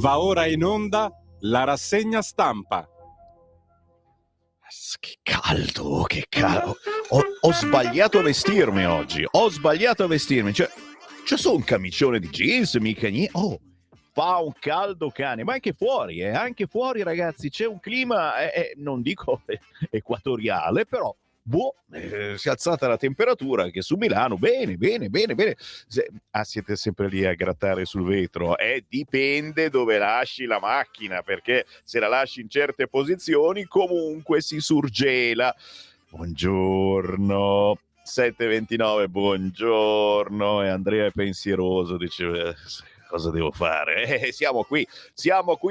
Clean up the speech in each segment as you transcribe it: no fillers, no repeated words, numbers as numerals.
Va ora in onda la rassegna stampa. Che caldo, che caldo. Ho sbagliato a vestirmi oggi. Cioè sono un camicione di jeans, mica niente. Oh, fa un caldo cane, ma anche fuori ragazzi, c'è un clima, non dico equatoriale, però si è alzata la temperatura anche su Milano. Bene. Siete sempre lì a grattare sul vetro. Dipende dove lasci la macchina, perché se la lasci in certe posizioni comunque si surgela. Buongiorno. 7:29, buongiorno. E Andrea è pensieroso, dice cosa devo fare? Siamo qui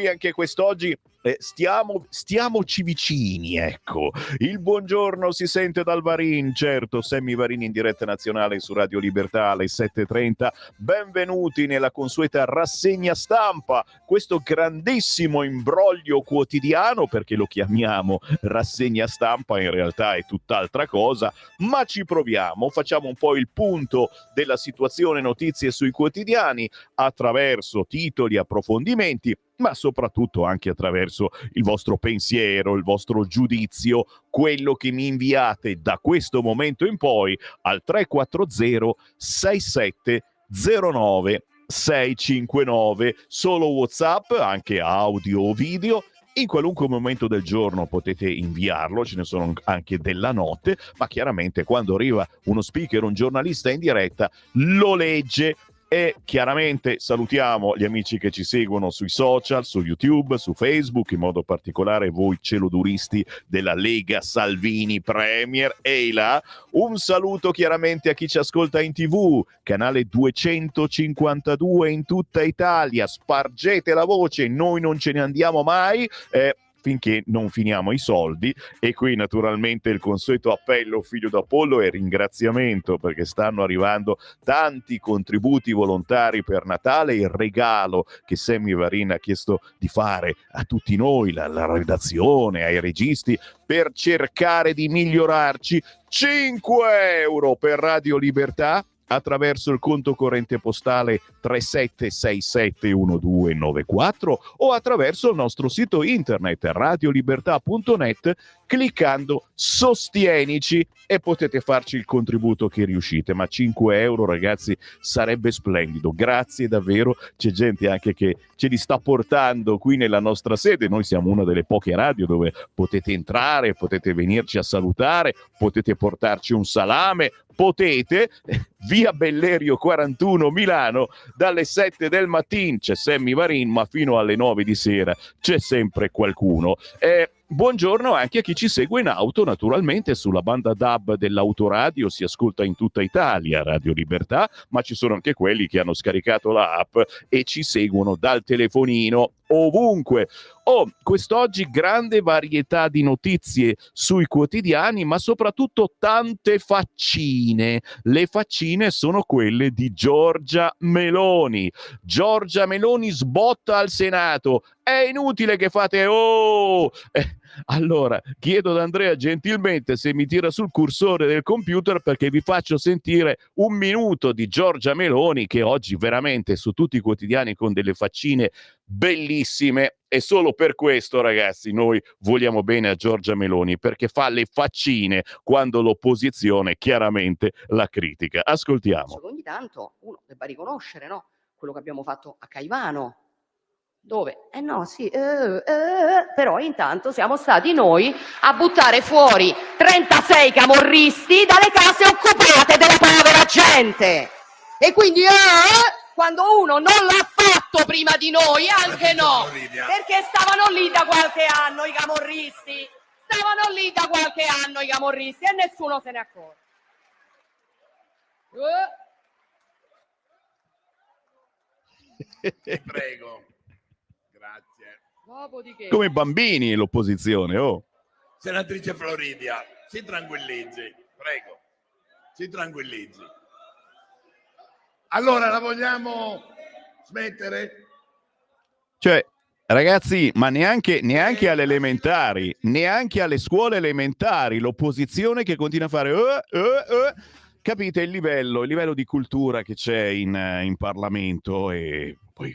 anche quest'oggi. Stiamoci vicini, ecco. Il buongiorno si sente dal Varin, certo, Sammy Varin in diretta nazionale su Radio Libertà alle 7:30. Benvenuti nella consueta rassegna stampa, questo grandissimo imbroglio quotidiano, perché lo chiamiamo rassegna stampa, in realtà è tutt'altra cosa, ma ci proviamo, facciamo un po' il punto della situazione, notizie sui quotidiani attraverso titoli, approfondimenti, ma soprattutto anche attraverso il vostro pensiero, il vostro giudizio, quello che mi inviate da questo momento in poi al 340 6709 659, solo WhatsApp, anche audio o video. In qualunque momento del giorno potete inviarlo, ce ne sono anche della notte, ma chiaramente quando arriva uno speaker, un giornalista in diretta, lo legge. E chiaramente salutiamo gli amici che ci seguono sui social, su YouTube, su Facebook, in modo particolare voi celoduristi della Lega Salvini Premier. E là, un saluto chiaramente a chi ci ascolta in TV, canale 252 in tutta Italia. Spargete la voce, noi non ce ne andiamo mai. Finché non finiamo i soldi. E qui naturalmente il consueto appello figlio d'Apollo e ringraziamento, perché stanno arrivando tanti contributi volontari per Natale, il regalo che Sammy Varin ha chiesto di fare a tutti noi, la redazione, ai registi, per cercare di migliorarci. 5 euro per Radio Libertà attraverso il conto corrente postale 37671294 o attraverso il nostro sito internet radiolibertà.net, cliccando sostienici, e potete farci il contributo che riuscite. Ma 5 euro ragazzi sarebbe splendido, grazie davvero. C'è gente anche che ce li sta portando qui nella nostra sede. Noi siamo una delle poche radio dove potete entrare, potete venirci a salutare, potete portarci un salame, potete, via Bellerio 41 Milano, dalle 7 del mattino c'è Sammy Varin, ma fino alle 9 di sera c'è sempre qualcuno. Buongiorno anche a chi ci segue in auto, naturalmente sulla banda DAB dell'autoradio, si ascolta in tutta Italia Radio Libertà, ma ci sono anche quelli che hanno scaricato l'app e ci seguono dal telefonino ovunque. Quest'oggi grande varietà di notizie sui quotidiani, ma soprattutto tante faccine. Le faccine sono quelle di Giorgia Meloni. Giorgia Meloni sbotta al Senato. È inutile che fate allora chiedo ad Andrea gentilmente se mi tira sul cursore del computer, perché vi faccio sentire un minuto di Giorgia Meloni, che oggi veramente su tutti i quotidiani con delle faccine bellissime. E solo per questo ragazzi noi vogliamo bene a Giorgia Meloni, perché fa le faccine quando l'opposizione chiaramente la critica. Ascoltiamo. Ogni tanto uno debba riconoscere, no? Quello che abbiamo fatto a Caivano, dove però intanto siamo stati noi a buttare fuori 36 camorristi dalle case occupate della povera gente. E quindi quando uno non l'ha fatto prima di noi, anche no, perché stavano lì da qualche anno i camorristi, e nessuno se ne accorge. Prego. Grazie. Dopodiché, Come bambini l'opposizione, Senatrice Floridia, si tranquillizzi, prego, si tranquillizzi. Allora, la vogliamo smettere? Cioè, ragazzi, ma neanche alle elementari, neanche alle scuole elementari, l'opposizione che continua a fare capite il livello di cultura che c'è in Parlamento. E poi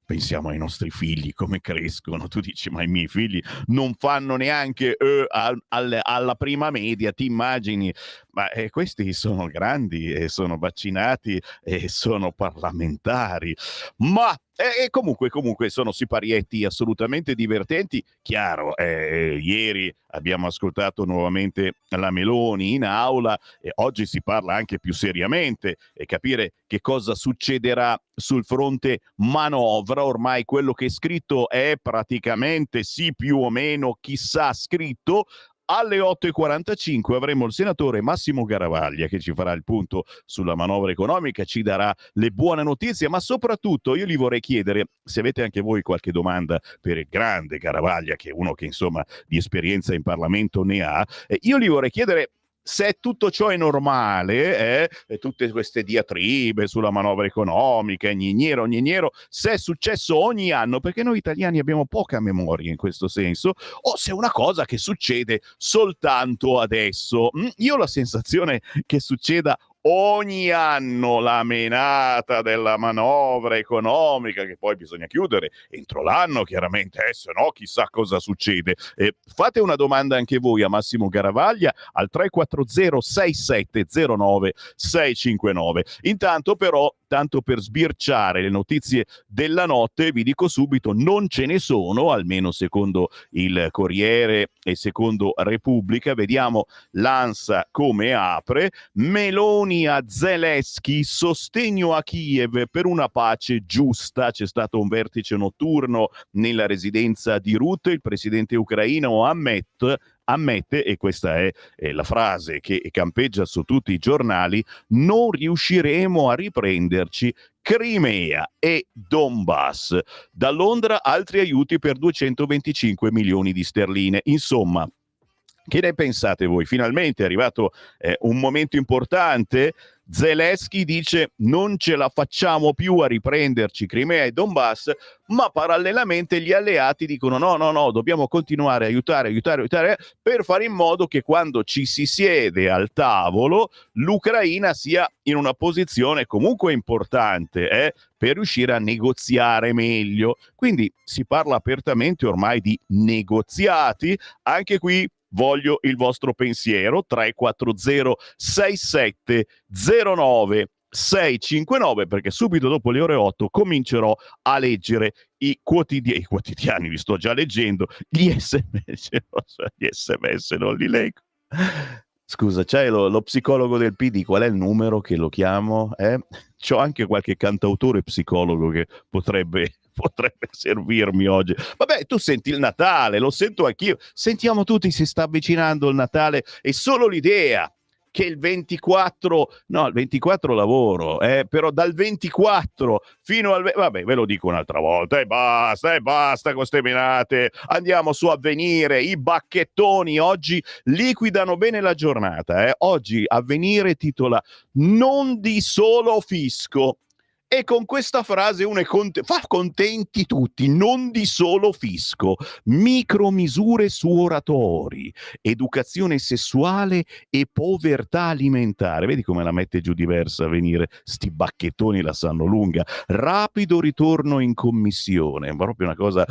pensiamo ai nostri figli, come crescono. Tu dici, ma i miei figli non fanno neanche alla prima media, ti immagini? Ma questi sono grandi e sono vaccinati e sono parlamentari. Ma comunque sono siparietti assolutamente divertenti. Chiaro, ieri abbiamo ascoltato nuovamente la Meloni in aula e oggi si parla anche più seriamente e capire che cosa succederà sul fronte manovra. Ormai quello che è scritto è praticamente sì, più o meno, chissà scritto. Alle 8.45 avremo il senatore Massimo Garavaglia che ci farà il punto sulla manovra economica, ci darà le buone notizie, ma soprattutto io gli vorrei chiedere se avete anche voi qualche domanda per il grande Garavaglia, che è uno che insomma di esperienza in Parlamento ne ha. Io gli vorrei chiedere se tutto ciò è normale, e tutte queste diatribe sulla manovra economica, gnignero, se è successo ogni anno, perché noi italiani abbiamo poca memoria in questo senso, o se è una cosa che succede soltanto adesso. Io ho la sensazione che succeda ogni anno la menata della manovra economica, che poi bisogna chiudere entro l'anno, chiaramente, se no chissà cosa succede. Fate una domanda anche voi a Massimo Garavaglia al 340 6709 659. Intanto però, tanto per sbirciare le notizie della notte, vi dico subito, non ce ne sono, almeno secondo il Corriere e secondo Repubblica. Vediamo l'ANSA come apre. Meloni a Zelensky, sostegno a Kiev per una pace giusta. C'è stato un vertice notturno nella residenza di Rutte. Il presidente ucraino ammette, e questa è la frase che campeggia su tutti i giornali, non riusciremo a riprenderci Crimea e Donbass. Da Londra altri aiuti per 225 milioni di sterline. Insomma, che ne pensate voi? Finalmente è arrivato un momento importante. Zelensky dice non ce la facciamo più a riprenderci Crimea e Donbass, ma parallelamente gli alleati dicono no, dobbiamo continuare a aiutare per fare in modo che quando ci si siede al tavolo l'Ucraina sia in una posizione comunque importante per riuscire a negoziare meglio. Quindi si parla apertamente ormai di negoziati. Anche qui voglio il vostro pensiero. 340 6709 659, perché subito dopo le ore 8 comincerò a leggere i quotidiani, li sto già leggendo, gli sms non li leggo. Scusa, c'è lo psicologo del PD, qual è il numero che lo chiamo? C'ho anche qualche cantautore psicologo che potrebbe servirmi oggi. Vabbè, tu senti il Natale, lo sento anch'io, sentiamo tutti, si sta avvicinando il Natale e solo l'idea che il 24 lavoro, però dal 24 fino al... Vabbè, ve lo dico un'altra volta, e basta con ste menate, andiamo su Avvenire, i bacchettoni oggi liquidano bene la giornata, oggi Avvenire titola "Non di solo fisco", e con questa frase uno fa contenti tutti, non di solo fisco, micromisure su oratori, educazione sessuale e povertà alimentare. Vedi come la mette giù diversa a venire, sti bacchettoni la sanno lunga. Rapido ritorno in commissione, proprio una cosa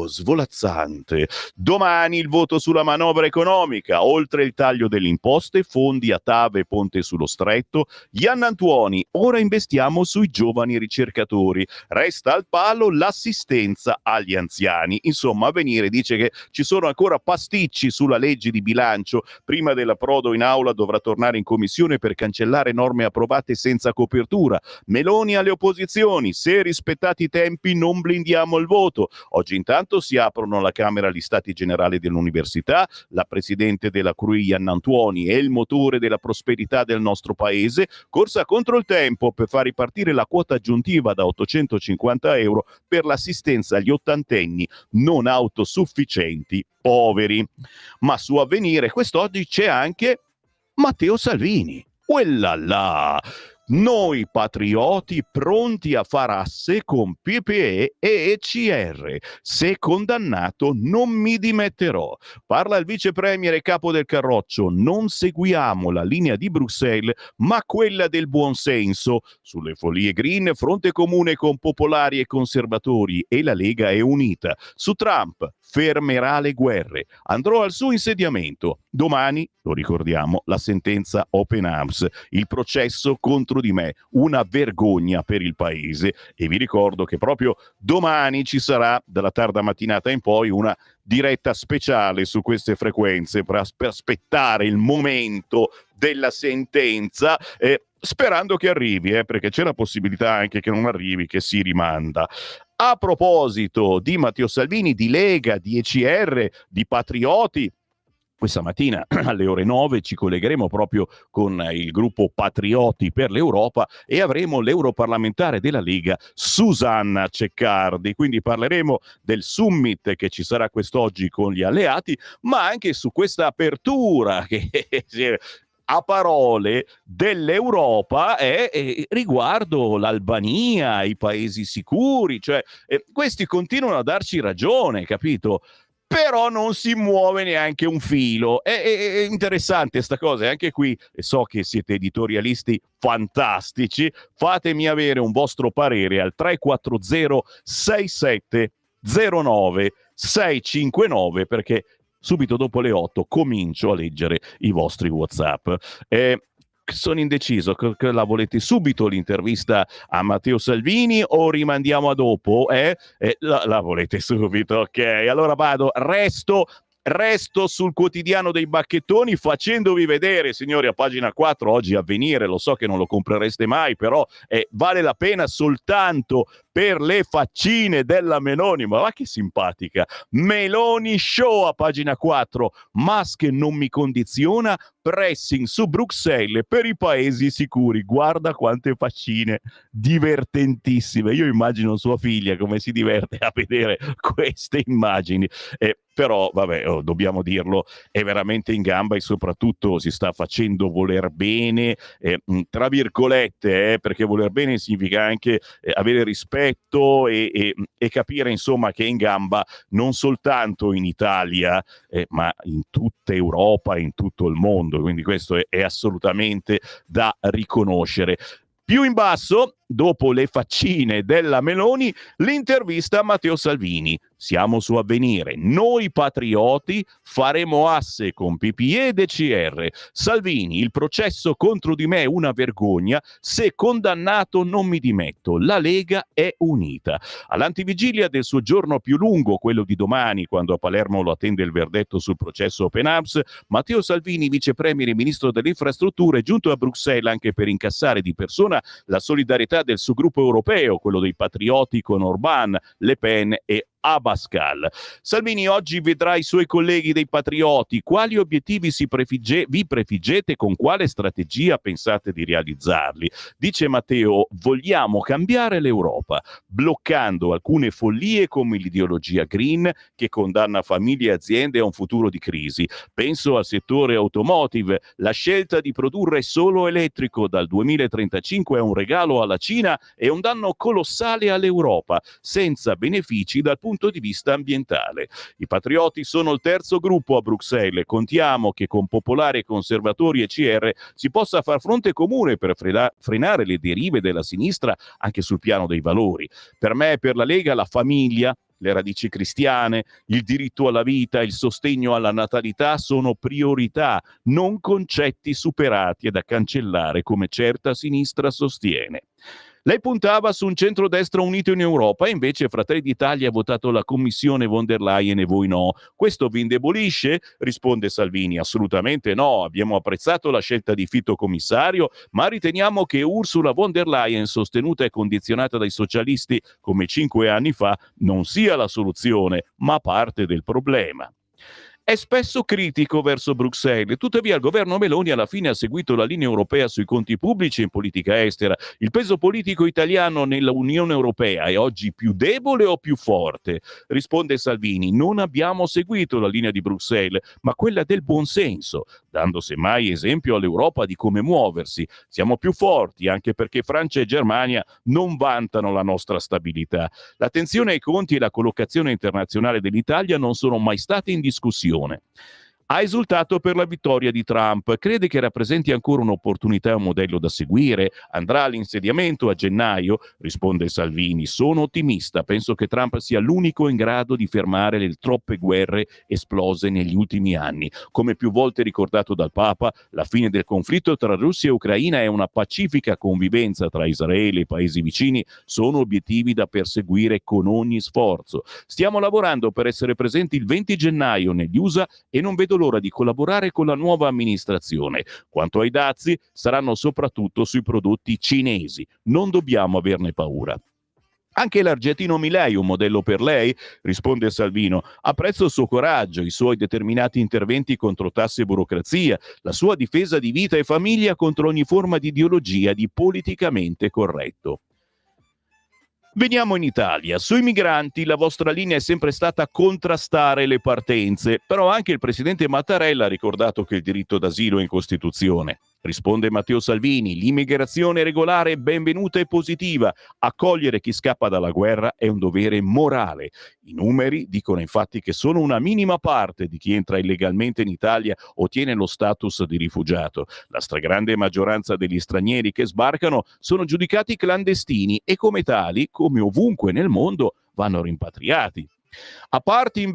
svolazzante. Domani il voto sulla manovra economica, oltre il taglio delle imposte, fondi a TAV e Ponte sullo Stretto. Ianna Antuoni, ora investiamo sui giovani ricercatori, resta al palo l'assistenza agli anziani. Insomma, Avvenire dice che ci sono ancora pasticci sulla legge di bilancio. Prima dell'approdo in aula dovrà tornare in commissione per cancellare norme approvate senza copertura. Meloni alle opposizioni: se rispettati i tempi non blindiamo il voto. Oggi intanto si aprono alla Camera gli stati generali dell'università. La presidente della CRUI Ianna Antuoni è il motore della prosperità del nostro paese. Corsa contro il tempo per far ripartire la quota aggiuntiva da 850 euro per l'assistenza agli ottantenni non autosufficienti poveri. Ma su Avvenire quest'oggi c'è anche Matteo Salvini. Uellala! Noi patrioti pronti a far asse con PPE e ECR. Se condannato non mi dimetterò. Parla il vice premier e capo del Carroccio. Non seguiamo la linea di Bruxelles, ma quella del buonsenso. Sulle follie green, fronte comune con popolari e conservatori, e la Lega è unita. Su Trump, fermerà le guerre. Andrò al suo insediamento. Domani, lo ricordiamo, la sentenza Open Arms, il processo contro di me, una vergogna per il paese. E vi ricordo che proprio domani ci sarà, dalla tarda mattinata in poi, una diretta speciale su queste frequenze per aspettare il momento della sentenza, sperando che arrivi, perché c'è la possibilità anche che non arrivi, che si rimanda. A proposito di Matteo Salvini, di Lega, di ECR, di Patrioti, questa mattina alle ore 9 ci collegheremo proprio con il gruppo Patrioti per l'Europa e avremo l'europarlamentare della Lega Susanna Ceccardi. Quindi parleremo del summit che ci sarà quest'oggi con gli alleati, ma anche su questa apertura che a parole dell'Europa riguardo l'Albania, i paesi sicuri, cioè questi continuano a darci ragione, capito? Però non si muove neanche un filo. È interessante sta cosa, e anche qui, e so che siete editorialisti fantastici, fatemi avere un vostro parere al 340 6709 659, perché subito dopo le 8 comincio a leggere i vostri WhatsApp. Sono indeciso, la volete subito l'intervista a Matteo Salvini o rimandiamo a dopo? La volete subito, ok. Allora vado, resto sul quotidiano dei bacchettoni facendovi vedere, signori, a pagina 4 oggi Avvenire, lo so che non lo comprereste mai, però vale la pena soltanto per le faccine della Meloni. Ma va che simpatica, Meloni Show a pagina 4, Musk non mi condiziona, pressing su Bruxelles per i paesi sicuri. Guarda quante faccine divertentissime, io immagino sua figlia come si diverte a vedere queste immagini. Però vabbè, dobbiamo dirlo, è veramente in gamba e soprattutto si sta facendo voler bene, tra virgolette, perché voler bene significa anche avere rispetto e capire insomma che è in gamba non soltanto in Italia, ma in tutta Europa, in tutto il mondo, quindi questo è assolutamente da riconoscere. Più in basso, dopo le faccine della Meloni, l'intervista a Matteo Salvini. Siamo su Avvenire. Noi patrioti faremo asse con PPE ed ECR. Salvini, il processo contro di me è una vergogna. Se condannato non mi dimetto. La Lega è unita. All'antivigilia del suo giorno più lungo, quello di domani, quando a Palermo lo attende il verdetto sul processo Open Arms, Matteo Salvini, vice premier e ministro delle infrastrutture, è giunto a Bruxelles anche per incassare di persona la solidarietà del suo gruppo europeo, quello dei patrioti con Orbán, Le Pen e Abascal. Salvini oggi vedrà i suoi colleghi dei patrioti. Quali obiettivi vi prefiggete, con quale strategia pensate di realizzarli? Dice Matteo, vogliamo cambiare l'Europa, bloccando alcune follie come l'ideologia green che condanna famiglie e aziende a un futuro di crisi. Penso al settore automotive. La scelta di produrre solo elettrico dal 2035 è un regalo alla Cina e un danno colossale all'Europa, senza benefici dal punto di vista ambientale. I patrioti sono il terzo gruppo a Bruxelles. Contiamo che con popolari, conservatori e CR si possa far fronte comune per frenare le derive della sinistra anche sul piano dei valori. Per me e per la Lega la famiglia, le radici cristiane, il diritto alla vita, il sostegno alla natalità sono priorità, non concetti superati e da cancellare come certa sinistra sostiene. Lei puntava su un centrodestra unito in Europa e invece Fratelli d'Italia ha votato la commissione von der Leyen e voi no. Questo vi indebolisce? Risponde Salvini. Assolutamente no. Abbiamo apprezzato la scelta di Fitto commissario, ma riteniamo che Ursula von der Leyen, sostenuta e condizionata dai socialisti come 5 anni fa, non sia la soluzione, ma parte del problema. È spesso critico verso Bruxelles, tuttavia il governo Meloni alla fine ha seguito la linea europea sui conti pubblici e in politica estera. Il peso politico italiano nella Unione Europea è oggi più debole o più forte? Risponde Salvini: non abbiamo seguito la linea di Bruxelles, ma quella del buonsenso, dando semmai esempio all'Europa di come muoversi. Siamo più forti anche perché Francia e Germania non vantano la nostra stabilità. L'attenzione ai conti e la collocazione internazionale dell'Italia non sono mai state in discussione. Ha esultato per la vittoria di Trump, crede che rappresenti ancora un'opportunità e un modello da seguire? Andrà all'insediamento a gennaio? Risponde Salvini: sono ottimista, penso che Trump sia l'unico in grado di fermare le troppe guerre esplose negli ultimi anni. Come più volte ricordato dal Papa, la fine del conflitto tra Russia e Ucraina e una pacifica convivenza tra Israele e i paesi vicini sono obiettivi da perseguire con ogni sforzo. Stiamo lavorando per essere presenti il 20 gennaio negli USA e non vedo l'ora di collaborare con la nuova amministrazione. Quanto ai dazi, saranno soprattutto sui prodotti cinesi. Non dobbiamo averne paura. Anche l'Argentino Milei un modello per lei? Risponde Salvino: apprezzo il suo coraggio, i suoi determinati interventi contro tasse e burocrazia, la sua difesa di vita e famiglia contro ogni forma di ideologia di politicamente corretto. Veniamo in Italia. Sui migranti la vostra linea è sempre stata contrastare le partenze, però anche il presidente Mattarella ha ricordato che il diritto d'asilo è in Costituzione. Risponde Matteo Salvini: l'immigrazione regolare è benvenuta e positiva. Accogliere chi scappa dalla guerra è un dovere morale. I numeri dicono infatti che solo una minima parte di chi entra illegalmente in Italia ottiene lo status di rifugiato. La stragrande maggioranza degli stranieri che sbarcano sono giudicati clandestini e come tali, come ovunque nel mondo, vanno rimpatriati. A parti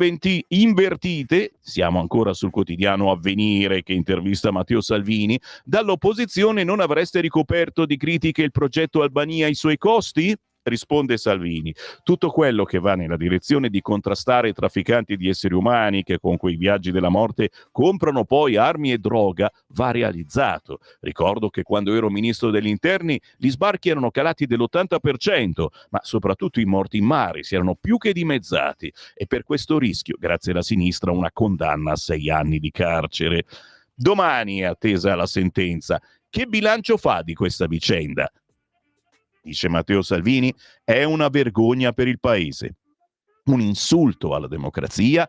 invertite, siamo ancora sul quotidiano Avvenire che intervista Matteo Salvini, dall'opposizione non avreste ricoperto di critiche il progetto Albania e i suoi costi? Risponde Salvini: tutto quello che va nella direzione di contrastare i trafficanti di esseri umani che con quei viaggi della morte comprano poi armi e droga va realizzato. Ricordo che quando ero ministro degli interni gli sbarchi erano calati dell'80%, ma soprattutto i morti in mare si erano più che dimezzati e per questo rischio, grazie alla sinistra, una condanna a 6 anni di carcere. Domani è attesa la sentenza. Che bilancio fa di questa vicenda? Dice Matteo Salvini: è una vergogna per il paese, un insulto alla democrazia,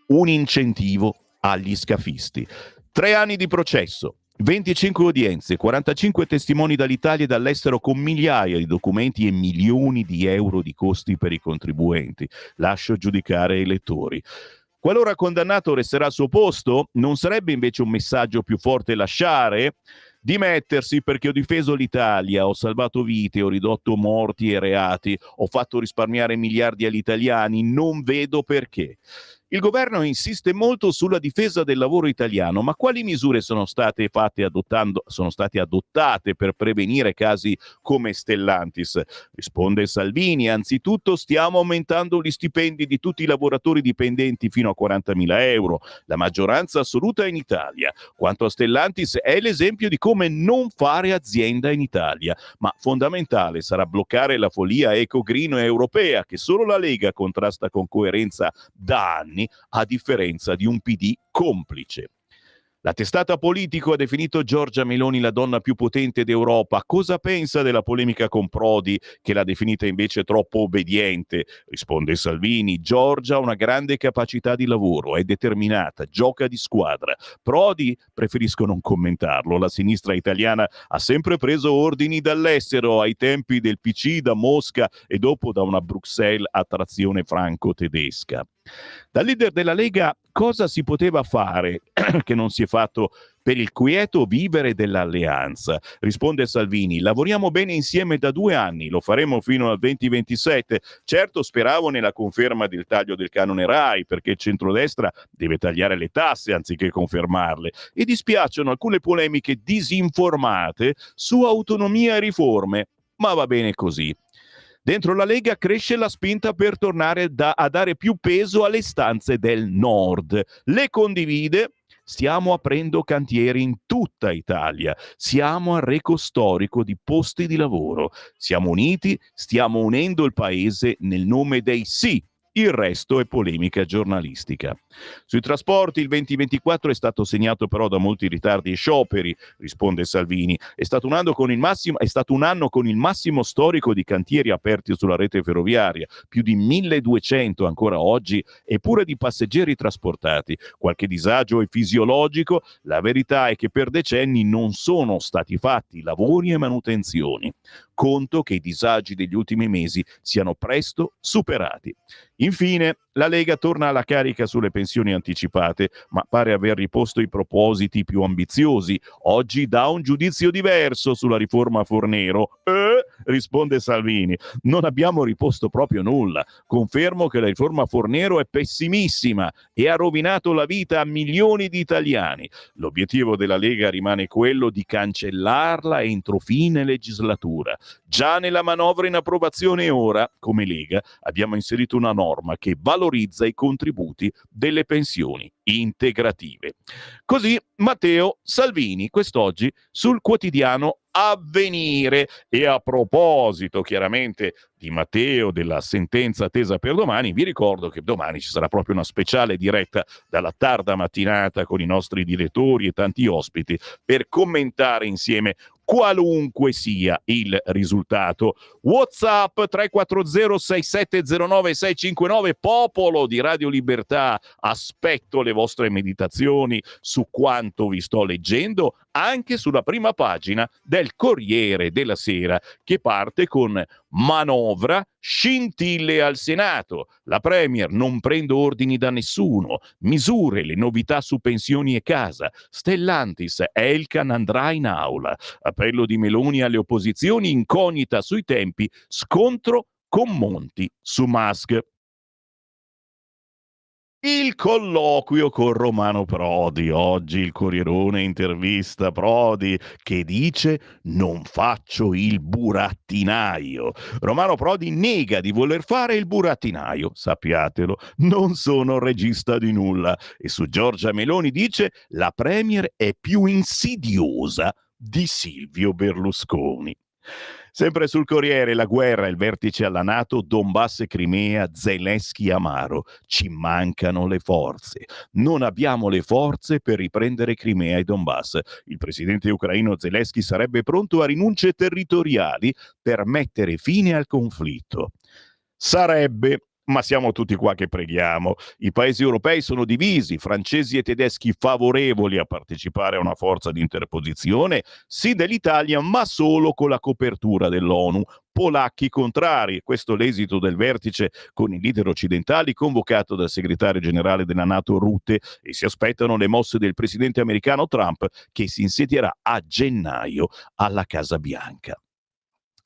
un incentivo agli scafisti. 3 anni di processo, 25 udienze, 45 testimoni dall'Italia e dall'estero con migliaia di documenti e milioni di euro di costi per i contribuenti. Lascio giudicare i lettori. Qualora condannato resterà al suo posto, non sarebbe invece un messaggio più forte lasciare? Dimettersi perché ho difeso l'Italia, ho salvato vite, ho ridotto morti e reati, ho fatto risparmiare miliardi agli italiani, non vedo perché. Il governo insiste molto sulla difesa del lavoro italiano, ma quali misure sono state adottate per prevenire casi come Stellantis? Risponde Salvini: anzitutto stiamo aumentando gli stipendi di tutti i lavoratori dipendenti fino a 40.000 euro, la maggioranza assoluta in Italia. Quanto a Stellantis è l'esempio di come non fare azienda in Italia, ma fondamentale sarà bloccare la follia eco-green europea che solo la Lega contrasta con coerenza da anni, a differenza di un PD complice. La testata Politico ha definito Giorgia Meloni la donna più potente d'Europa. Cosa pensa della polemica con Prodi, che l'ha definita invece troppo obbediente? Risponde Salvini: Giorgia ha una grande capacità di lavoro, è determinata, gioca di squadra. Prodi preferisco non commentarlo. La sinistra italiana ha sempre preso ordini dall'estero, ai tempi del PC da Mosca e dopo da una Bruxelles a trazione franco-tedesca. Da leader della Lega cosa si poteva fare che non si è fatto per il quieto vivere dell'alleanza? Risponde Salvini: lavoriamo bene insieme da 2 anni, lo faremo fino al 2027. Certo speravo nella conferma del taglio del canone Rai, perché il centrodestra deve tagliare le tasse anziché confermarle, e dispiacciono alcune polemiche disinformate su autonomia e riforme, ma va bene così. Dentro la Lega cresce la spinta per tornare a dare più peso alle istanze del Nord. Le condivide? Stiamo aprendo cantieri in tutta Italia. Siamo al record storico di posti di lavoro. Siamo uniti, stiamo unendo il paese nel nome dei sì il resto è polemica giornalistica. Sui trasporti il 2024 è stato segnato però da molti ritardi e scioperi, risponde Salvini. È stato un anno con il massimo storico di cantieri aperti sulla rete ferroviaria, più di 1200 ancora oggi, eppure di passeggeri trasportati. Qualche disagio è fisiologico, la verità è che per decenni non sono stati fatti lavori e manutenzioni. Conto che i disagi degli ultimi mesi siano presto superati. Infine, la Lega torna alla carica sulle pensioni anticipate, ma pare aver riposto i propositi più ambiziosi. Oggi dà un giudizio diverso sulla riforma Fornero. Risponde Salvini. Non abbiamo riposto proprio nulla. Confermo che la riforma Fornero è pessimissima e ha rovinato la vita a milioni di italiani. L'obiettivo della Lega rimane quello di cancellarla entro fine legislatura. Già nella manovra in approvazione ora, come Lega, abbiamo inserito una norma che valorizza i contributi delle pensioni integrative. Così Matteo Salvini quest'oggi sul quotidiano Avvenire. E a proposito chiaramente di Matteo, della sentenza attesa per domani, vi ricordo che domani ci sarà proprio una speciale diretta dalla tarda mattinata con i nostri direttori e tanti ospiti per commentare insieme qualunque sia il risultato. WhatsApp 340-6709-659, popolo di Radio Libertà, aspetto le vostre meditazioni su quanto vi sto leggendo, anche sulla prima pagina del Corriere della Sera, che parte con manovra, scintille al Senato, la Premier non prende ordini da nessuno, misure, le novità su pensioni e casa, Stellantis, Elkann andrà in aula, appello di Meloni alle opposizioni, incognita sui tempi, scontro con Monti su Musk. Il colloquio con Romano Prodi. Oggi il Corrierone intervista Prodi che dice non faccio il burattinaio. Romano Prodi nega di voler fare il burattinaio, sappiatelo, non sono regista di nulla. E su Giorgia Meloni dice la Premier è più insidiosa di Silvio Berlusconi. Sempre sul Corriere, la guerra, il vertice alla NATO, Donbass e Crimea, Zelensky amaro. Ci mancano le forze. Non abbiamo le forze per riprendere Crimea e Donbass. Il presidente ucraino Zelensky sarebbe pronto a rinunce territoriali per mettere fine al conflitto. Sarebbe, ma siamo tutti qua che preghiamo. I paesi europei sono divisi, francesi e tedeschi favorevoli a partecipare a una forza di interposizione, sì dell'Italia, ma solo con la copertura dell'ONU. Polacchi contrari. Questo l'esito del vertice con i leader occidentali convocato dal segretario generale della NATO Rutte, e si aspettano le mosse del presidente americano Trump, che si insedierà a gennaio alla Casa Bianca.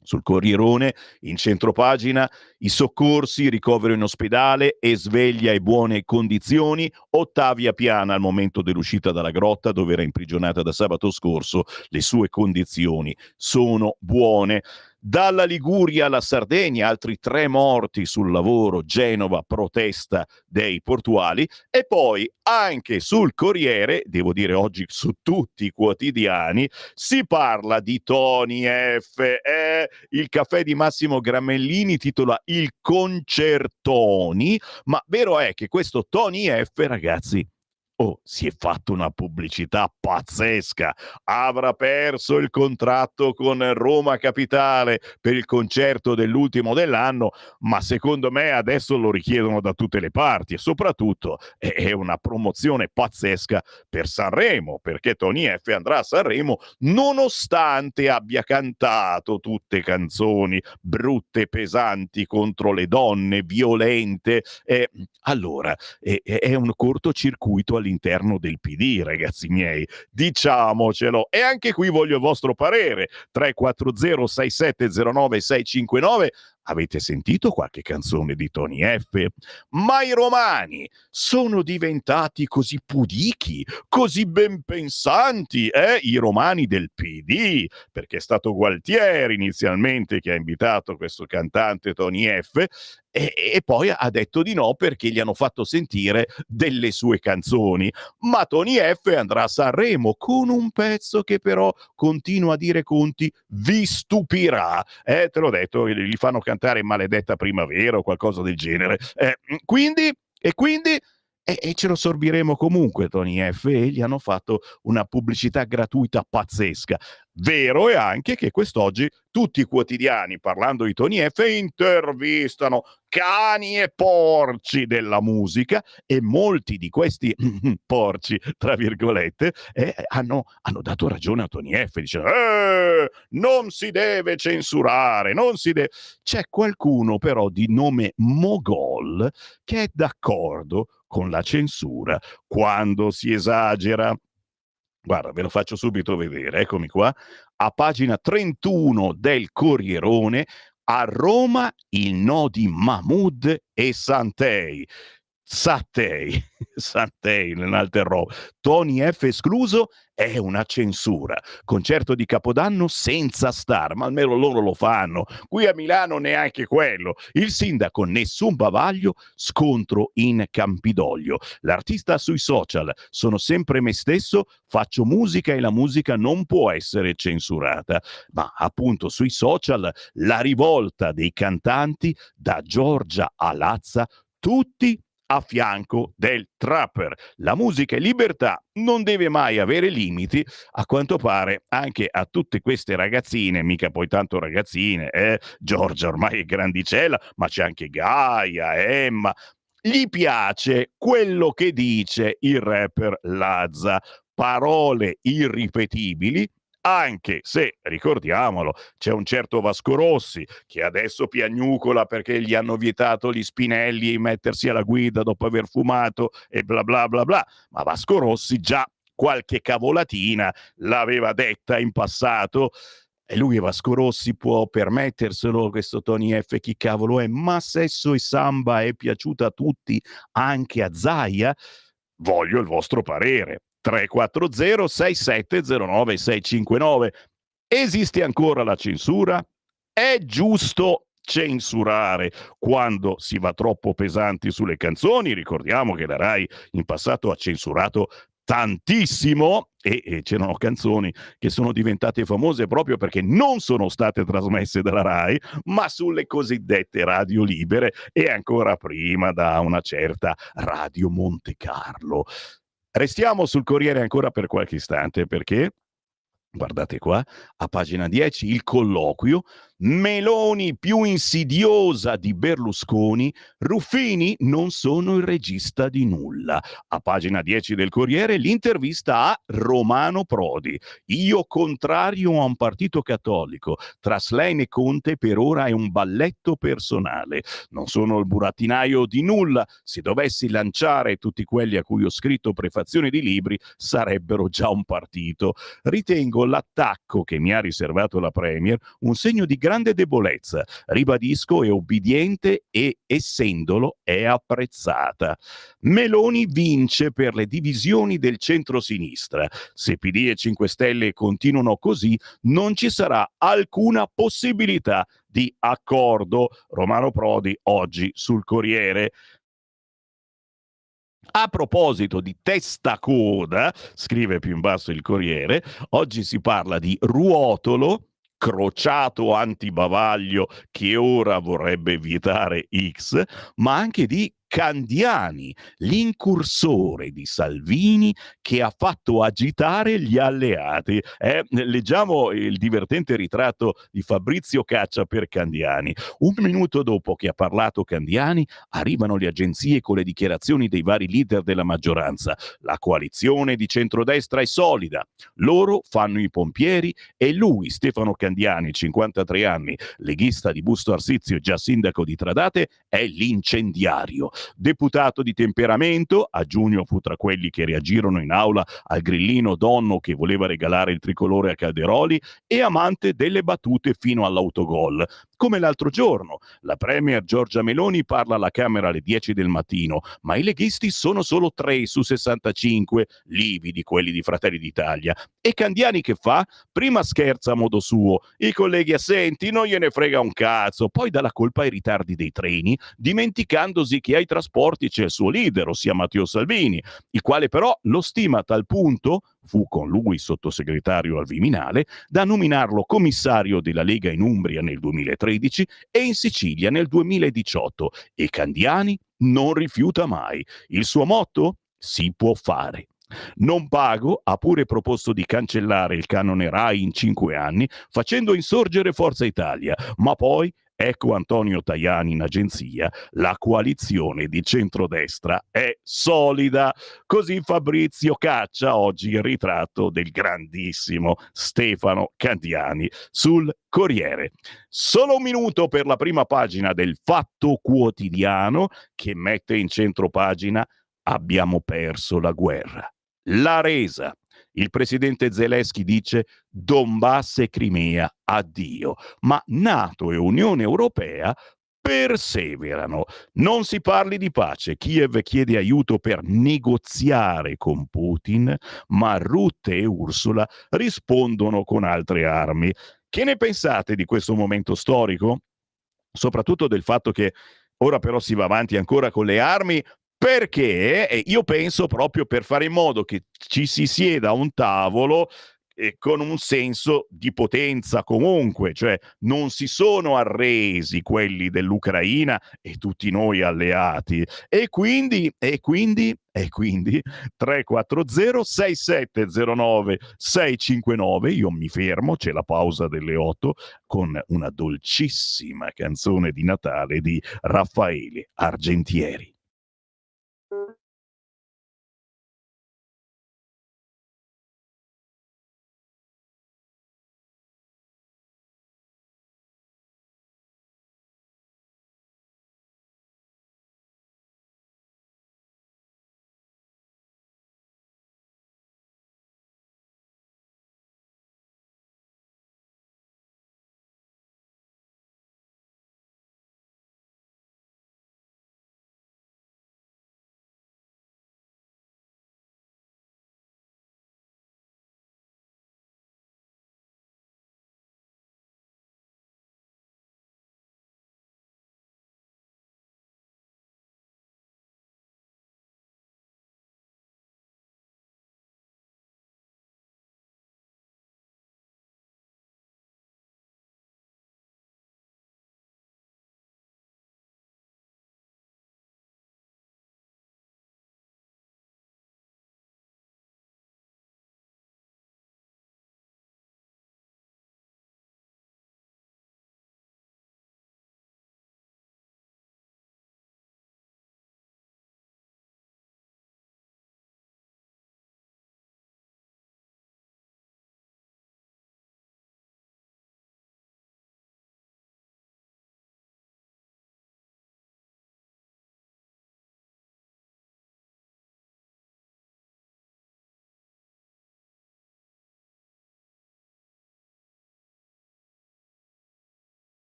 Sul Corrierone, in centropagina, i soccorsi, ricovero in ospedale e sveglia e buone condizioni. Ottavia Piana al momento dell'uscita dalla grotta dove era imprigionata da sabato scorso, le sue condizioni sono buone. Dalla Liguria alla Sardegna, altri 3 morti sul lavoro, Genova, protesta dei portuali. E poi anche sul Corriere, devo dire oggi su tutti i quotidiani, si parla di Tony F. Il caffè di Massimo Gramellini titola Il Concertoni, ma vero è che questo Tony F, ragazzi, si è fatto una pubblicità pazzesca. Avrà perso il contratto con Roma Capitale per il concerto dell'ultimo dell'anno, ma secondo me adesso lo richiedono da tutte le parti e soprattutto è una promozione pazzesca per Sanremo, perché Tony F andrà a Sanremo nonostante abbia cantato tutte canzoni brutte, pesanti contro le donne, violente. Allora, è un cortocircuito all'interno del PD, ragazzi miei, diciamocelo. E anche qui voglio il vostro parere. 340-6709-659. Avete sentito qualche canzone di Tony F? Ma i romani sono diventati così pudichi, così ben pensanti, i romani del PD, perché è stato Gualtieri inizialmente che ha invitato questo cantante Tony F, e poi ha detto di no perché gli hanno fatto sentire delle sue canzoni. Ma Tony F andrà a Sanremo con un pezzo che però, continua a dire Conti, vi stupirà. Te l'ho detto, gli fanno cantare cantare Maledetta Primavera o qualcosa del genere. Quindi ce lo sorbiremo comunque, Tony F, e gli hanno fatto una pubblicità gratuita pazzesca. Vero è anche che quest'oggi tutti i quotidiani, parlando di Tony F, intervistano cani e porci della musica, e molti di questi porci, tra virgolette, hanno dato ragione a Tony F, dicendo non si deve censurare, non si deve... C'è qualcuno però di nome Mogol che è d'accordo con la censura quando si esagera. Guarda, ve lo faccio subito vedere, eccomi qua, a pagina 31 del Corrierone: a Roma il no di Mahmood e Santei. Santei, un'altra roba. Tony F escluso, è una censura. Concerto di Capodanno senza star, ma almeno loro lo fanno. Qui a Milano neanche quello. Il sindaco nessun bavaglio, scontro in Campidoglio. L'artista sui social: sono sempre me stesso, faccio musica e la musica non può essere censurata. Ma appunto sui social la rivolta dei cantanti, da Giorgia a Lazza, tutti a fianco del trapper. La musica è libertà, non deve mai avere limiti. A quanto pare anche a tutte queste ragazzine, mica poi tanto ragazzine, Giorgia ormai è grandicella, ma c'è anche Gaia, Emma, gli piace quello che dice il rapper Lazza. Parole irripetibili, anche se, ricordiamolo, c'è un certo Vasco Rossi che adesso piagnucola perché gli hanno vietato gli Spinelli di mettersi alla guida dopo aver fumato e bla bla bla bla, ma Vasco Rossi già qualche cavolatina l'aveva detta in passato. E lui, Vasco Rossi, può permetterselo, questo Tony F chi cavolo è? Ma Sesso e Samba è piaciuta a tutti, anche a Zaia? Voglio il vostro parere. 340 6709 659. Esiste ancora la censura? È giusto censurare quando si va troppo pesanti sulle canzoni? Ricordiamo che la Rai in passato ha censurato tantissimo e c'erano canzoni che sono diventate famose proprio perché non sono state trasmesse dalla Rai, ma sulle cosiddette radio libere, e ancora prima da una certa Radio Monte Carlo. Restiamo sul Corriere ancora per qualche istante, perché guardate qua, a pagina 10, il colloquio: Meloni più insidiosa di Berlusconi, Ruffini non sono il regista di nulla. A pagina 10 del Corriere, l'intervista a Romano Prodi: io contrario a un partito cattolico, tra Schlein e Conte per ora è un balletto personale, non sono il burattinaio di nulla, se dovessi lanciare tutti quelli a cui ho scritto prefazioni di libri sarebbero già un partito. Ritengo l'attacco che mi ha riservato la Premier un segno di grande debolezza. Ribadisco, è obbediente e, essendolo, è apprezzata. Meloni vince per le divisioni del centro-sinistra. Se PD e 5 Stelle continuano così, non ci sarà alcuna possibilità di accordo. Romano Prodi oggi sul Corriere. A proposito di testacoda, scrive più in basso il Corriere, oggi si parla di Ruotolo, crociato antibavaglio che ora vorrebbe vietare X, ma anche di Candiani, l'incursore di Salvini che ha fatto agitare gli alleati. Leggiamo il divertente ritratto di Fabrizio Caccia per Candiani. Un minuto dopo che ha parlato Candiani, arrivano le agenzie con le dichiarazioni dei vari leader della maggioranza. La coalizione di centrodestra è solida, loro fanno i pompieri e lui, Stefano Candiani, 53 anni, leghista di Busto Arsizio, già sindaco di Tradate, è l'incendiario. Deputato di temperamento, a giugno fu tra quelli che reagirono in aula al grillino Donno che voleva regalare il tricolore a Calderoli, e amante delle battute fino all'autogol. Come l'altro giorno, la premier Giorgia Meloni parla alla Camera alle 10 del mattino, ma i leghisti sono solo 3 su 65, lividi quelli di Fratelli d'Italia. E Candiani che fa? Prima scherza a modo suo, i colleghi assenti non gliene frega un cazzo, poi dà la colpa ai ritardi dei treni, dimenticandosi che ai trasporti c'è il suo leader, ossia Matteo Salvini, il quale però lo stima a tal punto, fu con lui sottosegretario al Viminale, da nominarlo commissario della Lega in Umbria nel 2013 e in Sicilia nel 2018, e Candiani non rifiuta mai. Il suo motto? Si può fare. Non pago ha pure proposto di cancellare il canone Rai in 5 anni, facendo insorgere Forza Italia, ma poi ecco Antonio Tajani in agenzia, la coalizione di centrodestra è solida. Così Fabrizio Caccia oggi il ritratto del grandissimo Stefano Candiani sul Corriere. Solo un minuto per la prima pagina del Fatto Quotidiano, che mette in centro pagina: abbiamo perso la guerra. La resa. Il presidente Zelensky dice Donbass e Crimea, addio. Ma NATO e Unione Europea perseverano. Non si parli di pace. Kiev chiede aiuto per negoziare con Putin, ma Rutte e Ursula rispondono con altre armi. Che ne pensate di questo momento storico? Soprattutto del fatto che ora però si va avanti ancora con le armi, perché io penso proprio per fare in modo che ci si sieda a un tavolo con un senso di potenza comunque, cioè non si sono arresi quelli dell'Ucraina e tutti noi alleati, e quindi 340 6709 659, io mi fermo, c'è la pausa delle 8 con una dolcissima canzone di Natale di Raffaele Argentieri.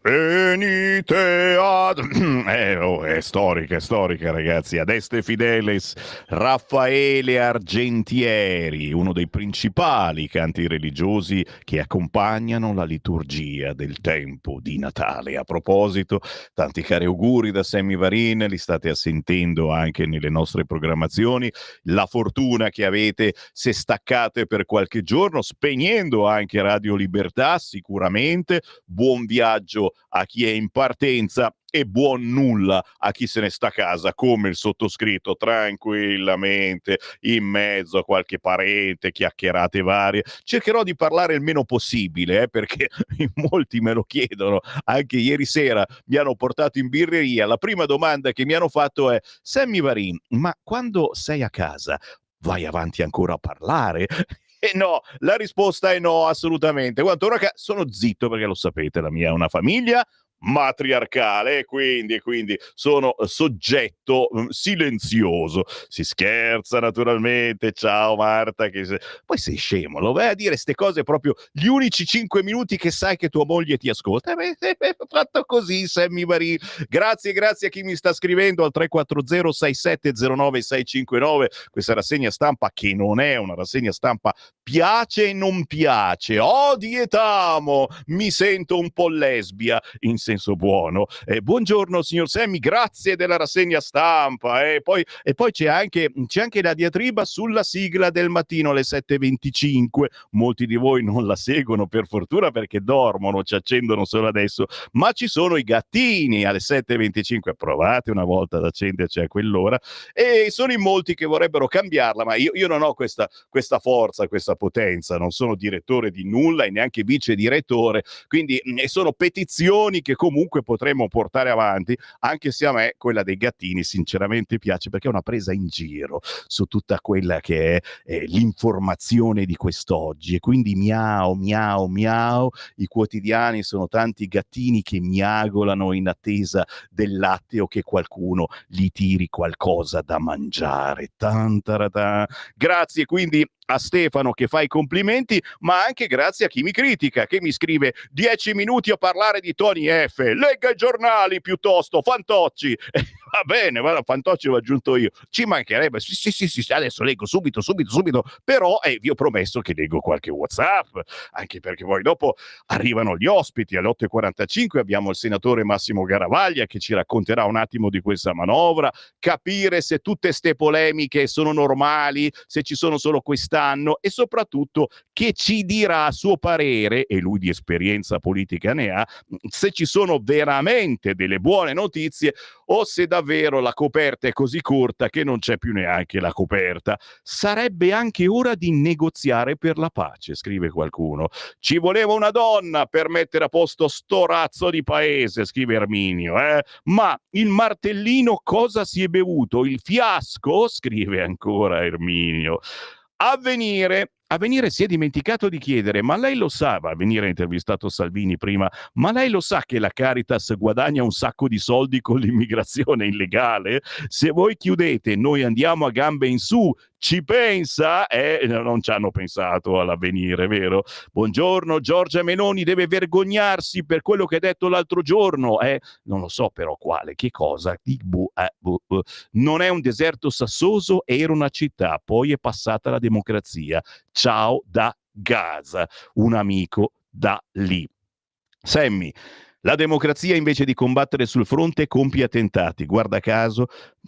Venite ad... è storica ragazzi. Ad Este Fideles, Raffaele Argentieri, uno dei principali canti religiosi che accompagnano la liturgia del tempo di Natale. A proposito, tanti cari auguri da Sammy Varin, li state assentendo anche nelle nostre programmazioni. La fortuna che avete se staccate per qualche giorno, spegnendo anche Radio Libertà, sicuramente. Buon viaggio a chi è in partenza e buon nulla a chi se ne sta a casa come il sottoscritto, tranquillamente in mezzo a qualche parente, chiacchierate varie. Cercherò di parlare il meno possibile, perché in molti me lo chiedono. Anche ieri sera mi hanno portato in birreria, la prima domanda che mi hanno fatto è: Sammy Varin, ma quando sei a casa vai avanti ancora a parlare? E no, la risposta è no, assolutamente. Quanto ora sono zitto perché lo sapete, la mia è una famiglia matriarcale, e quindi sono soggetto silenzioso. Si scherza naturalmente, ciao Marta, poi sei scemo, lo vai a dire ste cose proprio gli unici 5 minuti che sai che tua moglie ti ascolta. Fatto così, Sammy Varin. Grazie a chi mi sta scrivendo al 340 6709 659. Questa rassegna stampa, che non è una rassegna stampa, piace e non piace, odi e t'amo, mi sento un po' lesbia in senso buono. Buongiorno signor Sammy, grazie della rassegna stampa. E poi c'è anche la diatriba sulla sigla del mattino alle 7:25. Molti di voi non la seguono, per fortuna, perché dormono, ci accendono solo adesso, ma ci sono i gattini alle 7:25. Provate una volta ad accenderci a quell'ora, e sono in molti che vorrebbero cambiarla, ma io non ho questa forza, questa potenza, non sono direttore di nulla e neanche vice direttore, quindi sono petizioni che comunque potremmo portare avanti, anche se a me quella dei gattini sinceramente piace, perché è una presa in giro su tutta quella che è l'informazione di quest'oggi, e quindi miau miau miau, i quotidiani sono tanti gattini che miagolano in attesa del latte o che qualcuno gli tiri qualcosa da mangiare. Tantarata. Grazie quindi a Stefano che fa i complimenti, ma anche grazie a chi mi critica, che mi scrive 10 minuti a parlare di Tony F. Legga i giornali piuttosto, Fantocci. Va bene, Fantocci l'ho aggiunto io. Ci mancherebbe, sì, adesso leggo subito, però vi ho promesso che leggo qualche WhatsApp, anche perché poi dopo arrivano gli ospiti. Alle 8:45 abbiamo il senatore Massimo Garavaglia che ci racconterà un attimo di questa manovra, capire se tutte ste polemiche sono normali, se ci sono solo quest'anno, e soprattutto che ci dirà a suo parere, e lui di esperienza politica ne ha, se ci sono veramente delle buone notizie o se davvero la coperta è così corta che non c'è più neanche la coperta. Sarebbe anche ora di negoziare per la pace, scrive qualcuno. Ci voleva una donna per mettere a posto sto razzo di paese, scrive Erminio. Ma il martellino cosa si è bevuto? Il fiasco? Scrive ancora Erminio. Avvenire si è dimenticato di chiedere, ma lei lo sa, Avvenire ha intervistato Salvini prima, ma lei lo sa che la Caritas guadagna un sacco di soldi con l'immigrazione illegale? Se voi chiudete, noi andiamo a gambe in su, ci pensa? Non ci hanno pensato all'Avvenire, vero? Buongiorno, Giorgia Meloni deve vergognarsi per quello che ha detto l'altro giorno, non lo so però quale, che cosa? Non è un deserto sassoso, era una città, poi è passata la democrazia. Ciao da Gaza, un amico da lì. Sammy, la democrazia invece di combattere sul fronte compie attentati, guarda caso,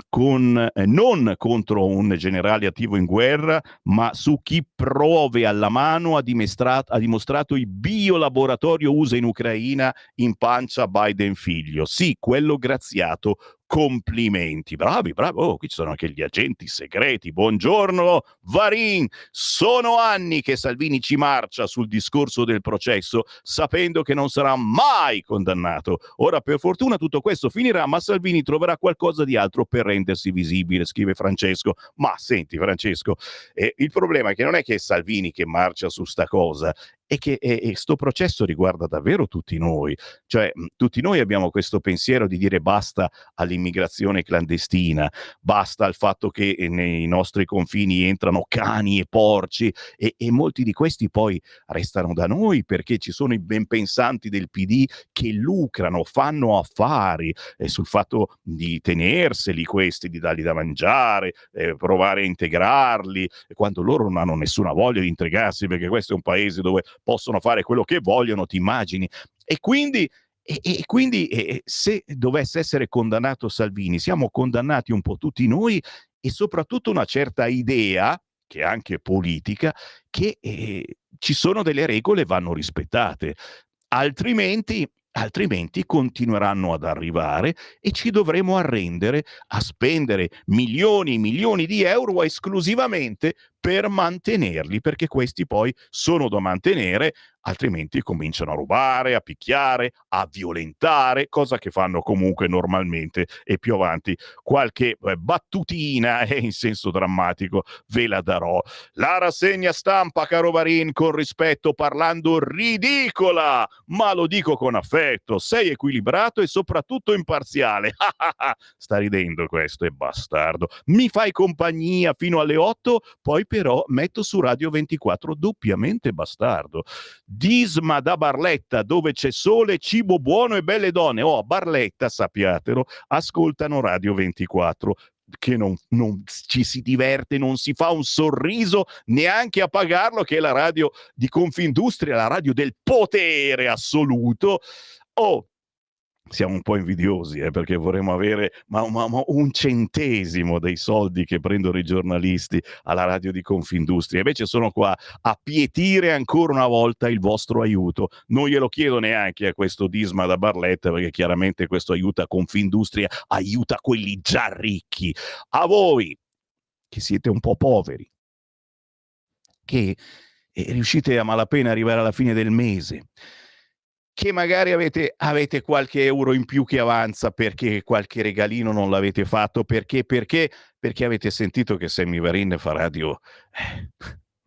non contro un generale attivo in guerra, ma su chi prove alla mano ha dimostrato il biolaboratorio USA in Ucraina in pancia a Biden figlio. Sì, quello graziato. Complimenti, bravi, qui ci sono anche gli agenti segreti. Buongiorno Varin, sono anni che Salvini ci marcia sul discorso del processo, sapendo che non sarà mai condannato. Ora per fortuna tutto questo finirà, ma Salvini troverà qualcosa di altro per rendersi visibile, scrive Francesco. Ma senti Francesco, il problema è che non è che è Salvini che marcia su sta cosa, è che sto processo riguarda davvero tutti noi, cioè tutti noi abbiamo questo pensiero di dire basta all'immigrazione clandestina, basta al fatto che nei nostri confini entrano cani e porci, e molti di questi poi restano da noi perché ci sono i benpensanti del PD che lucrano, fanno affari sul fatto di tenerseli questi, di dargli da mangiare, provare a integrarli, quando loro non hanno nessuna voglia di integrarsi, perché questo è un paese dove possono fare quello che vogliono, ti immagini? E quindi se dovesse essere condannato Salvini, siamo condannati un po' tutti noi, e soprattutto una certa idea, che è anche politica, che ci sono delle regole, vanno rispettate, altrimenti continueranno ad arrivare e ci dovremo arrendere a spendere milioni e milioni di euro esclusivamente per mantenerli, perché questi poi sono da mantenere, altrimenti cominciano a rubare, a picchiare, a violentare, cosa che fanno comunque normalmente. E più avanti qualche battutina in senso drammatico ve la darò. La rassegna stampa, caro Varin, con rispetto parlando, ridicola, ma lo dico con affetto. Sei equilibrato e soprattutto imparziale. Sta ridendo questo, è bastardo. Mi fai compagnia fino alle 8, poi però metto su Radio 24, doppiamente bastardo. Disma da Barletta, dove c'è sole, cibo buono e belle donne. Oh, a Barletta, sappiatelo, ascoltano Radio 24, che non ci si diverte, non si fa un sorriso neanche a pagarlo, che è la radio di Confindustria, la radio del potere assoluto. Oh, siamo un po' invidiosi, perché vorremmo avere ma un centesimo dei soldi che prendono i giornalisti alla radio di Confindustria. Invece sono qua a pietire ancora una volta il vostro aiuto. Non glielo chiedo neanche a questo Disma da Barletta, perché chiaramente questo aiuta Confindustria, aiuta quelli già ricchi. A voi, che siete un po' poveri, che riuscite a malapena arrivare alla fine del mese, che magari avete qualche euro in più che avanza perché qualche regalino non l'avete fatto, perché avete sentito che Sammy Varin fa radio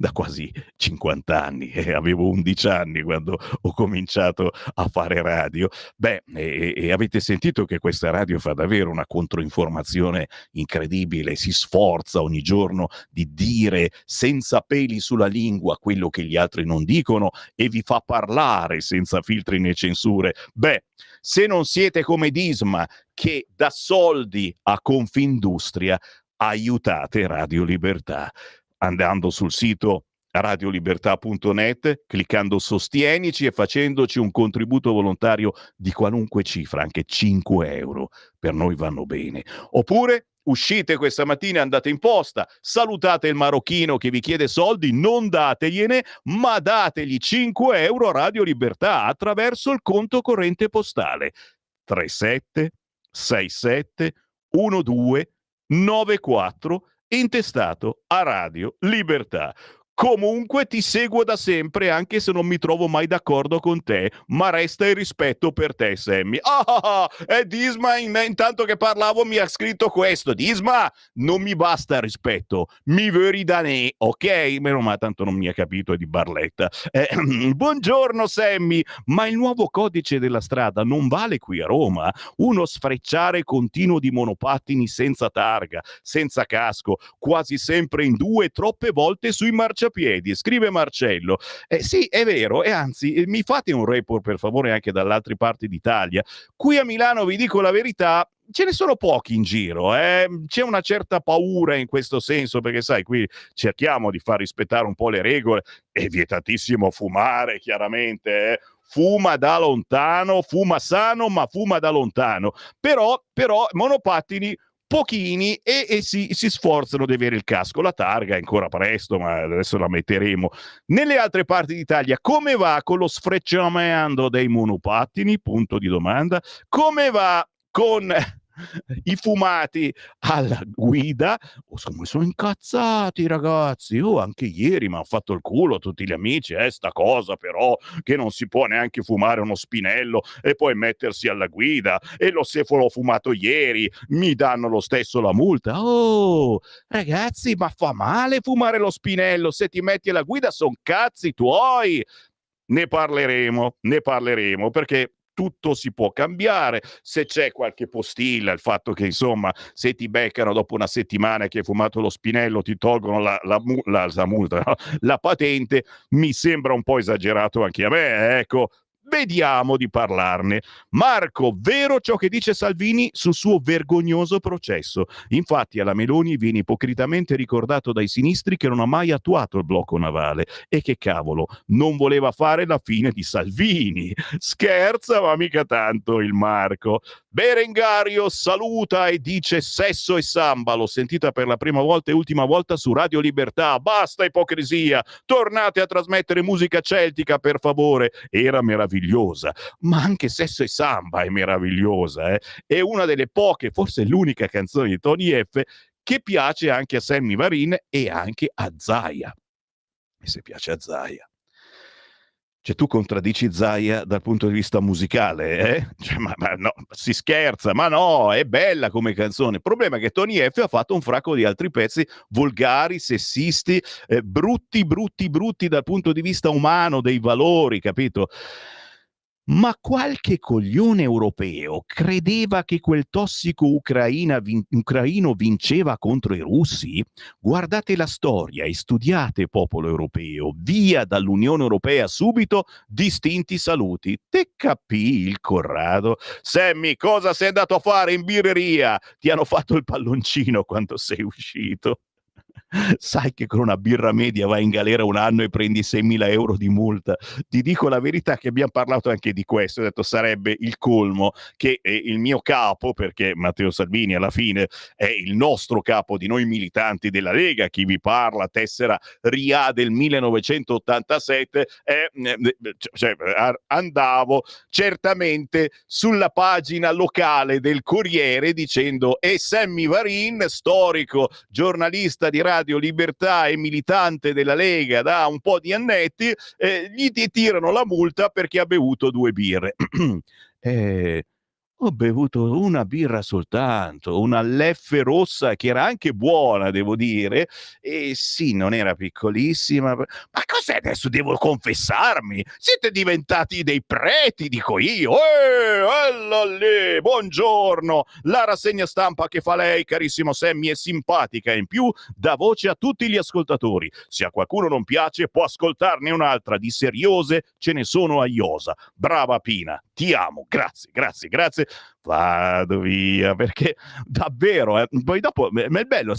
da quasi 50 anni, avevo 11 anni quando ho cominciato a fare radio. Beh, e avete sentito che questa radio fa davvero una controinformazione incredibile, si sforza ogni giorno di dire senza peli sulla lingua quello che gli altri non dicono e vi fa parlare senza filtri né censure. Beh, se non siete come Disma che dà soldi a Confindustria, aiutate Radio Libertà andando sul sito radiolibertà.net, cliccando sostienici e facendoci un contributo volontario di qualunque cifra, anche 5 euro per noi vanno bene. Oppure uscite questa mattina e andate in posta, salutate il marocchino che vi chiede soldi, non dategliene, ma dategli 5 euro a Radio Libertà attraverso il conto corrente postale 37 67 12 94, intestato a Radio Libertà. Comunque ti seguo da sempre, anche se non mi trovo mai d'accordo con te, ma resta il rispetto per te, Sammy. Disma, intanto che parlavo mi ha scritto questo. Disma, non mi basta il rispetto, mi veri da ne, ok? Meno male, tanto non mi ha capito, è di Barletta. Buongiorno Sammy, ma il nuovo codice della strada non vale qui a Roma? Uno sfrecciare continuo di monopattini senza targa, senza casco, quasi sempre in due, troppe volte sui marciapiedi, scrive Marcello. Sì, è vero, e anzi mi fate un report per favore anche dalle altre parti d'Italia. Qui a Milano, vi dico la verità, ce ne sono pochi in giro, c'è una certa paura in questo senso, perché sai, qui cerchiamo di far rispettare un po' le regole, è vietatissimo fumare chiaramente, fuma da lontano, fuma sano ma fuma da lontano, però monopattini pochini e si sforzano di avere il casco. La targa è ancora presto, ma adesso la metteremo. Nelle altre parti d'Italia come va con lo sfrecciamento dei monopattini? Punto di domanda. Come va con i fumati alla guida? Come sono incazzati, ragazzi. Anche ieri mi hanno fatto il culo tutti gli amici, sta cosa però che non si può neanche fumare uno spinello e poi mettersi alla guida, e se l'ho fumato ieri mi danno lo stesso la multa. Ragazzi, ma fa male fumare lo spinello, se ti metti alla guida son cazzi tuoi. Ne parleremo perché tutto si può cambiare. Se c'è qualche postilla, il fatto che insomma se ti beccano dopo una settimana che hai fumato lo spinello ti tolgono la multa, no? La patente, mi sembra un po' esagerato anche a me, ecco. Vediamo di parlarne. Marco, vero ciò che dice Salvini sul suo vergognoso processo? Infatti alla Meloni viene ipocritamente ricordato dai sinistri che non ha mai attuato il blocco navale e che cavolo, non voleva fare la fine di Salvini. Scherza, ma mica tanto il Marco. Berengario saluta e dice sesso e samba, l'ho sentita per la prima volta e ultima volta su Radio Libertà, basta ipocrisia, tornate a trasmettere musica celtica per favore, era meravigliosa, ma anche sesso e samba è meravigliosa, è una delle poche, forse l'unica canzone di Tony F che piace anche a Sammy Varin e anche a Zaia. E se piace a Zaia, cioè tu contraddici Zaia dal punto di vista musicale, eh? Cioè, ma no, si scherza, ma no, è bella come canzone. Il problema è che Tony F ha fatto un fracco di altri pezzi volgari, sessisti, brutti dal punto di vista umano, dei valori, capito? Ma qualche coglione europeo credeva che quel tossico ucraino vinceva contro i russi? Guardate la storia e studiate, popolo europeo. Via dall'Unione Europea subito, distinti saluti. Te capì il Corrado? Sammy, cosa sei andato a fare in birreria? Ti hanno fatto il palloncino quando sei uscito. Sai che con una birra media vai in galera un anno e prendi 6.000 euro di multa. Ti dico la verità che abbiamo parlato anche di questo. Ho detto sarebbe il colmo che il mio capo, perché Matteo Salvini alla fine è il nostro capo di noi militanti della Lega, chi vi parla, tessera RIA del 1987, andavo certamente sulla pagina locale del Corriere dicendo e Sammy Varin, storico giornalista di Radio Libertà e militante della Lega da un po' di annetti, gli tirano la multa perché ha bevuto 2 birre. Ho bevuto una birra soltanto, una Leffe rossa che era anche buona, devo dire, e sì, non era piccolissima. Ma cos'è adesso? Devo confessarmi? Siete diventati dei preti, dico io. Lì, buongiorno! La rassegna stampa che fa lei, carissimo Sammy, è simpatica e in più dà voce a tutti gli ascoltatori. Se a qualcuno non piace, può ascoltarne un'altra. Di seriose ce ne sono a iosa. Brava Pina, ti amo, grazie. Vado via, perché davvero poi dopo ma è bello,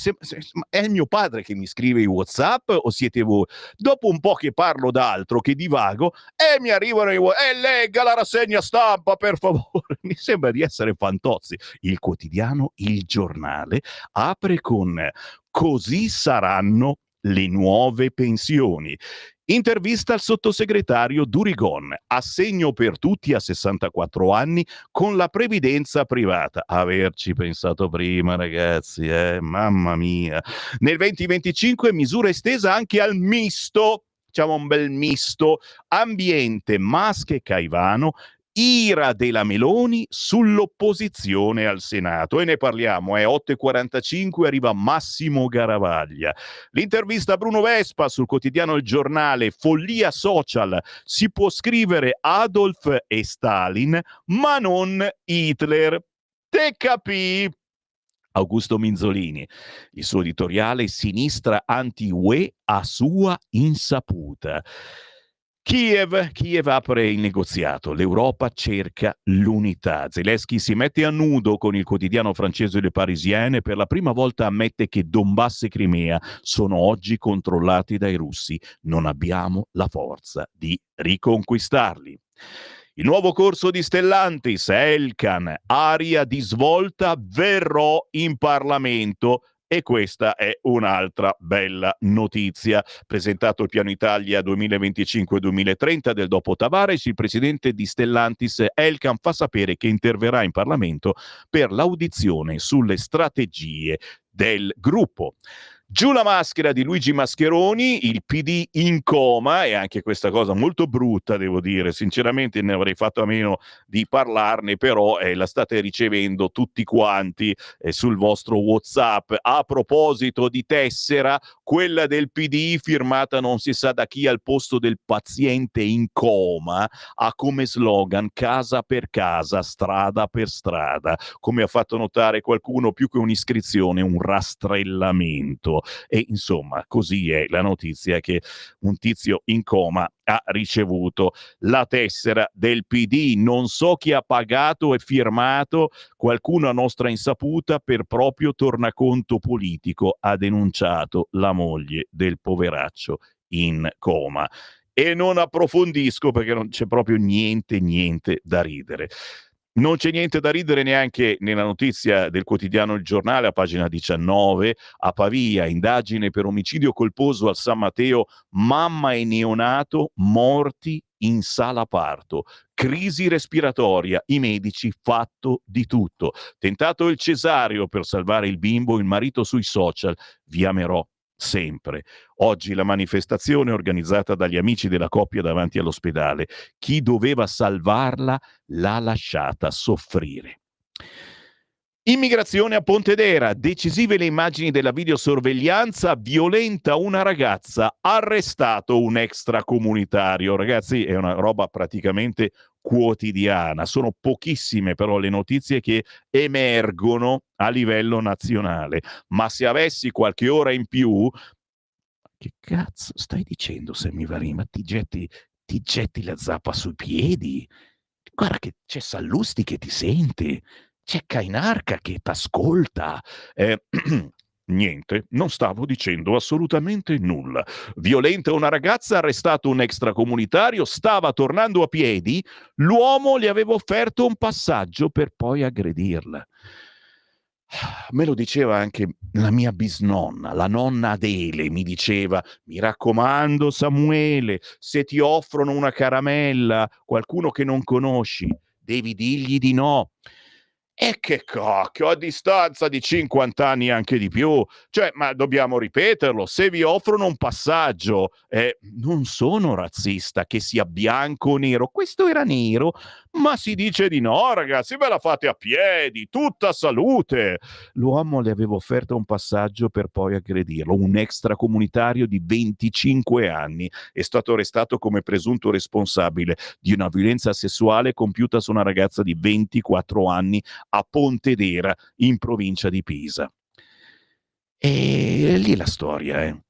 è il mio padre che mi scrive i WhatsApp o siete voi? Dopo un po' che parlo d'altro, che divago, mi arrivano i legga la rassegna stampa per favore. Mi sembra di essere Fantozzi. Il quotidiano Il Giornale apre con così saranno le nuove pensioni. Intervista al sottosegretario Durigon, assegno per tutti a 64 anni con la previdenza privata. Averci pensato prima, ragazzi, mamma mia. Nel 2025 misura estesa anche al misto, diciamo un bel misto, ambiente, Musk e Caivano, ira della Meloni sull'opposizione al Senato. E ne parliamo, 8:45 arriva Massimo Garavaglia. L'intervista a Bruno Vespa sul quotidiano Il Giornale, follia social, si può scrivere Adolf e Stalin, ma non Hitler. Te capì? Augusto Minzolini, il suo editoriale Sinistra anti-UE a sua insaputa. Kiev apre il negoziato, l'Europa cerca l'unità. Zelensky si mette a nudo con il quotidiano francese Le Parisien e per la prima volta ammette che Donbass e Crimea sono oggi controllati dai russi. Non abbiamo la forza di riconquistarli. Il nuovo corso di Stellantis, Elkann, aria di svolta, verrò in Parlamento. E questa è un'altra bella notizia. Presentato il piano Italia 2025-2030 del dopo Tavares, il presidente di Stellantis Elkann fa sapere che interverrà in Parlamento per l'audizione sulle strategie del gruppo. Giù la maschera di Luigi Mascheroni, il PD in coma, e anche questa cosa molto brutta, devo dire, sinceramente ne avrei fatto a meno di parlarne, però la state ricevendo tutti quanti sul vostro WhatsApp. A proposito di tessera, quella del PD firmata non si sa da chi al posto del paziente in coma ha come slogan casa per casa, strada per strada, come ha fatto notare qualcuno, più che un'iscrizione, un rastrellamento. E insomma, così è la notizia, che un tizio in coma ha ricevuto la tessera del PD. Non so chi ha pagato e firmato, qualcuno a nostra insaputa per proprio tornaconto politico ha denunciato la moglie del poveraccio in coma. E non approfondisco perché non c'è proprio niente da ridere. Non c'è niente da ridere neanche nella notizia del quotidiano Il Giornale, a pagina 19, a Pavia, indagine per omicidio colposo al San Matteo, mamma e neonato morti in sala parto. crisi respiratoria, i medici fatto di tutto. Tentato il cesareo per salvare il bimbo, il marito sui social, vi amerò sempre. Oggi la manifestazione organizzata dagli amici della coppia davanti all'ospedale. Chi doveva salvarla l'ha lasciata soffrire. Immigrazione a Pontedera, decisive le immagini della videosorveglianza, violenta una ragazza, arrestato un extracomunitario. Ragazzi, è una roba praticamente quotidiana, sono pochissime però le notizie che emergono a livello nazionale, ma se avessi qualche ora in più, che cazzo stai dicendo, Semivari? Ma ti getti la zappa sui piedi? Guarda che c'è Sallusti che ti sente, c'è Cainarca che t'ascolta. Niente, non stavo dicendo assolutamente nulla. Violenta una ragazza, arrestato un extracomunitario, stava tornando a piedi, l'uomo le aveva offerto un passaggio per poi aggredirla. Me lo diceva anche la mia bisnonna, la nonna Adele, mi diceva: mi raccomando Samuele, se ti offrono una caramella, qualcuno che non conosci, devi dirgli di no. E che cacchio, a distanza di 50 anni anche di più, cioè, ma dobbiamo ripeterlo, se vi offrono un passaggio, non sono razzista, che sia bianco o nero, questo era nero, ma si dice di no, ragazzi, ve la fate a piedi, tutta salute. L'uomo le aveva offerto un passaggio per poi aggredirlo, un extracomunitario di 25 anni, è stato arrestato come presunto responsabile di una violenza sessuale compiuta su una ragazza di 24 anni a Pontedera, in provincia di Pisa. E lì la storia, eh.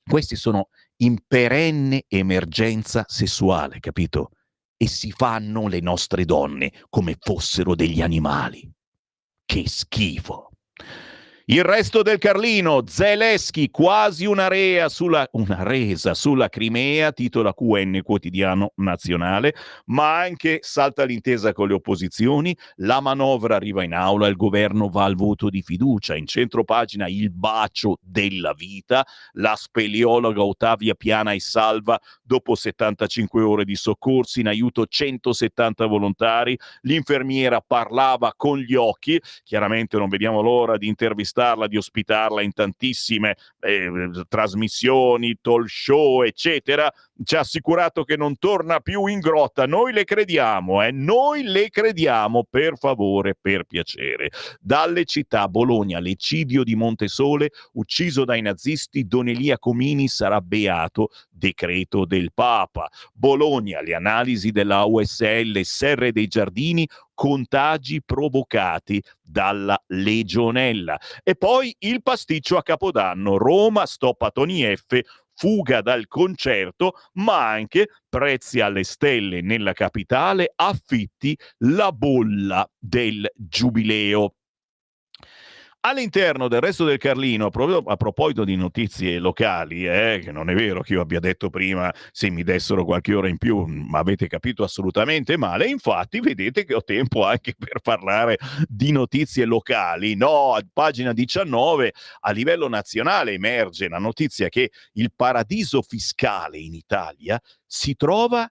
Questi sono in perenne emergenza sessuale, capito? E si fanno le nostre donne come fossero degli animali. Che schifo. Il resto del Carlino, Zelensky, quasi una resa sulla Crimea, titola QN Quotidiano Nazionale, ma anche salta l'intesa con le opposizioni, la manovra arriva in aula, il governo va al voto di fiducia, in centropagina il bacio della vita, la speleologa Ottavia Piana è salva dopo 75 ore di soccorsi, in aiuto 170 volontari, l'infermiera parlava con gli occhi, chiaramente non vediamo l'ora di intervistarla, di ospitarla in tantissime trasmissioni, talk show, eccetera. Ci ha assicurato che non torna più in grotta. Noi le crediamo, noi le crediamo, per favore, per piacere. Dalle città, Bologna, l'eccidio di Montesole, ucciso dai nazisti, Don Elia Comini sarà beato, decreto del Papa. Bologna, le analisi della USL, Serre dei Giardini, contagi provocati dalla legionella. E poi il pasticcio a Capodanno, Roma, stop a Tony F, fuga dal concerto, ma anche prezzi alle stelle nella capitale, affitti, la bolla del giubileo. All'interno del resto del Carlino, proprio a proposito di notizie locali, che non è vero che io abbia detto prima se mi dessero qualche ora in più, ma avete capito assolutamente male, infatti vedete che ho tempo anche per parlare di notizie locali. No, a pagina 19 a livello nazionale emerge la notizia che il paradiso fiscale in Italia si trova,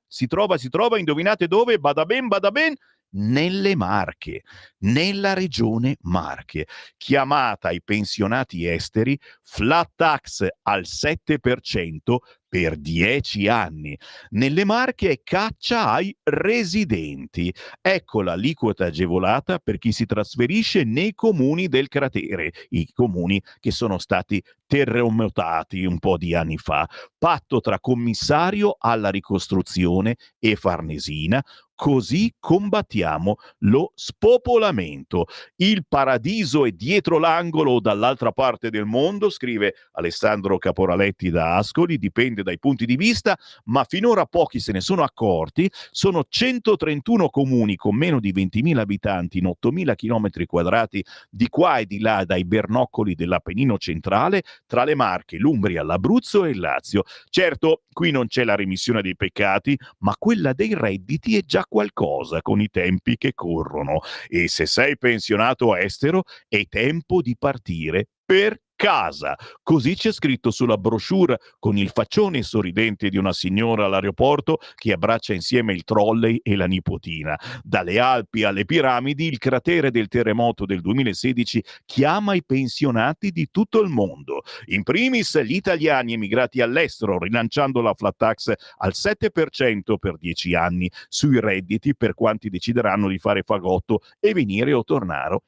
indovinate dove? Bada ben, nelle Marche, nella regione Marche, chiamata ai pensionati esteri flat tax al 7% per 10 anni. Nelle Marche è caccia ai residenti. Ecco l'aliquota agevolata per chi si trasferisce nei comuni del cratere, i comuni che sono stati terremotati un po' di anni fa. Patto tra commissario alla ricostruzione e Farnesina, così combattiamo lo spopolamento. Il paradiso è dietro l'angolo o dall'altra parte del mondo, scrive Alessandro Caporaletti da Ascoli, dipende dai punti di vista, ma finora pochi se ne sono accorti. Sono 131 comuni con meno di 20.000 abitanti in 8.000 chilometri quadrati di qua e di là dai bernoccoli dell'Appennino centrale, tra le Marche, l'Umbria, l'Abruzzo e il Lazio. Certo, qui non c'è la remissione dei peccati, ma quella dei redditi è già qualcosa con i tempi che corrono. E se sei pensionato estero, è tempo di partire per casa. Così c'è scritto sulla brochure con il faccione sorridente di una signora all'aeroporto che abbraccia insieme il trolley e la nipotina. Dalle Alpi alle piramidi, il cratere del terremoto del 2016 chiama i pensionati di tutto il mondo. In primis gli italiani emigrati all'estero, rilanciando la flat tax al 7% per 10 anni sui redditi per quanti decideranno di fare fagotto e venire o tornare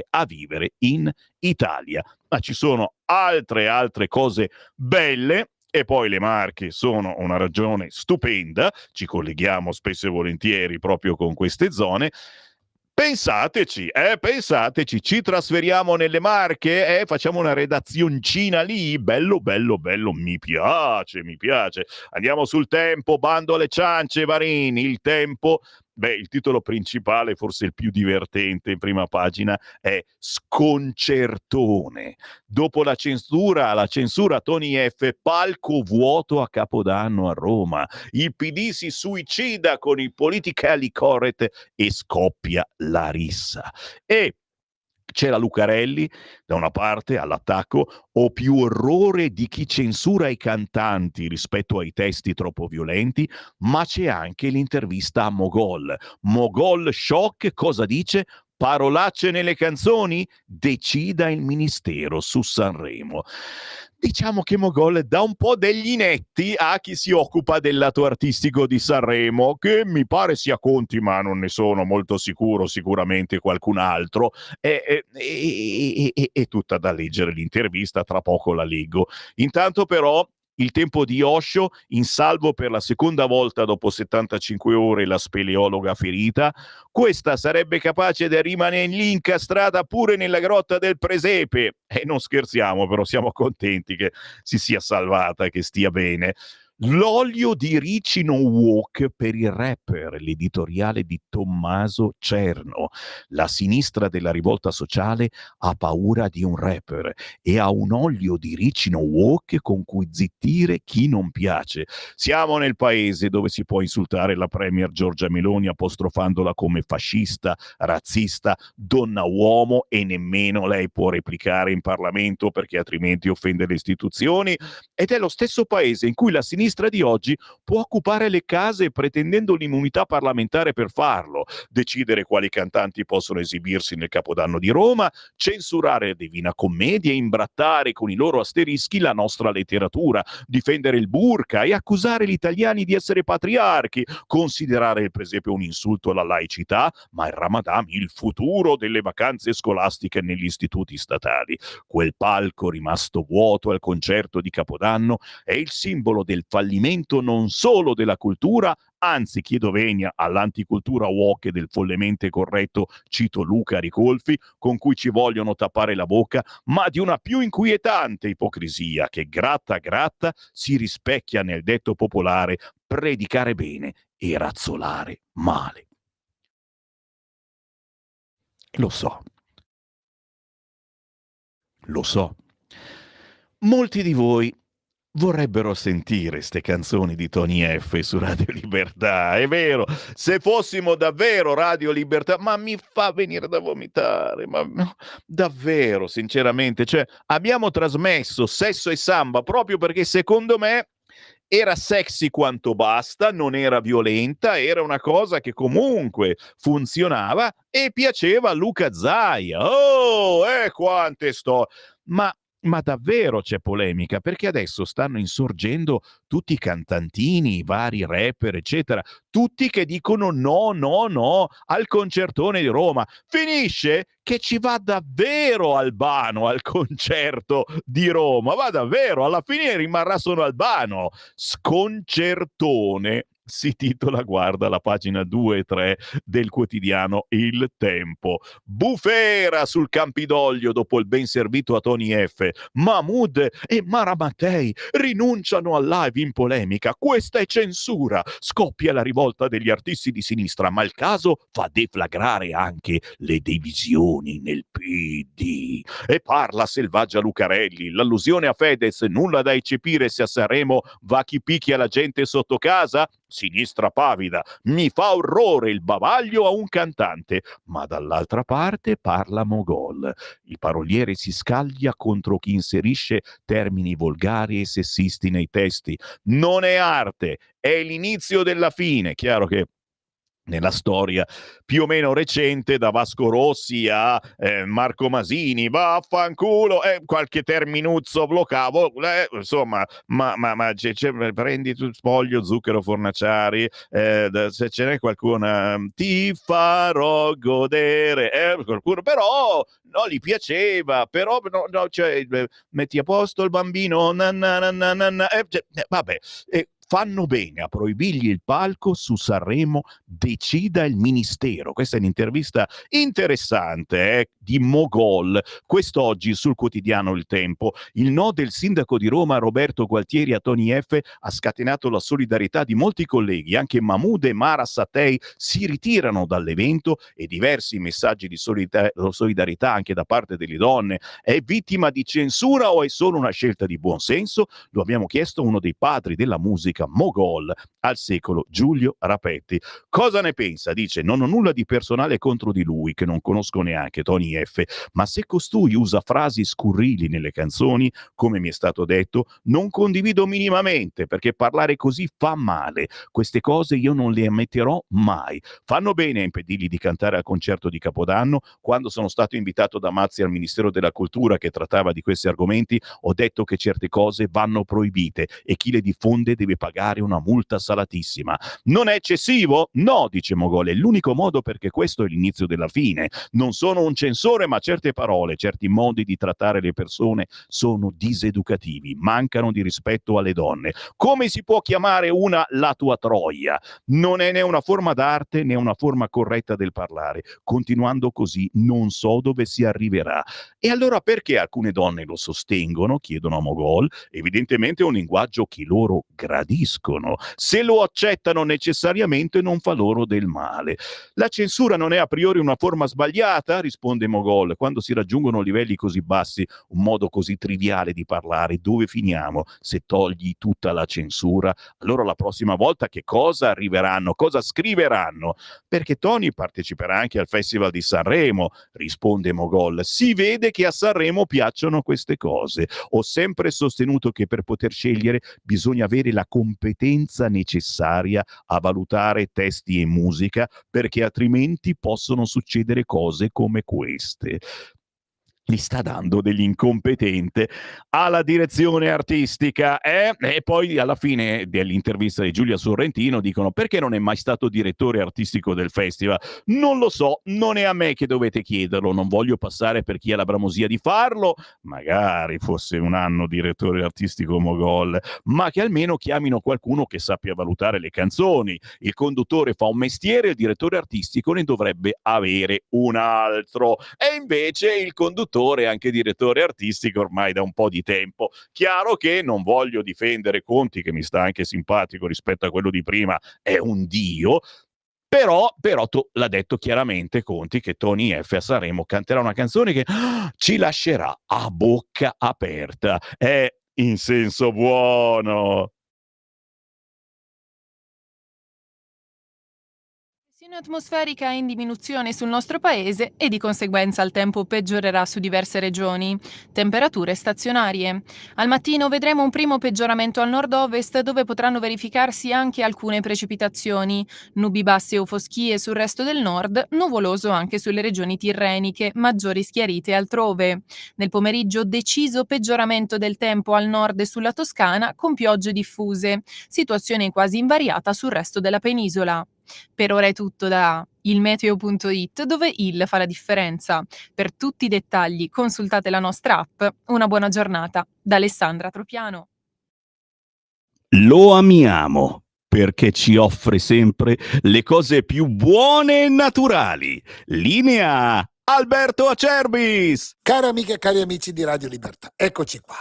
a vivere in Italia. Ma ci sono altre cose belle. E poi le Marche sono una regione stupenda, ci colleghiamo spesso e volentieri proprio con queste zone. Pensateci, ci trasferiamo nelle Marche, facciamo una redazioncina lì, bello, mi piace. Andiamo sul Tempo, bando alle ciance, Varini, il Tempo. Il titolo principale, forse il più divertente in prima pagina, è Sconcertone. Dopo la censura Tony F, palco vuoto a Capodanno a Roma. Il PD si suicida con il politically correct e scoppia la rissa. E c'era Lucarelli da una parte all'attacco, o più orrore di chi censura i cantanti rispetto ai testi troppo violenti, ma c'è anche l'intervista a Mogol. Mogol shock, cosa dice? Parolacce nelle canzoni? Decida il ministero su Sanremo. Diciamo che Mogol dà un po' degli inetti a chi si occupa del lato artistico di Sanremo, che mi pare sia Conti, ma non ne sono molto sicuro, sicuramente qualcun altro. È tutta da leggere l'intervista, tra poco la leggo. Intanto però il Tempo di Osho, in salvo per la seconda volta dopo 75 ore la speleologa ferita. Questa sarebbe capace di rimanere lì incastrata pure nella grotta del presepe. E non scherziamo, però siamo contenti che si sia salvata e che stia bene. L'olio di ricino wok per il rapper, l'editoriale di Tommaso Cerno. La sinistra della rivolta sociale ha paura di un rapper e ha un olio di ricino wok con cui zittire chi non piace. Siamo nel paese dove si può insultare la premier Giorgia Meloni apostrofandola come fascista, razzista, donna uomo, e nemmeno lei può replicare in Parlamento perché altrimenti offende le istituzioni. Ed è lo stesso paese in cui la sinistra di oggi può occupare le case pretendendo l'immunità parlamentare per farlo, decidere quali cantanti possono esibirsi nel Capodanno di Roma, censurare la Divina Commedia, imbrattare con i loro asterischi la nostra letteratura, difendere il burka e accusare gli italiani di essere patriarchi, considerare il presepe un insulto alla laicità, ma il Ramadan il futuro delle vacanze scolastiche negli istituti statali. Quel palco rimasto vuoto al concerto di Capodanno è il simbolo del fallimento non solo della cultura, anzi chiedo venia all'anticultura woke del follemente corretto, cito Luca Ricolfi, con cui ci vogliono tappare la bocca, ma di una più inquietante ipocrisia che gratta si rispecchia nel detto popolare predicare bene e razzolare male. Lo so. Molti di voi vorrebbero sentire ste canzoni di Tony F su Radio Libertà, è vero, se fossimo davvero Radio Libertà, ma mi fa venire da vomitare, ma no, davvero, sinceramente, cioè abbiamo trasmesso Sesso e Samba proprio perché secondo me era sexy quanto basta, non era violenta, era una cosa che comunque funzionava e piaceva a Luca Zaia. Oh, quante ma davvero c'è polemica, perché adesso stanno insorgendo tutti i cantantini, i vari rapper, eccetera, tutti che dicono no al concertone di Roma. Finisce che ci va davvero Albano al concerto di Roma, va davvero, alla fine rimarrà solo Albano. Sconcertone si titola, guarda la pagina 2 e 3 del quotidiano Il Tempo. Bufera sul Campidoglio dopo il ben servito a Tony F. Mahmood e Mara Mattei rinunciano al live in polemica. Questa è censura. Scoppia la rivolta degli artisti di sinistra, ma il caso fa deflagrare anche le divisioni nel PD. E parla Selvaggia Lucarelli. L'allusione a Fedez, nulla da eccepire se a Sanremo va chi picchia la gente sotto casa? sinistra pavida, mi fa orrore il bavaglio a un cantante, ma dall'altra parte parla Mogol. Il paroliere si scaglia contro chi inserisce termini volgari e sessisti nei testi. Non è arte, è l'inizio della fine. Chiaro che nella storia più o meno recente, da Vasco Rossi a Marco Masini, vaffanculo, qualche terminuzzo bloccavo, insomma, ma prendi tu spoglio, zucchero, fornaciari, se ce n'è qualcuna, ti farò godere, qualcuno, però no, gli piaceva, però no, cioè, metti a posto il bambino, vabbè, fanno bene a proibirgli il palco su Sanremo, decida il ministero. Questa è un'intervista interessante di Mogol. Quest'oggi sul quotidiano Il Tempo. Il no del sindaco di Roma Roberto Gualtieri a Tony F ha scatenato la solidarietà di molti colleghi. Anche Mahmood e Mara Sattei si ritirano dall'evento e diversi messaggi di solidarietà anche da parte delle donne. È vittima di censura o è solo una scelta di buonsenso? Lo abbiamo chiesto a uno dei padri della musica Mogol al secolo, Giulio Rapetti. Cosa ne pensa? Dice: non ho nulla di personale contro di lui, che non conosco neanche, Tony F, ma se costui usa frasi scurrili nelle canzoni, come mi è stato detto, non condivido minimamente, perché parlare così fa male. Queste cose io non le ammetterò mai. Fanno bene a impedirgli di cantare al concerto di Capodanno. Quando sono stato invitato da Mazzi al Ministero della Cultura che trattava di questi argomenti, ho detto che certe cose vanno proibite e chi le diffonde deve pagare una multa salatissima. Non è eccessivo? No, dice Mogol, è l'unico modo, perché questo è l'inizio della fine. Non sono un censore, ma certe parole, certi modi di trattare le persone sono diseducativi, mancano di rispetto alle donne. Come si può chiamare una la tua troia? Non è né una forma d'arte né una forma corretta del parlare. Continuando così non so dove si arriverà. E allora perché alcune donne lo sostengono? Chiedono a Mogol. Evidentemente è un linguaggio che loro gradiscono. Se lo accettano necessariamente non fa loro del male. La censura non è a priori una forma sbagliata? Risponde Mogol. Quando si raggiungono livelli così bassi, un modo così triviale di parlare, dove finiamo? Se togli tutta la censura, allora la prossima volta che cosa arriveranno? Cosa scriveranno? Perché Tony parteciperà anche al Festival di Sanremo, risponde Mogol. Si vede che a Sanremo piacciono queste cose. Ho sempre sostenuto che per poter scegliere bisogna avere la competenza necessaria a valutare testi e musica, perché altrimenti possono succedere cose come queste. Gli sta dando dell'incompetente alla direzione artistica, e poi alla fine dell'intervista di Giulia Sorrentino dicono: perché non è mai stato direttore artistico del festival? Non lo so, non è a me che dovete chiederlo, non voglio passare per chi ha la bramosia di farlo, magari fosse un anno direttore artistico Mogol, ma che almeno chiamino qualcuno che sappia valutare le canzoni. Il conduttore fa un mestiere, il direttore artistico ne dovrebbe avere un altro, e invece il conduttore è anche direttore artistico ormai da un po' di tempo. Chiaro che non voglio difendere Conti, che mi sta anche simpatico rispetto a quello di prima, è un dio, però l'ha detto chiaramente Conti che Tony F a Sanremo canterà una canzone che ci lascerà a bocca aperta, è in senso buono. La pressione atmosferica è in diminuzione sul nostro paese e di conseguenza il tempo peggiorerà su diverse regioni. Temperature stazionarie. Al mattino vedremo un primo peggioramento al nord-ovest, dove potranno verificarsi anche alcune precipitazioni. Nubi basse o foschie sul resto del nord, nuvoloso anche sulle regioni tirreniche, maggiori schiarite altrove. Nel pomeriggio deciso peggioramento del tempo al nord e sulla Toscana, con piogge diffuse. Situazione quasi invariata sul resto della penisola. Per ora è tutto da ilmeteo.it, dove il fa la differenza. Per tutti i dettagli consultate la nostra app. Una buona giornata da Alessandra Tropiano. Lo amiamo perché ci offre sempre le cose più buone e naturali. Linea Alberto Acerbis. Cari amiche e cari amici di Radio Libertà, eccoci qua.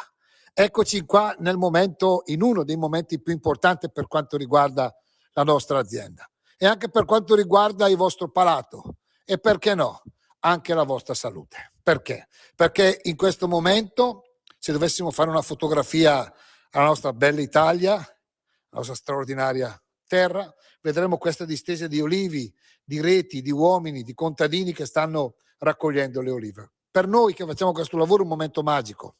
Eccoci qua in uno dei momenti più importanti per quanto riguarda la nostra azienda e anche per quanto riguarda il vostro palato e, perché no, anche la vostra salute. Perché? Perché in questo momento, se dovessimo fare una fotografia alla nostra bella Italia, la nostra straordinaria terra, vedremo questa distesa di olivi, di reti, di uomini, di contadini che stanno raccogliendo le olive. Per noi che facciamo questo lavoro è un momento magico.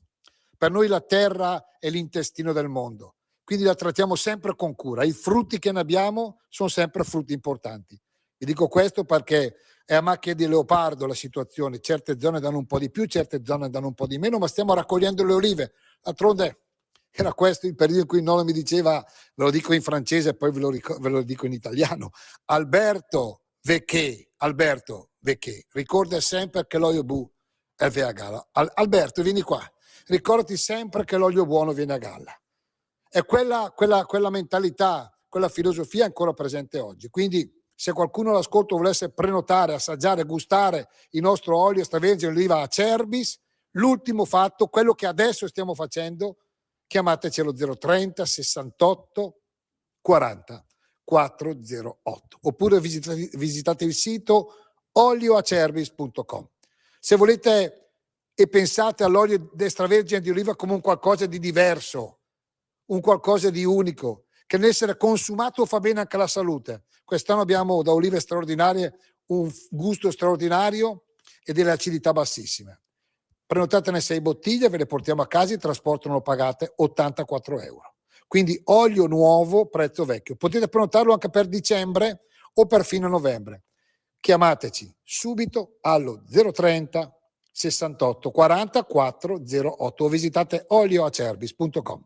Per noi la terra è l'intestino del mondo, quindi la trattiamo sempre con cura. I frutti che ne abbiamo sono sempre frutti importanti. Vi dico questo perché è a macchia di leopardo la situazione, certe zone danno un po' di più, certe zone danno un po' di meno, ma stiamo raccogliendo le olive. D'altronde era questo il periodo in cui Nolo mi diceva, ve lo dico in francese e poi ve lo dico in italiano, Alberto Vecché, ricorda sempre che l'olio bu è a galla. Alberto, vieni qua, ricordati sempre che l'olio buono viene a galla. E quella mentalità, quella filosofia è ancora presente oggi. Quindi se qualcuno all'ascolto volesse prenotare, assaggiare, gustare il nostro olio extravergine di oliva Acerbis, l'ultimo fatto, quello che adesso stiamo facendo, chiamateci allo 030 68 40 408 oppure visitate il sito olioacerbis.com. Se volete e pensate all'olio extravergine di oliva come un qualcosa di diverso, un qualcosa di unico, che nell'essere consumato fa bene anche alla salute. Quest'anno abbiamo da olive straordinarie un gusto straordinario e delle acidità bassissime. Prenotatene 6 bottiglie, ve le portiamo a casa, il trasporto non lo pagate, 84 euro. Quindi olio nuovo, prezzo vecchio. Potete prenotarlo anche per dicembre o per fine novembre. Chiamateci subito allo 030 68 40 408 o visitate olioacerbis.com.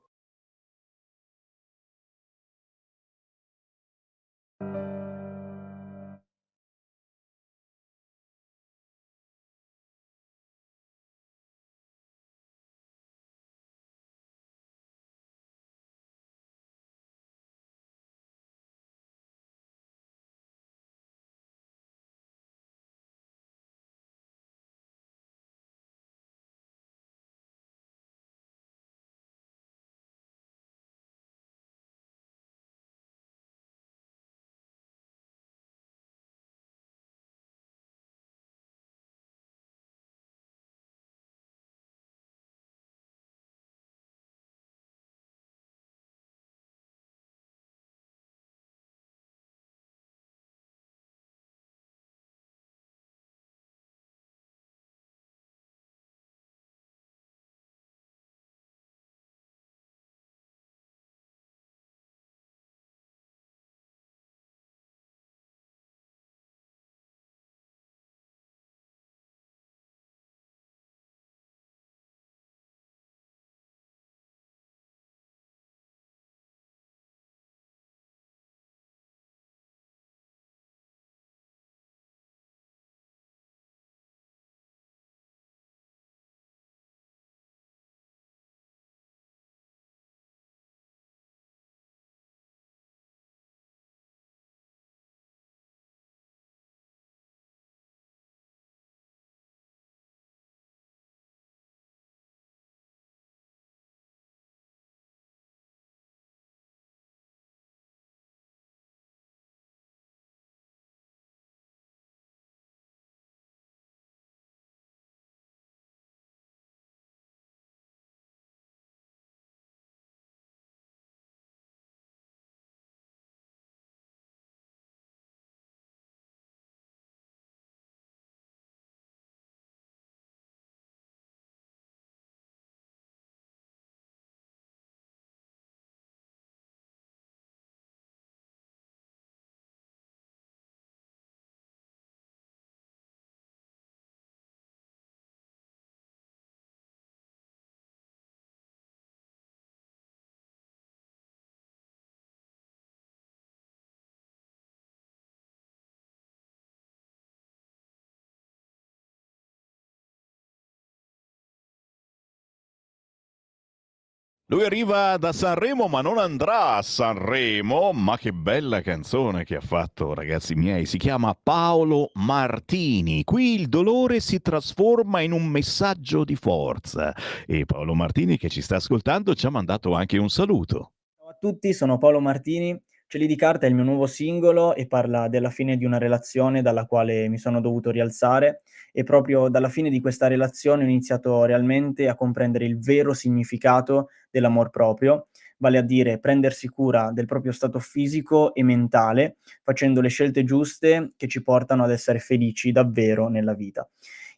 Lui arriva da Sanremo, ma non andrà a Sanremo. Ma che bella canzone che ha fatto, ragazzi miei. Si chiama Paolo Martini. Qui il dolore si trasforma in un messaggio di forza. E Paolo Martini, che ci sta ascoltando, ci ha mandato anche un saluto. Ciao a tutti, sono Paolo Martini. Cieli di carta è il mio nuovo singolo e parla della fine di una relazione dalla quale mi sono dovuto rialzare, e proprio dalla fine di questa relazione ho iniziato realmente a comprendere il vero significato dell'amor proprio, vale a dire prendersi cura del proprio stato fisico e mentale, facendo le scelte giuste che ci portano ad essere felici davvero nella vita.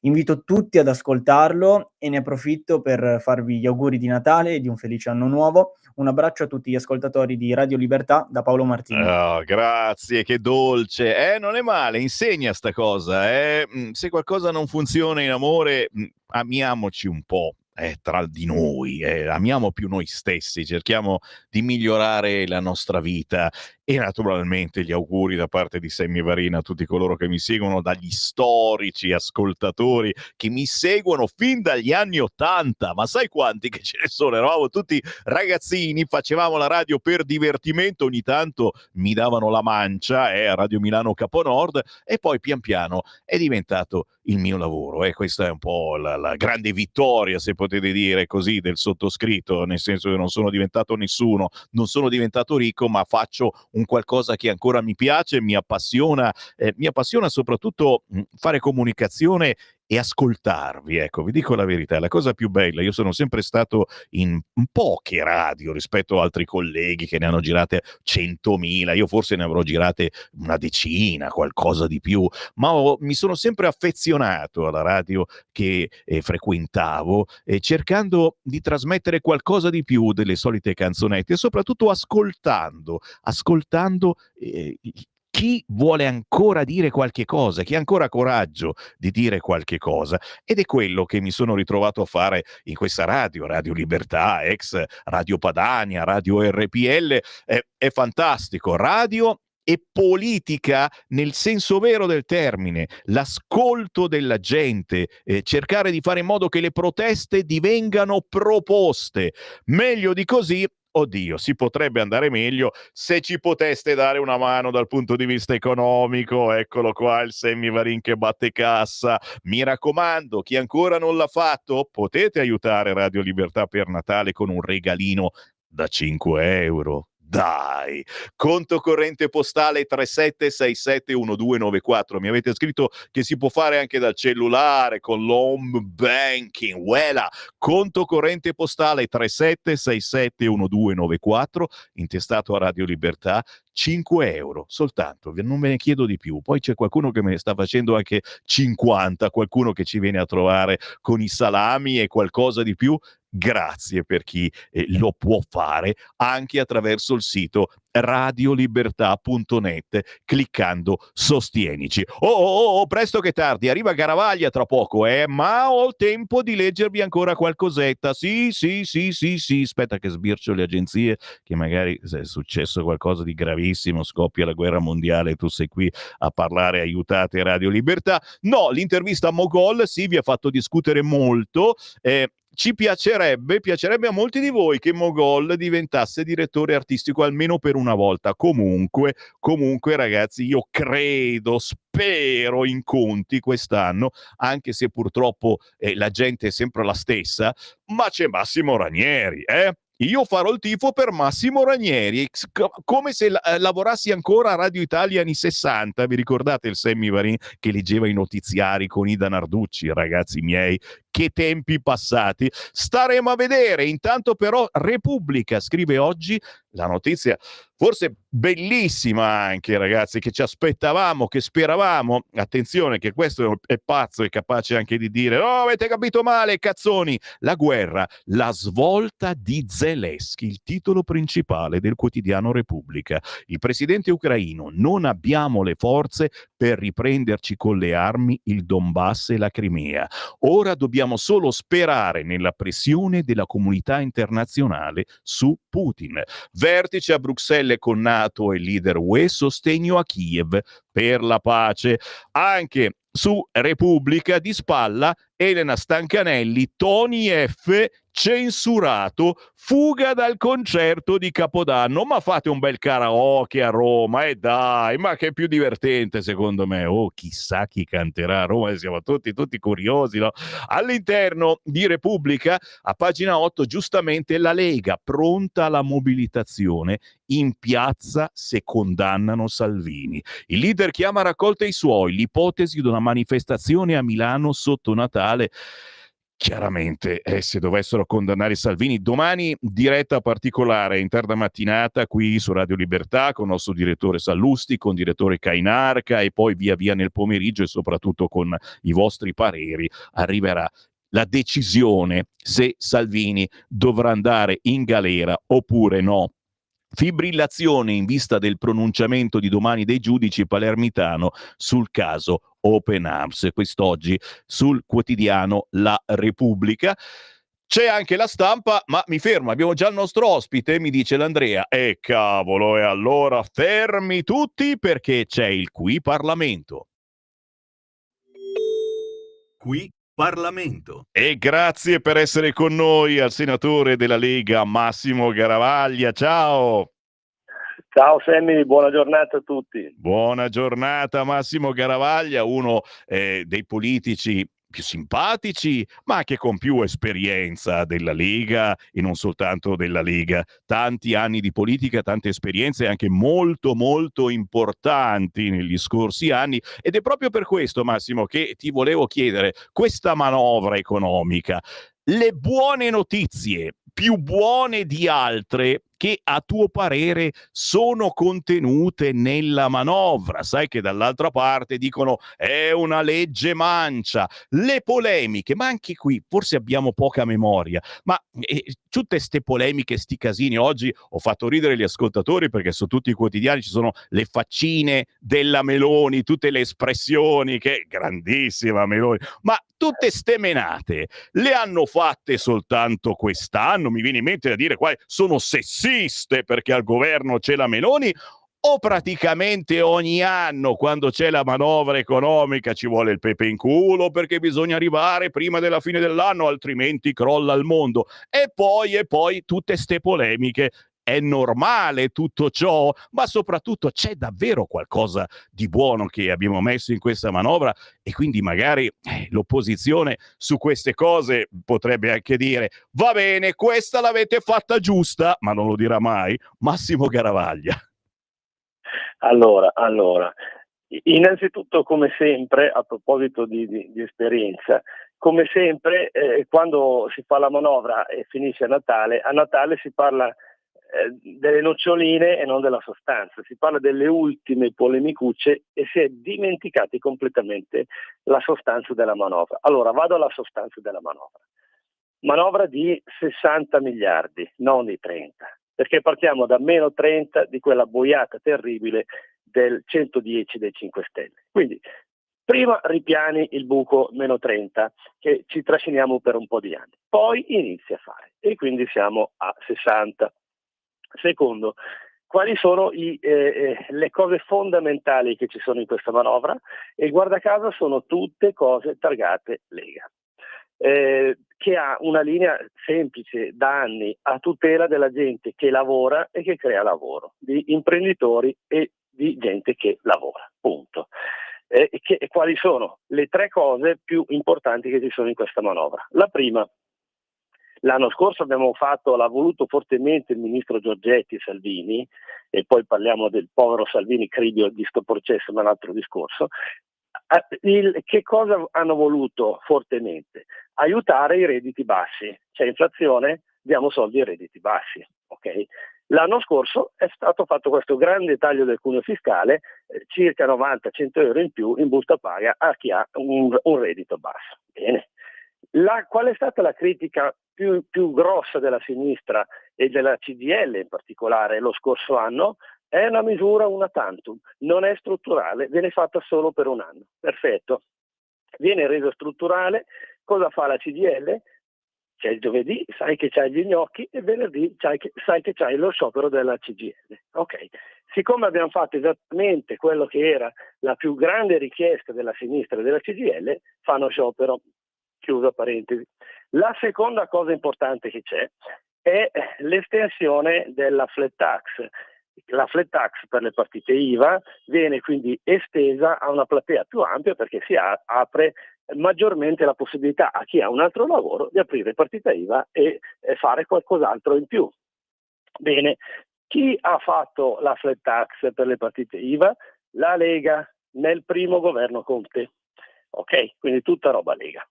Invito tutti ad ascoltarlo e ne approfitto per farvi gli auguri di Natale e di un felice anno nuovo. Un abbraccio a tutti gli ascoltatori di Radio Libertà da Paolo Martini. Oh, grazie, che dolce. Non è male, insegna sta cosa. Se qualcosa non funziona in amore, amiamoci un po'. Tra di noi, amiamo più noi stessi, cerchiamo di migliorare la nostra vita. E naturalmente gli auguri da parte di Sammy Varin a tutti coloro che mi seguono, dagli storici ascoltatori che mi seguono fin dagli anni '80, ma sai quanti che ce ne sono? Eravamo tutti ragazzini, facevamo la radio per divertimento, ogni tanto mi davano la mancia a Radio Milano Caponord, e poi pian piano è diventato il mio lavoro, e questa è un po' la grande vittoria, se potete dire così, del sottoscritto, nel senso che non sono diventato nessuno, non sono diventato ricco, ma faccio un qualcosa che ancora mi piace, mi appassiona soprattutto fare comunicazione e ascoltarvi. Ecco, vi dico la verità, la cosa più bella, io sono sempre stato in poche radio rispetto a altri colleghi che ne hanno girate 100.000, io forse ne avrò girate una decina, qualcosa di più, ma mi sono sempre affezionato alla radio che frequentavo, cercando di trasmettere qualcosa di più delle solite canzonette, e soprattutto ascoltando chi vuole ancora dire qualche cosa, chi ha ancora coraggio di dire qualche cosa, ed è quello che mi sono ritrovato a fare in questa Radio Libertà, ex Radio Padania, Radio RPL. È fantastico, radio e politica nel senso vero del termine, l'ascolto della gente, cercare di fare in modo che le proteste divengano proposte. Meglio di così, oddio, si potrebbe andare meglio. Se ci poteste dare una mano dal punto di vista economico, eccolo qua il Sammy Varin che batte cassa. Mi raccomando, chi ancora non l'ha fatto, potete aiutare Radio Libertà per Natale con un regalino da 5 euro. Dai, conto corrente postale 37671294. Mi avete scritto che si può fare anche dal cellulare con l'home banking. Voilà, conto corrente postale 37671294, intestato a Radio Libertà, 5 euro soltanto, non ve ne chiedo di più. Poi c'è qualcuno che me ne sta facendo anche 50, qualcuno che ci viene a trovare con i salami e qualcosa di più. Grazie per chi lo può fare anche attraverso il sito radiolibertà.net cliccando sostienici. Oh, presto che tardi, arriva Garavaglia tra poco, ma ho il tempo di leggervi ancora qualcosetta. Sì, aspetta che sbircio le agenzie, che magari se è successo qualcosa di gravissimo, scoppia la guerra mondiale, tu sei qui a parlare, aiutate Radio Libertà. No, l'intervista a Mogol, sì, vi ha fatto discutere molto. Ci piacerebbe a molti di voi che Mogol diventasse direttore artistico almeno per una volta. Comunque ragazzi, io spero in Conti quest'anno, anche se purtroppo la gente è sempre la stessa, ma c'è Massimo Ranieri, Io farò il tifo per Massimo Ranieri, come se lavorassi ancora a Radio Italia anni 60. Vi ricordate il Sammy Varin che leggeva i notiziari con Ida Narducci? Ragazzi miei, che tempi passati. Staremo a vedere. Intanto però Repubblica scrive oggi la notizia forse bellissima anche, ragazzi, che ci aspettavamo, che speravamo. Attenzione che questo è pazzo, è capace anche di dire "Oh, avete capito male, cazzoni". La guerra, la svolta di Zelensky, il titolo principale del quotidiano Repubblica. Il presidente ucraino: non abbiamo le forze per riprenderci con le armi il Donbass e la Crimea. Ora dobbiamo solo sperare nella pressione della comunità internazionale su Putin. Vertice a Bruxelles con NATO e leader UE, sostegno a Kiev per la pace. Anche su Repubblica di spalla Elena Stancanelli, Tony F censurato, fuga dal concerto di Capodanno. Ma fate un bel karaoke a Roma, e dai, ma che è più divertente secondo me. Chissà chi canterà a Roma, siamo tutti curiosi, no? All'interno di Repubblica, a pagina 8, giustamente la Lega pronta alla mobilitazione in piazza se condannano Salvini. Il leader chiama a raccolta i suoi, l'ipotesi di una manifestazione a Milano sotto Natale. Chiaramente, se dovessero condannare Salvini, domani diretta particolare, in tarda mattinata, qui su Radio Libertà, con il nostro direttore Sallusti, con il direttore Cainarca, e poi via via nel pomeriggio, e soprattutto con i vostri pareri, arriverà la decisione se Salvini dovrà andare in galera oppure no. Fibrillazione in vista del pronunciamento di domani dei giudici palermitano sul caso Open Arms, quest'oggi sul quotidiano La Repubblica. C'è anche La Stampa, ma mi fermo, abbiamo già il nostro ospite, mi dice l'Andrea. Cavolo, e allora fermi tutti, perché c'è il Qui Parlamento. Qui Parlamento. E grazie per essere con noi al senatore della Lega Massimo Garavaglia. Ciao! Ciao Semmi, buona giornata a tutti. Buona giornata Massimo Garavaglia, uno dei politici più simpatici, ma anche con più esperienza della Lega, e non soltanto della Lega. Tanti anni di politica, tante esperienze anche molto molto importanti negli scorsi anni, ed è proprio per questo, Massimo, che ti volevo chiedere: questa manovra economica, le buone notizie, più buone di altre, che a tuo parere sono contenute nella manovra? Sai che dall'altra parte dicono è una legge mancia, le polemiche, ma anche qui forse abbiamo poca memoria, ma tutte ste polemiche, sti casini. Oggi ho fatto ridere gli ascoltatori perché su tutti i quotidiani ci sono le faccine della Meloni, tutte le espressioni, che grandissima Meloni, ma tutte ste menate le hanno fatte soltanto quest'anno? Mi viene in mente da dire qua sono sessiste perché al governo c'è la Meloni, o praticamente ogni anno quando c'è la manovra economica ci vuole il pepe in culo perché bisogna arrivare prima della fine dell'anno, altrimenti crolla il mondo? E poi tutte ste polemiche. È normale tutto ciò, ma soprattutto c'è davvero qualcosa di buono che abbiamo messo in questa manovra, e quindi magari l'opposizione su queste cose potrebbe anche dire va bene, questa l'avete fatta giusta, ma non lo dirà mai Massimo Garavaglia. Allora, innanzitutto, come sempre, a proposito di esperienza, come sempre quando si fa la manovra e finisce a Natale si parla delle noccioline e non della sostanza, si parla delle ultime polemicucce e si è dimenticati completamente la sostanza della manovra. Allora, vado alla sostanza della manovra. Manovra di 60 miliardi, non di 30, perché partiamo da meno 30 di quella boiata terribile del 110 dei 5 Stelle. Quindi prima ripiani il buco meno 30 che ci trasciniamo per un po' di anni, poi inizi a fare, e quindi siamo a 60. Secondo, quali sono le cose fondamentali che ci sono in questa manovra? E guarda caso sono tutte cose targate Lega, che ha una linea semplice da anni a tutela della gente che lavora e che crea lavoro, di imprenditori e di gente che lavora, punto. Quali sono le tre cose più importanti che ci sono in questa manovra? La prima: l'anno scorso l'ha voluto fortemente il ministro Giorgetti, Salvini, e poi parliamo del povero Salvini, cribio di sto processo, ma è un altro discorso. Che cosa hanno voluto fortemente? Aiutare i redditi bassi. C'è inflazione, diamo soldi ai redditi bassi. Okay? L'anno scorso è stato fatto questo grande taglio del cuneo fiscale, circa 90-100 euro in più in busta paga a chi ha un reddito basso. Bene. Qual è stata la critica più grossa della sinistra e della CGIL in particolare lo scorso anno? È una misura una tantum, non è strutturale, viene fatta solo per un anno. Perfetto. Viene resa strutturale, cosa fa la CGIL? C'è il giovedì, sai che c'hai gli gnocchi, e venerdì sai che c'hai lo sciopero della CGIL. Ok. Siccome abbiamo fatto esattamente quello che era la più grande richiesta della sinistra e della CGIL, fanno sciopero. Chiusa parentesi. La seconda cosa importante che c'è è l'estensione della flat tax. La flat tax per le partite IVA viene quindi estesa a una platea più ampia, perché si apre maggiormente la possibilità a chi ha un altro lavoro di aprire partita IVA e fare qualcos'altro in più. Bene, chi ha fatto la flat tax per le partite IVA? La Lega nel primo governo Conte. Ok, quindi tutta roba Lega.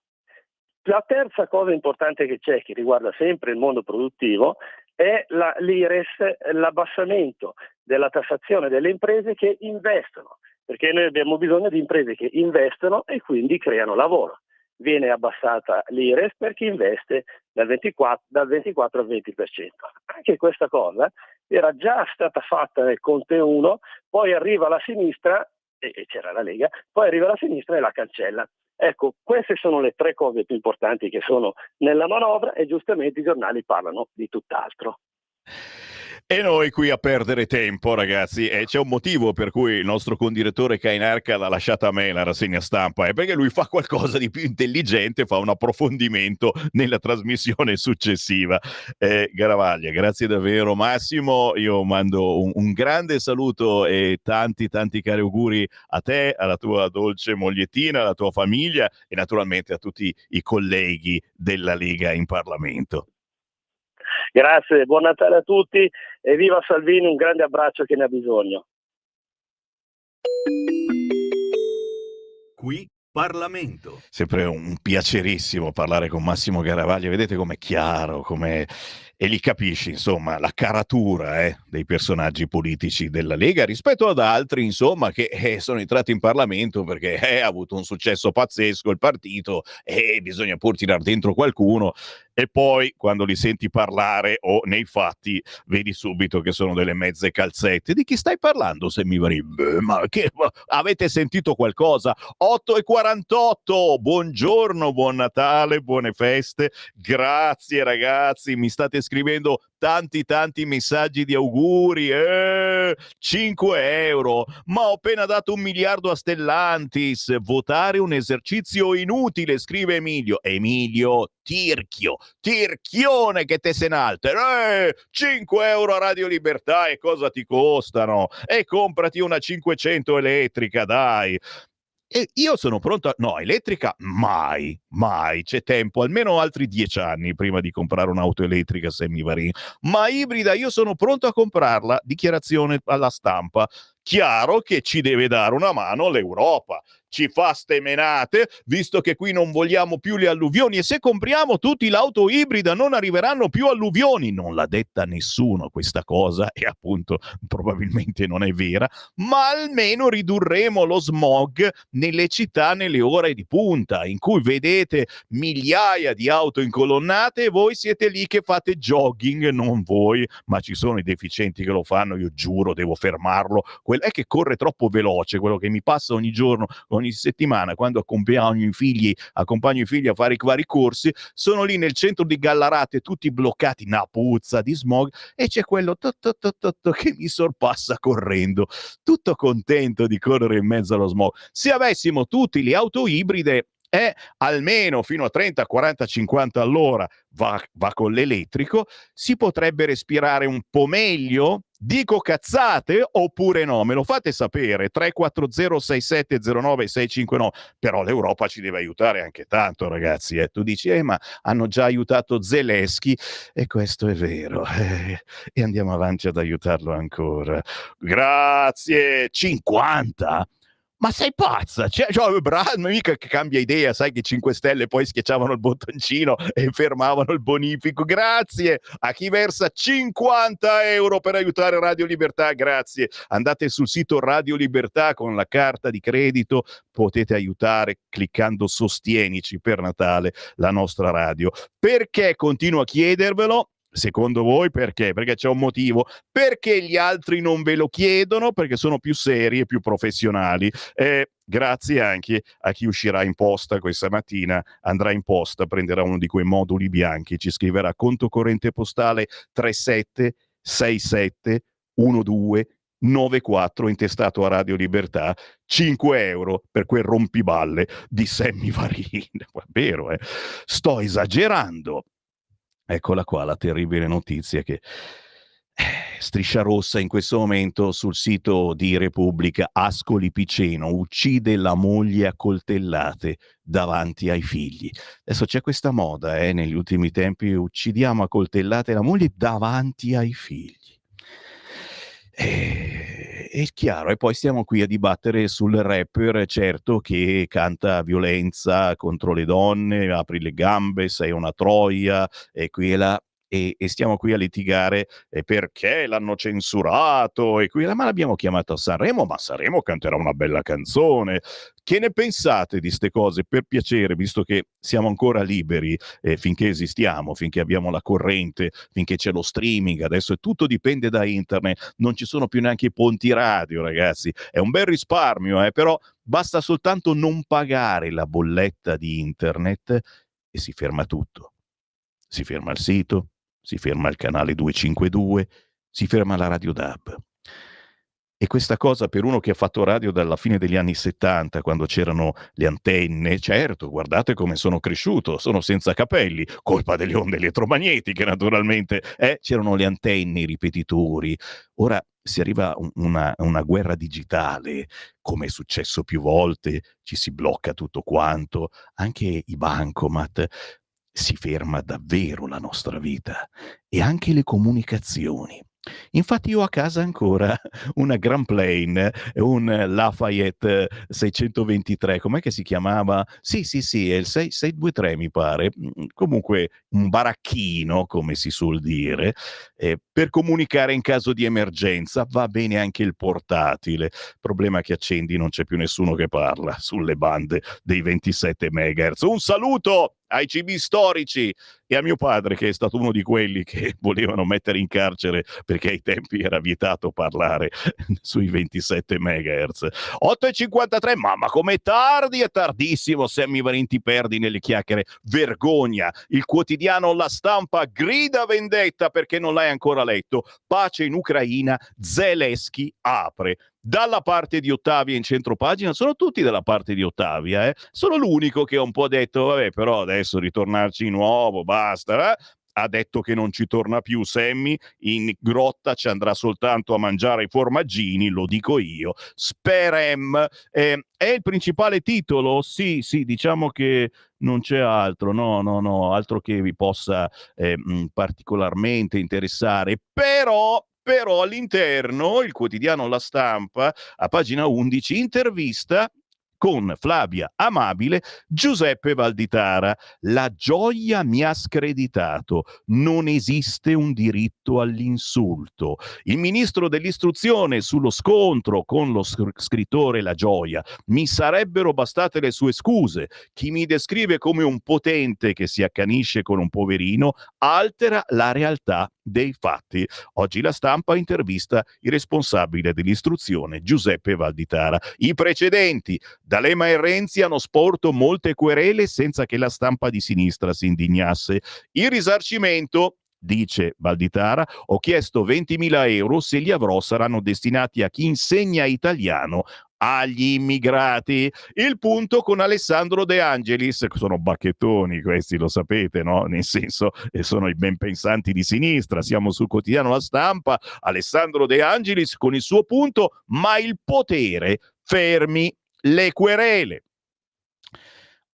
La terza cosa importante che c'è, che riguarda sempre il mondo produttivo, è l'IRES, l'abbassamento della tassazione delle imprese che investono, perché noi abbiamo bisogno di imprese che investono e quindi creano lavoro. Viene abbassata l'IRES per chi investe dal 24 al 20%. Anche questa cosa era già stata fatta nel Conte 1, poi arriva la sinistra, e c'era la Lega, poi arriva la sinistra e la cancella. Ecco, queste sono le tre cose più importanti che sono nella manovra e giustamente i giornali parlano di tutt'altro. E noi qui a perdere tempo, ragazzi, e c'è un motivo per cui il nostro condirettore Cainarca l'ha lasciata a me la rassegna stampa, è perché lui fa qualcosa di più intelligente, fa un approfondimento nella trasmissione successiva. Garavaglia, grazie davvero Massimo, io mando un grande saluto e tanti cari auguri a te, alla tua dolce mogliettina, alla tua famiglia e naturalmente a tutti i colleghi della Lega in Parlamento. Grazie, buon Natale a tutti e viva Salvini, un grande abbraccio che ne ha bisogno. Qui Parlamento. Sempre un piacerissimo parlare con Massimo Garavaglia, vedete com'è chiaro, e li capisci, insomma, la caratura dei personaggi politici della Lega rispetto ad altri, insomma, che sono entrati in Parlamento perché ha avuto un successo pazzesco il partito e bisogna pur tirar dentro qualcuno e poi quando li senti parlare o nei fatti vedi subito che sono delle mezze calzette. Di chi stai parlando, Semmivari? Ma avete sentito qualcosa? 8:48, buongiorno, buon Natale, buone feste, grazie ragazzi, mi state scrivendo tanti messaggi di auguri, 5 euro, ma ho appena dato 1 miliardo a Stellantis, votare un esercizio inutile, scrive Emilio, tirchione che te se n'alter, 5 euro a Radio Libertà e cosa ti costano? E comprati una 500 elettrica, dai. E io sono pronto no, elettrica mai, c'è tempo, almeno altri 10 anni prima di comprare un'auto elettrica Semmivarin, ma ibrida io sono pronto a comprarla, dichiarazione alla stampa. Chiaro che ci deve dare una mano l'Europa, ci fa ste menate, visto che qui non vogliamo più le alluvioni e se compriamo tutti l'auto ibrida non arriveranno più alluvioni. Non l'ha detta nessuno questa cosa e appunto probabilmente non è vera, ma almeno ridurremo lo smog nelle città nelle ore di punta in cui vedete migliaia di auto incolonnate e voi siete lì che fate jogging, non voi, ma ci sono i deficienti che lo fanno, io giuro, devo fermarlo. È che corre troppo veloce, quello che mi passa ogni giorno, ogni settimana, quando accompagno i figli a fare i vari corsi, sono lì nel centro di Gallarate, tutti bloccati, una puzza di smog, e c'è quello che mi sorpassa correndo, tutto contento di correre in mezzo allo smog. Se avessimo tutti le auto ibride, almeno fino a 30, 40, 50 all'ora va con l'elettrico, si potrebbe respirare un po' meglio? Dico cazzate oppure no? Me lo fate sapere, 3406709 però l'Europa ci deve aiutare anche tanto, ragazzi. Tu dici, ma hanno già aiutato Zelensky e questo è vero, e andiamo avanti ad aiutarlo ancora. Grazie, 50? Ma sei pazza? Mica che cambia idea, sai che 5 Stelle poi schiacciavano il bottoncino e fermavano il bonifico. Grazie a chi versa 50 euro per aiutare Radio Libertà, grazie. Andate sul sito Radio Libertà con la carta di credito, potete aiutare cliccando Sostienici per Natale la nostra radio. Perché continuo a chiedervelo? Secondo voi perché? Perché c'è un motivo. Perché gli altri non ve lo chiedono? Perché sono più seri e più professionali. Grazie anche a chi uscirà in posta questa mattina, andrà in posta, prenderà uno di quei moduli bianchi, ci scriverà conto corrente postale 37671294 intestato a Radio Libertà, 5 euro per quel rompiballe di Semmivarin. Vero, sto esagerando. Eccola qua la terribile notizia che Striscia Rossa in questo momento sul sito di Repubblica. Ascoli Piceno uccide la moglie a coltellate davanti ai figli. Adesso c'è questa moda negli ultimi tempi, uccidiamo a coltellate la moglie davanti ai figli. È chiaro, e poi stiamo qui a dibattere sul rapper, certo, che canta violenza contro le donne, apri le gambe, sei una troia, e qui e là. E stiamo qui a litigare perché l'hanno censurato e qui e là, ma l'abbiamo chiamato a Sanremo, ma Sanremo canterà una bella canzone. Che ne pensate di ste cose? Per piacere, visto che siamo ancora liberi, finché esistiamo, finché abbiamo la corrente, finché c'è lo streaming, adesso tutto dipende da internet, non ci sono più neanche i ponti radio, ragazzi. È un bel risparmio, però basta soltanto non pagare la bolletta di internet e si ferma tutto. Si ferma il sito, si ferma il canale 252, si ferma la Radio DAB. E questa cosa per uno che ha fatto radio dalla fine degli anni 70, quando c'erano le antenne, certo, guardate come sono cresciuto, sono senza capelli, colpa delle onde elettromagnetiche naturalmente, c'erano le antenne, i ripetitori. Ora si arriva a una guerra digitale, come è successo più volte, ci si blocca tutto quanto, anche i bancomat, si ferma davvero la nostra vita e anche le comunicazioni. Infatti io ho a casa ancora una Grand Plain, un Lafayette 623, com'è che si chiamava? Sì, è il 623 mi pare, comunque un baracchino, come si suol dire, per comunicare in caso di emergenza. Va bene anche il portatile, problema che accendi non c'è più nessuno che parla sulle bande dei 27 MHz. Un saluto ai CB storici e a mio padre, che è stato uno di quelli che volevano mettere in carcere perché ai tempi era vietato parlare sui 27 MHz. 8:53, mamma com'è tardi, è tardissimo. Sammy Varin, ti perdi nelle chiacchiere, vergogna. Il quotidiano La Stampa grida vendetta perché non l'hai ancora letto. Pace in Ucraina, Zelensky apre. Dalla parte di Ottavia in centropagina, sono tutti dalla parte di Ottavia, sono l'unico che ha un po' detto vabbè, però adesso ritornarci di nuovo, basta, ha detto che non ci torna più Sammy, in grotta ci andrà soltanto a mangiare i formaggini, lo dico io. Sperem è il principale titolo? Sì, diciamo che non c'è altro, no, altro che vi possa particolarmente interessare, però all'interno il quotidiano La Stampa, a pagina 11, intervista con Flavia Amabile Giuseppe Valditara. La gioia mi ha screditato, non esiste un diritto all'insulto. Il ministro dell'istruzione sullo scontro con lo scrittore La Gioia. Mi sarebbero bastate le sue scuse. Chi mi descrive come un potente che si accanisce con un poverino altera la realtà dei fatti. Oggi La Stampa intervista il responsabile dell'istruzione Giuseppe Valditara. I precedenti, D'Alema e Renzi, hanno sporto molte querele senza che la stampa di sinistra si indignasse. Il risarcimento, dice Valditara, ho chiesto 20.000 euro, se li avrò saranno destinati a chi insegna italiano agli immigrati. Il punto con Alessandro De Angelis, sono bacchettoni questi, lo sapete, no? Nel senso, sono i ben pensanti di sinistra, siamo sul quotidiano La Stampa, Alessandro De Angelis con il suo punto, ma il potere fermi le querele.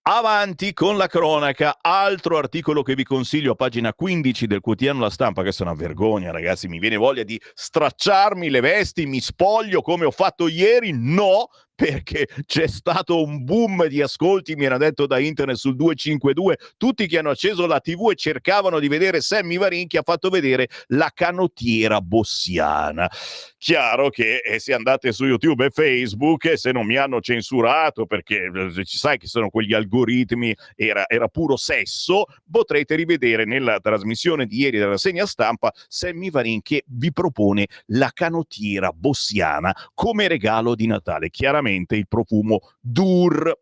Avanti con la cronaca, altro articolo che vi consiglio a pagina 15 del quotidiano La Stampa, che è una vergogna, ragazzi, mi viene voglia di stracciarmi le vesti, mi spoglio come ho fatto ieri, no, perché c'è stato un boom di ascolti, mi era detto da internet sul 252, tutti che hanno acceso la TV e cercavano di vedere Sammy Varin che ha fatto vedere la canottiera bossiana. Chiaro che se andate su YouTube e Facebook, se non mi hanno censurato, perché ci sai che sono quegli algoritmi, era puro sesso, potrete rivedere nella trasmissione di ieri della rassegna stampa Sammy Varin che vi propone la canottiera bossiana come regalo di Natale. Chiaramente il profumo Dur,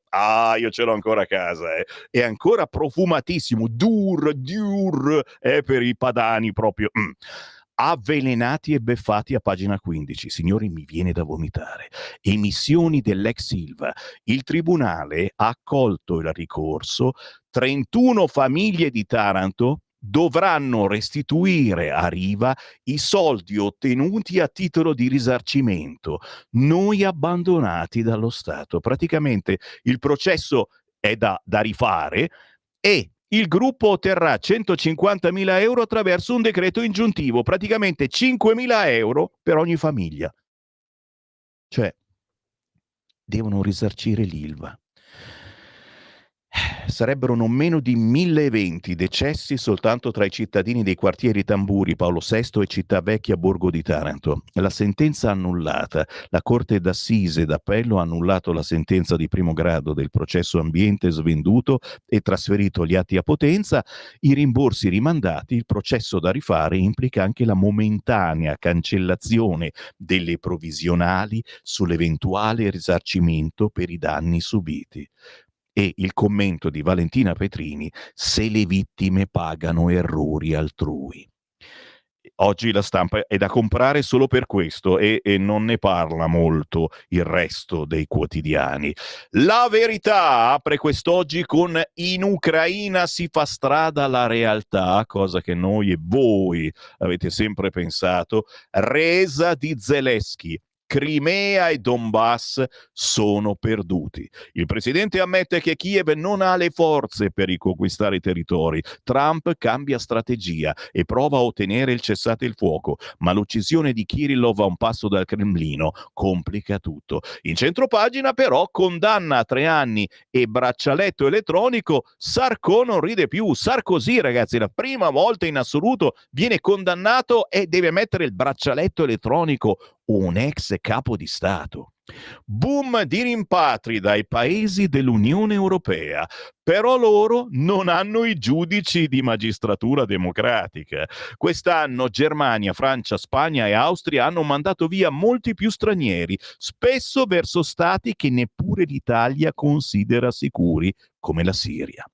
io ce l'ho ancora a casa, è ancora profumatissimo, Dur, per i padani proprio. Avvelenati e beffati a pagina 15. Signori, mi viene da vomitare. Emissioni dell'ex Ilva. Il tribunale ha accolto il ricorso. 31 famiglie di Taranto dovranno restituire a Riva i soldi ottenuti a titolo di risarcimento, noi abbandonati dallo Stato. Praticamente il processo è da rifare e il gruppo otterrà 150.000 euro attraverso un decreto ingiuntivo, praticamente 5.000 euro per ogni famiglia. Cioè, devono risarcire l'Ilva. Sarebbero non meno di 1020 decessi soltanto tra i cittadini dei quartieri Tamburi, Paolo VI e Cittavecchia Borgo di Taranto. La sentenza annullata. La Corte d'Assise d'Appello ha annullato la sentenza di primo grado del processo ambiente, svenduto e trasferito gli atti a Potenza. I rimborsi rimandati. Il processo da rifare implica anche la momentanea cancellazione delle provvisionali sull'eventuale risarcimento per i danni subiti. E il commento di Valentina Petrini: se le vittime pagano errori altrui. Oggi La Stampa è da comprare solo per questo e non ne parla molto il resto dei quotidiani. La Verità apre quest'oggi con in Ucraina si fa strada la realtà, cosa che noi e voi avete sempre pensato, resa di Zelensky. Crimea e Donbass sono perduti. Il presidente ammette che Kiev non ha le forze per riconquistare i territori. Trump cambia strategia e prova a ottenere il cessate il fuoco, ma l'uccisione di Kirillov a un passo dal Cremlino complica tutto. In centropagina però condanna a 3 anni e braccialetto elettronico. Sarko non ride più. Sarkozy, ragazzi, la prima volta in assoluto viene condannato e deve mettere il braccialetto elettronico, un ex capo di Stato. Boom di rimpatri dai paesi dell'Unione Europea, però loro non hanno i giudici di magistratura democratica. Quest'anno Germania, Francia, Spagna e Austria hanno mandato via molti più stranieri, spesso verso stati che neppure l'Italia considera sicuri, come la Siria.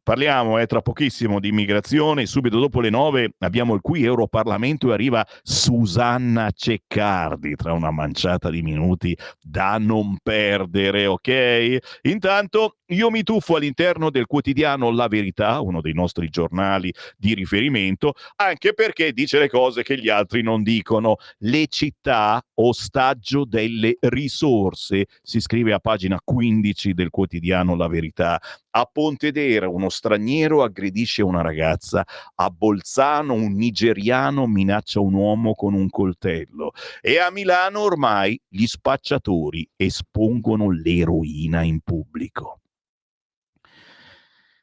Parliamo tra pochissimo di immigrazione. Subito dopo le 9 abbiamo il Qui Europarlamento e arriva Susanna Ceccardi tra una manciata di minuti da non perdere, ok? Intanto io mi tuffo all'interno del quotidiano La Verità, uno dei nostri giornali di riferimento, anche perché dice le cose che gli altri non dicono. Le città, ostaggio delle risorse, si scrive a pagina 15 del quotidiano La Verità. A Pontedera uno straniero aggredisce una ragazza, a Bolzano un nigeriano minaccia un uomo con un coltello e a Milano ormai gli spacciatori espongono l'eroina in pubblico.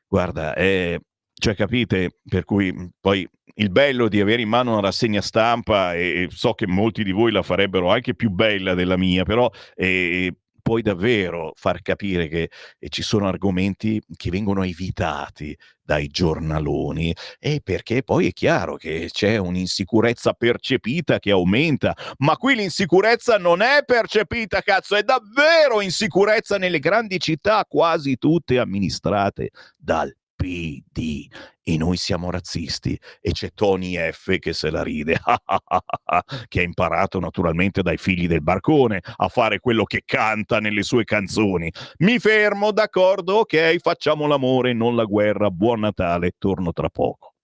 Guarda, cioè capite, per cui poi il bello di avere in mano una rassegna stampa, e so che molti di voi la farebbero anche più bella della mia, però puoi davvero far capire che ci sono argomenti che vengono evitati dai giornaloni, e perché poi è chiaro che c'è un'insicurezza percepita che aumenta, ma qui l'insicurezza non è percepita, cazzo, è davvero insicurezza nelle grandi città, quasi tutte amministrate dal PD, e noi siamo razzisti e c'è Tony F che se la ride che ha imparato naturalmente dai figli del barcone a fare quello che canta nelle sue canzoni. Mi fermo, d'accordo, ok, facciamo l'amore, non la guerra. Buon Natale, torno tra poco.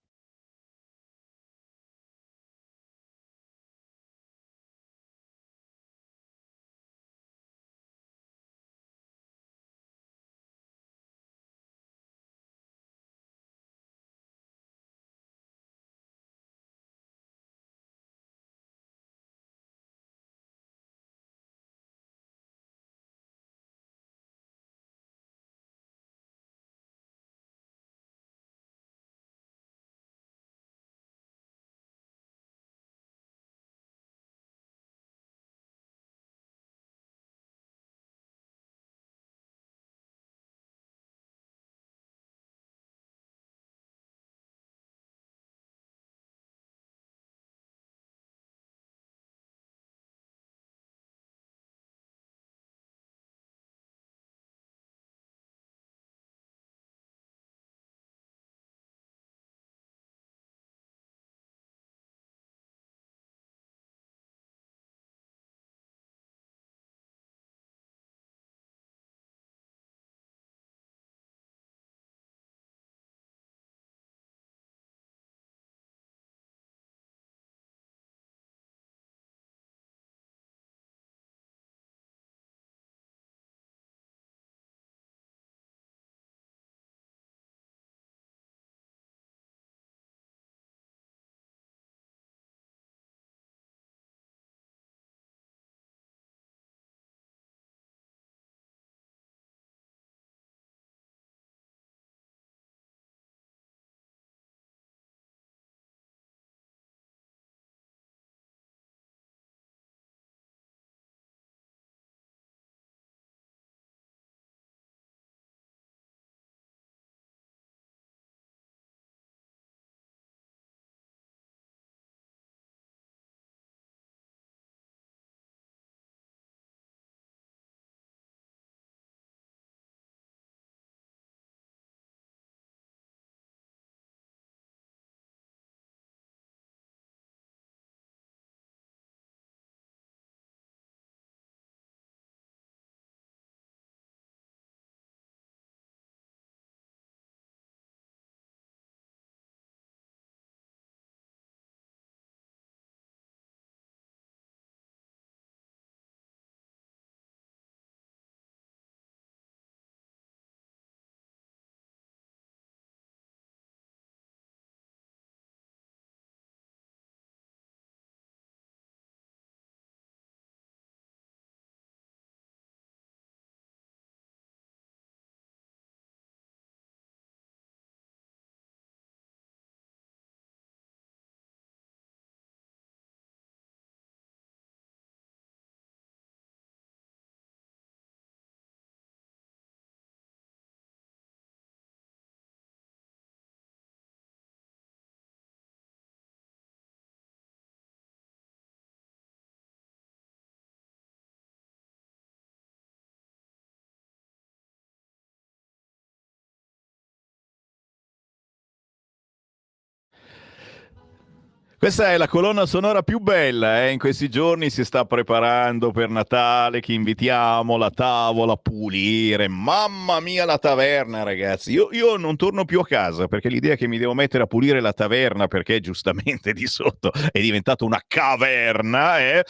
Questa è la colonna sonora più bella, eh? In questi giorni si sta preparando per Natale, che invitiamo, la tavola, pulire. Mamma mia, la taverna, ragazzi. Io non torno più a casa perché l'idea che mi devo mettere a pulire la taverna perché giustamente di sotto è diventata una caverna, è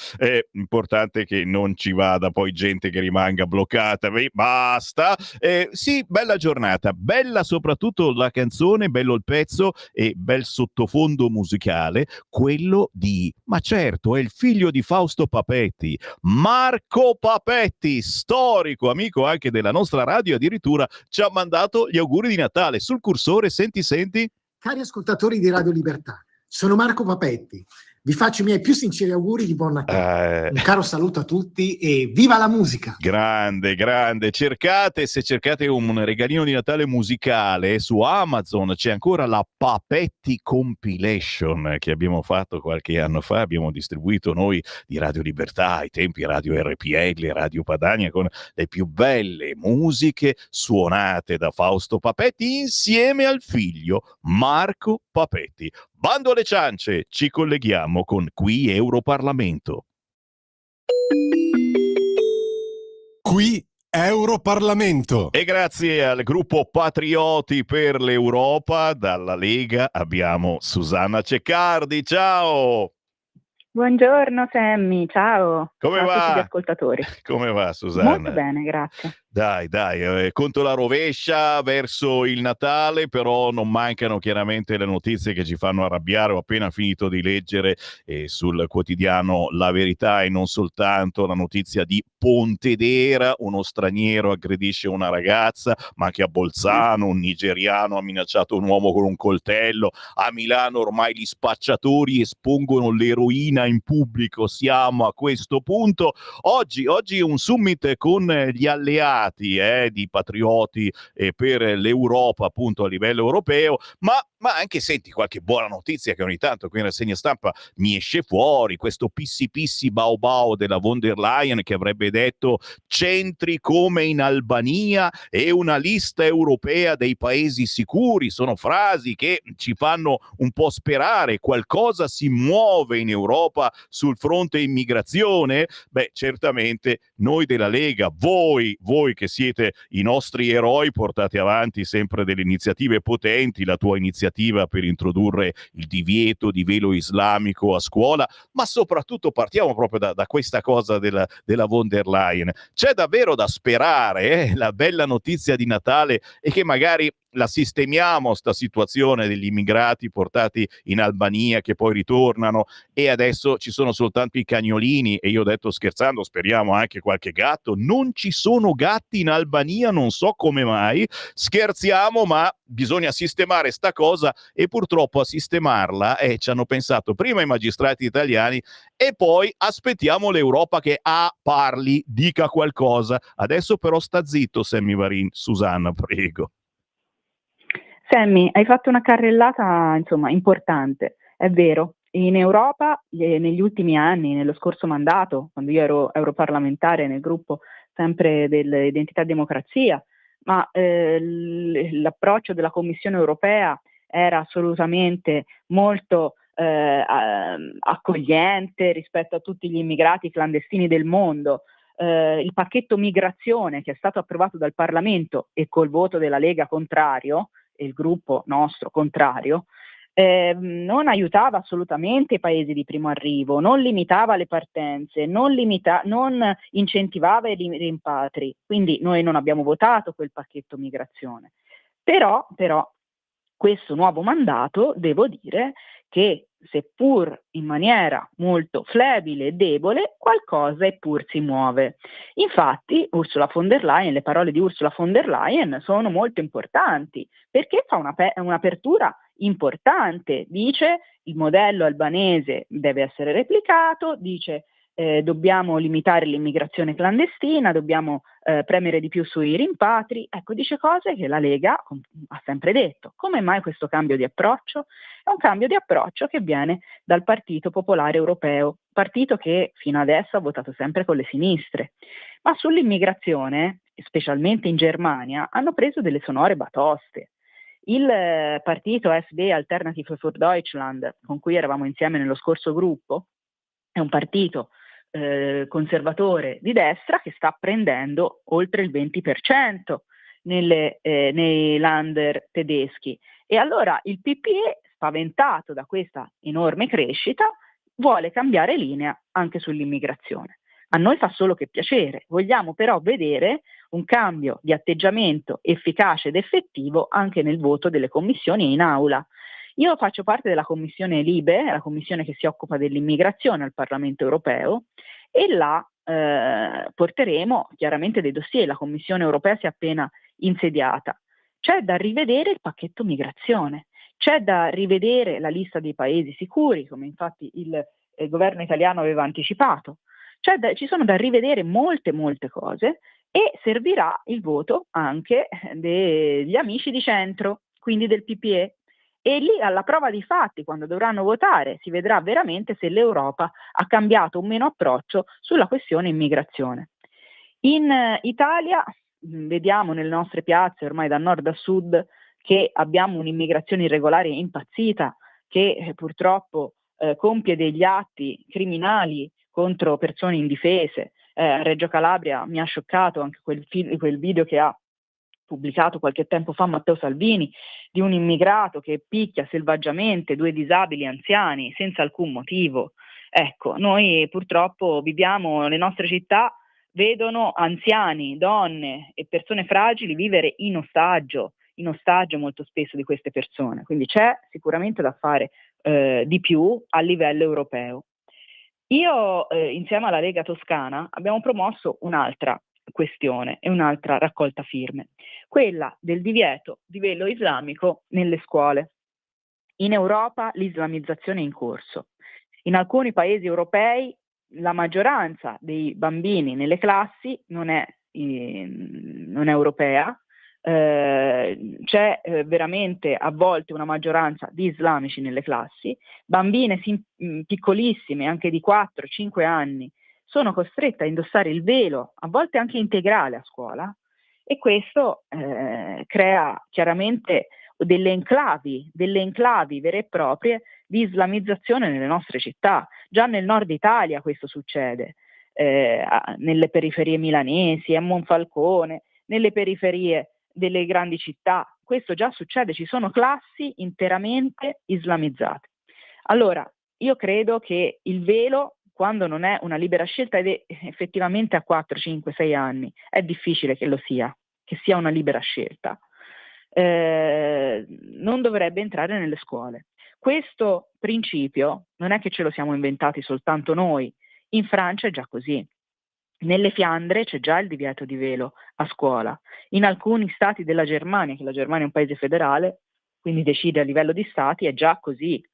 importante che non ci vada poi gente che rimanga bloccata. Basta. Sì, bella giornata, bella soprattutto la canzone, bello il pezzo e bel sottofondo musicale. Quello di, ma certo, è il figlio di Fausto Papetti, Marco Papetti, storico amico anche della nostra radio, addirittura ci ha mandato gli auguri di Natale. Sul cursore, senti. Cari ascoltatori di Radio Libertà, sono Marco Papetti. Vi faccio i miei più sinceri auguri di buon Natale. Un caro saluto a tutti e viva la musica! Grande. Se cercate un regalino di Natale musicale, su Amazon c'è ancora la Papetti Compilation che abbiamo fatto qualche anno fa, abbiamo distribuito noi di Radio Libertà, ai tempi Radio RPL, Radio Padania, con le più belle musiche suonate da Fausto Papetti insieme al figlio Marco Papetti. Bando alle ciance, ci colleghiamo con Qui Europarlamento. Qui Europarlamento. E grazie al gruppo Patrioti per l'Europa, dalla Lega abbiamo Susanna Ceccardi. Ciao! Buongiorno Sammy, ciao. Come ciao va? A tutti gli ascoltatori. Come va, Susanna? Molto bene, grazie. Dai, conto la rovescia verso il Natale, però non mancano chiaramente le notizie che ci fanno arrabbiare. Ho appena finito di leggere sul quotidiano La Verità e non soltanto la notizia di Pontedera, uno straniero aggredisce una ragazza, ma anche a Bolzano un nigeriano ha minacciato un uomo con un coltello, a Milano ormai gli spacciatori espongono l'eroina in pubblico, siamo a questo punto. Oggi un summit con gli alleati di patrioti per l'Europa appunto a livello europeo, ma anche senti qualche buona notizia che ogni tanto qui in rassegna stampa mi esce fuori, questo pissi bao della von der Leyen che avrebbe detto centri come in Albania e una lista europea dei paesi sicuri. Sono frasi che ci fanno un po' sperare qualcosa si muove in Europa sul fronte immigrazione. Beh, certamente noi della Lega, voi che siete i nostri eroi, portate avanti sempre delle iniziative potenti, la tua iniziativa per introdurre il divieto di velo islamico a scuola, ma soprattutto partiamo proprio da questa cosa della von der Leyen. C'è davvero da sperare, la bella notizia di Natale è che magari la sistemiamo sta situazione degli immigrati portati in Albania che poi ritornano e adesso ci sono soltanto i cagnolini e io ho detto scherzando speriamo anche qualche gatto. Non ci sono gatti in Albania, non so come mai, scherziamo, ma bisogna sistemare sta cosa e purtroppo a sistemarla ci hanno pensato prima i magistrati italiani e poi aspettiamo l'Europa che parli, dica qualcosa. Adesso però sta zitto Sammy Varin. Susanna, prego. Sammy, hai fatto una carrellata, insomma, importante. È vero, in Europa negli ultimi anni, nello scorso mandato, quando io ero europarlamentare nel gruppo sempre dell'Identità e Democrazia, ma l'approccio della Commissione europea era assolutamente molto accogliente rispetto a tutti gli immigrati clandestini del mondo. Il pacchetto migrazione che è stato approvato dal Parlamento e col voto della Lega contrario, il gruppo nostro contrario, non aiutava assolutamente i paesi di primo arrivo, non limitava le partenze, non incentivava i rimpatri, quindi noi non abbiamo votato quel pacchetto migrazione. Però questo nuovo mandato, devo dire che seppur in maniera molto flebile e debole, qualcosa eppur si muove. Infatti Ursula von der Leyen, le parole di Ursula von der Leyen sono molto importanti, perché fa un'apertura importante, dice il modello albanese deve essere replicato, dice dobbiamo limitare l'immigrazione clandestina, dobbiamo premere di più sui rimpatri, ecco, dice cose che la Lega ha sempre detto. Come mai questo cambio di approccio? È un cambio di approccio che viene dal Partito Popolare Europeo, partito che fino adesso ha votato sempre con le sinistre, ma sull'immigrazione, specialmente in Germania, hanno preso delle sonore batoste. Il partito SD Alternative für Deutschland, con cui eravamo insieme nello scorso gruppo, è un partito conservatore di destra che sta prendendo oltre il 20% nei Länder tedeschi. E allora il PPE, spaventato da questa enorme crescita, vuole cambiare linea anche sull'immigrazione. A noi fa solo che piacere, vogliamo però vedere un cambio di atteggiamento efficace ed effettivo anche nel voto delle commissioni e in aula. Io faccio parte della commissione Libe, la commissione che si occupa dell'immigrazione al Parlamento europeo, e là porteremo chiaramente dei dossier. La Commissione europea si è appena insediata. C'è da rivedere il pacchetto migrazione, c'è da rivedere la lista dei paesi sicuri, come infatti il governo italiano aveva anticipato. Ci sono da rivedere molte cose, e servirà il voto anche degli amici di centro, quindi del PPE. E lì, alla prova di fatti, quando dovranno votare, si vedrà veramente se l'Europa ha cambiato o meno approccio sulla questione immigrazione. In Italia vediamo nelle nostre piazze, ormai da nord a sud, che abbiamo un'immigrazione irregolare impazzita, che purtroppo compie degli atti criminali contro persone indifese. A Reggio Calabria mi ha scioccato anche quel video che ha pubblicato qualche tempo fa Matteo Salvini, di un immigrato che picchia selvaggiamente 2 disabili anziani senza alcun motivo. Ecco, noi purtroppo viviamo, le nostre città vedono anziani, donne e persone fragili vivere in ostaggio molto spesso di queste persone, quindi c'è sicuramente da fare di più a livello europeo. Io insieme alla Lega Toscana abbiamo promosso un'altra questione e un'altra raccolta firme, quella del divieto di velo islamico nelle scuole. In Europa l'islamizzazione è in corso. In alcuni paesi europei la maggioranza dei bambini nelle classi non è europea, c'è veramente a volte una maggioranza di islamici nelle classi, bambine piccolissime, anche di 4-5 anni, sono costrette a indossare il velo, a volte anche integrale a scuola, e questo crea chiaramente delle enclavi vere e proprie di islamizzazione nelle nostre città. Già nel nord Italia questo succede, nelle periferie milanesi, a Monfalcone, nelle periferie delle grandi città. Questo già succede, ci sono classi interamente islamizzate. Allora, io credo che il velo, quando non è una libera scelta, ed è effettivamente a 4, 5, 6 anni, è difficile che sia una libera scelta, non dovrebbe entrare nelle scuole. Questo principio non è che ce lo siamo inventati soltanto noi, in Francia è già così. Nelle Fiandre c'è già il divieto di velo a scuola. In alcuni stati della Germania, che la Germania è un paese federale, quindi decide a livello di stati, è già così.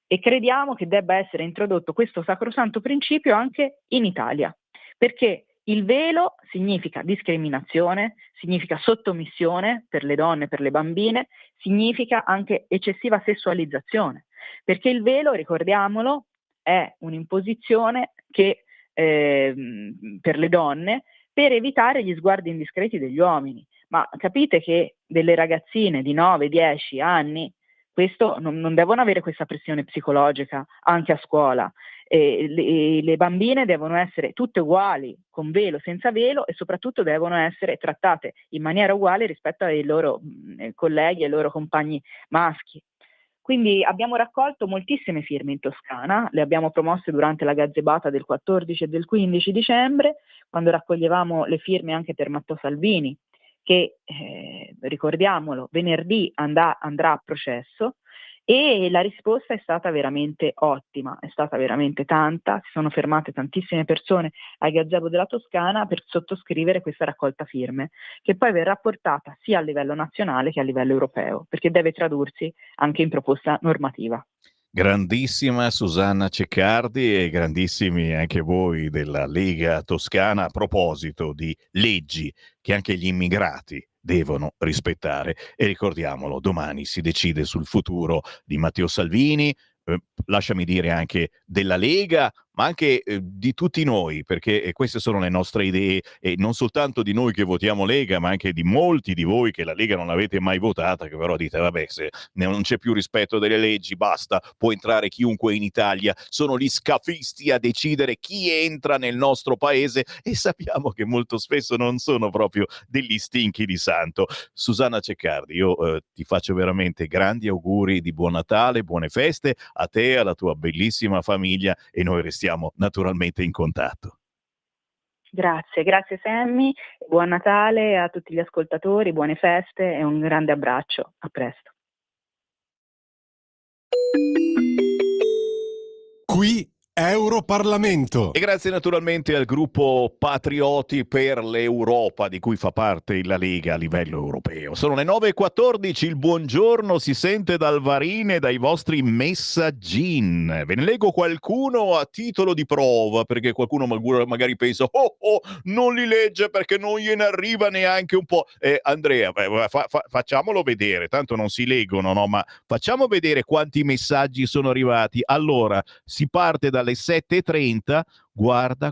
E crediamo che debba essere introdotto questo sacrosanto principio anche in Italia, perché il velo significa discriminazione, significa sottomissione per le donne, per le bambine, significa anche eccessiva sessualizzazione, perché il velo, ricordiamolo, è un'imposizione che per le donne, per evitare gli sguardi indiscreti degli uomini. Ma capite che delle ragazzine di 9-10 anni questo non devono avere questa pressione psicologica anche a scuola. Le bambine devono essere tutte uguali, con velo, senza velo, e soprattutto devono essere trattate in maniera uguale rispetto ai loro colleghi e ai loro compagni maschi. Quindi abbiamo raccolto moltissime firme in Toscana, le abbiamo promosse durante la gazebata del 14 e del 15 dicembre, quando raccoglievamo le firme anche per Matteo Salvini, che, ricordiamolo, venerdì andrà a processo, e la risposta è stata veramente ottima, è stata veramente tanta, si sono fermate tantissime persone al gazebo della Toscana per sottoscrivere questa raccolta firme, che poi verrà portata sia a livello nazionale che a livello europeo, perché deve tradursi anche in proposta normativa. Grandissima Susanna Ceccardi e grandissimi anche voi della Lega Toscana a proposito di leggi che anche gli immigrati devono rispettare. E ricordiamolo, domani si decide sul futuro di Matteo Salvini, lasciami dire anche della Lega, ma anche di tutti noi, perché queste sono le nostre idee, e non soltanto di noi che votiamo Lega, ma anche di molti di voi che la Lega non l'avete mai votata, che però dite vabbè, se non c'è più rispetto delle leggi, basta, può entrare chiunque in Italia, sono gli scafisti a decidere chi entra nel nostro paese, e sappiamo che molto spesso non sono proprio degli stinchi di santo. Susanna Ceccardi, io ti faccio veramente grandi auguri di buon Natale, buone feste a te, alla tua bellissima famiglia, e noi restiamo naturalmente in contatto. Grazie Sammy, buon Natale a tutti gli ascoltatori, buone feste e un grande abbraccio. A presto. Qui Europarlamento. E grazie naturalmente al gruppo Patrioti per l'Europa, di cui fa parte la Lega a livello europeo. Sono le 9:14, il buongiorno si sente dal Varine, dai vostri messaggin. Ve ne leggo qualcuno a titolo di prova, perché qualcuno magari pensa non li legge perché non gliene arriva neanche un po'. Andrea, facciamolo vedere, tanto non si leggono, no? Ma facciamo vedere quanti messaggi sono arrivati. Allora, si parte dalle 7:30, guarda,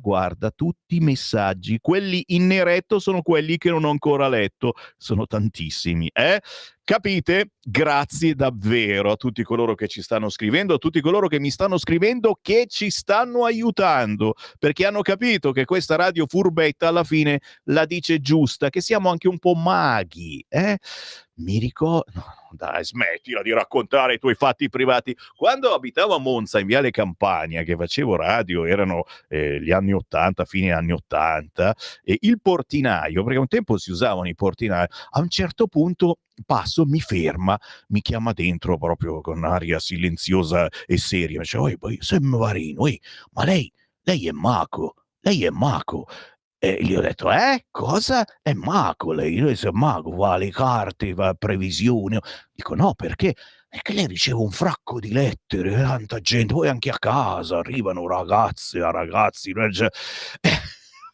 tutti i messaggi, quelli in eretto sono quelli che non ho ancora letto, sono tantissimi, Capite? Grazie davvero a tutti coloro che ci stanno scrivendo, a tutti coloro che mi stanno scrivendo, che ci stanno aiutando, perché hanno capito che questa radio furbetta alla fine la dice giusta, che siamo anche un po' maghi, Mi ricordo... No, dai, smettila di raccontare i tuoi fatti privati. Quando abitavo a Monza, in Viale Campania, che facevo radio, erano gli anni 80, fine anni 80, e il portinaio, perché un tempo si usavano i portinai, a un certo punto passo, mi ferma, mi chiama dentro proprio con aria silenziosa e seria, mi dice: "Oi, poi Sam Varino, ma lei è Maco, lei è Maco". E gli ho detto: Cosa? È Maco lei? Lei è Maco, va le carte, va a previsioni. Dico: no, perché? È che lei riceve un fracco di lettere, tanta gente, poi anche a casa arrivano ragazze, ragazzi,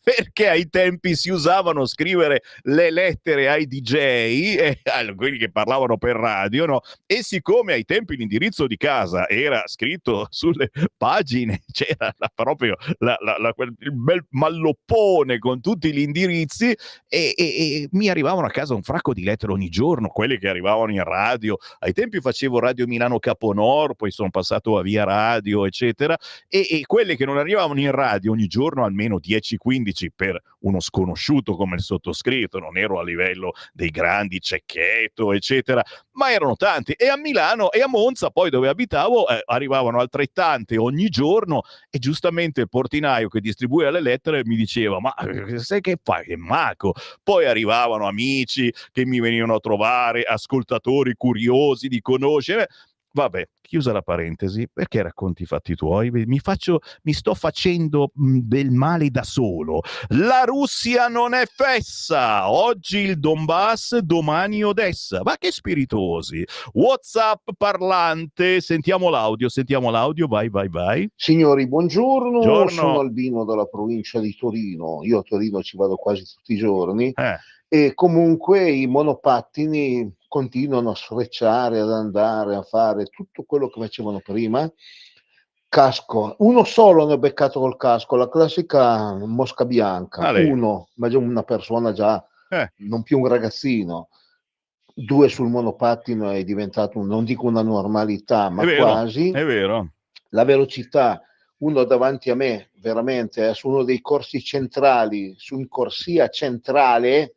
perché ai tempi si usavano scrivere le lettere ai DJ, quelli che parlavano per radio, no? E siccome ai tempi l'indirizzo di casa era scritto sulle pagine, c'era proprio il bel malloppone con tutti gli indirizzi, e mi arrivavano a casa un fracco di lettere ogni giorno, quelle che arrivavano in radio. Ai tempi facevo Radio Milano Caponor, poi sono passato a Via Radio, eccetera, e quelle che non arrivavano in radio ogni giorno, almeno 10-15 per uno sconosciuto come il sottoscritto, non ero a livello dei grandi Cecchetto, eccetera, ma erano tanti. E a Milano e a Monza, poi dove abitavo, arrivavano altrettante ogni giorno, e giustamente il portinaio che distribuiva le lettere mi diceva: ma sai che fai? Che Maco. Poi arrivavano amici che mi venivano a trovare, ascoltatori curiosi di conoscere. Vabbè, chiusa la parentesi, perché racconti i fatti tuoi? Mi sto facendo del male da solo. La Russia non è fessa! Oggi il Donbass, domani Odessa. Ma che spiritosi! WhatsApp parlante, sentiamo l'audio, vai. Signori, buongiorno. Buongiorno. Sono Albino dalla provincia di Torino. Io a Torino ci vado quasi tutti i giorni. E comunque i monopattini continuano a sfrecciare, ad andare a fare tutto quello che facevano prima. Casco, uno solo ne ho beccato col casco, la classica mosca bianca. Uno, ma già una persona già, non più un ragazzino. 2 sul monopattino è diventato, non dico una normalità, ma quasi. È vero. La velocità, uno davanti a me veramente è su uno dei corsi centrali, su in corsia centrale,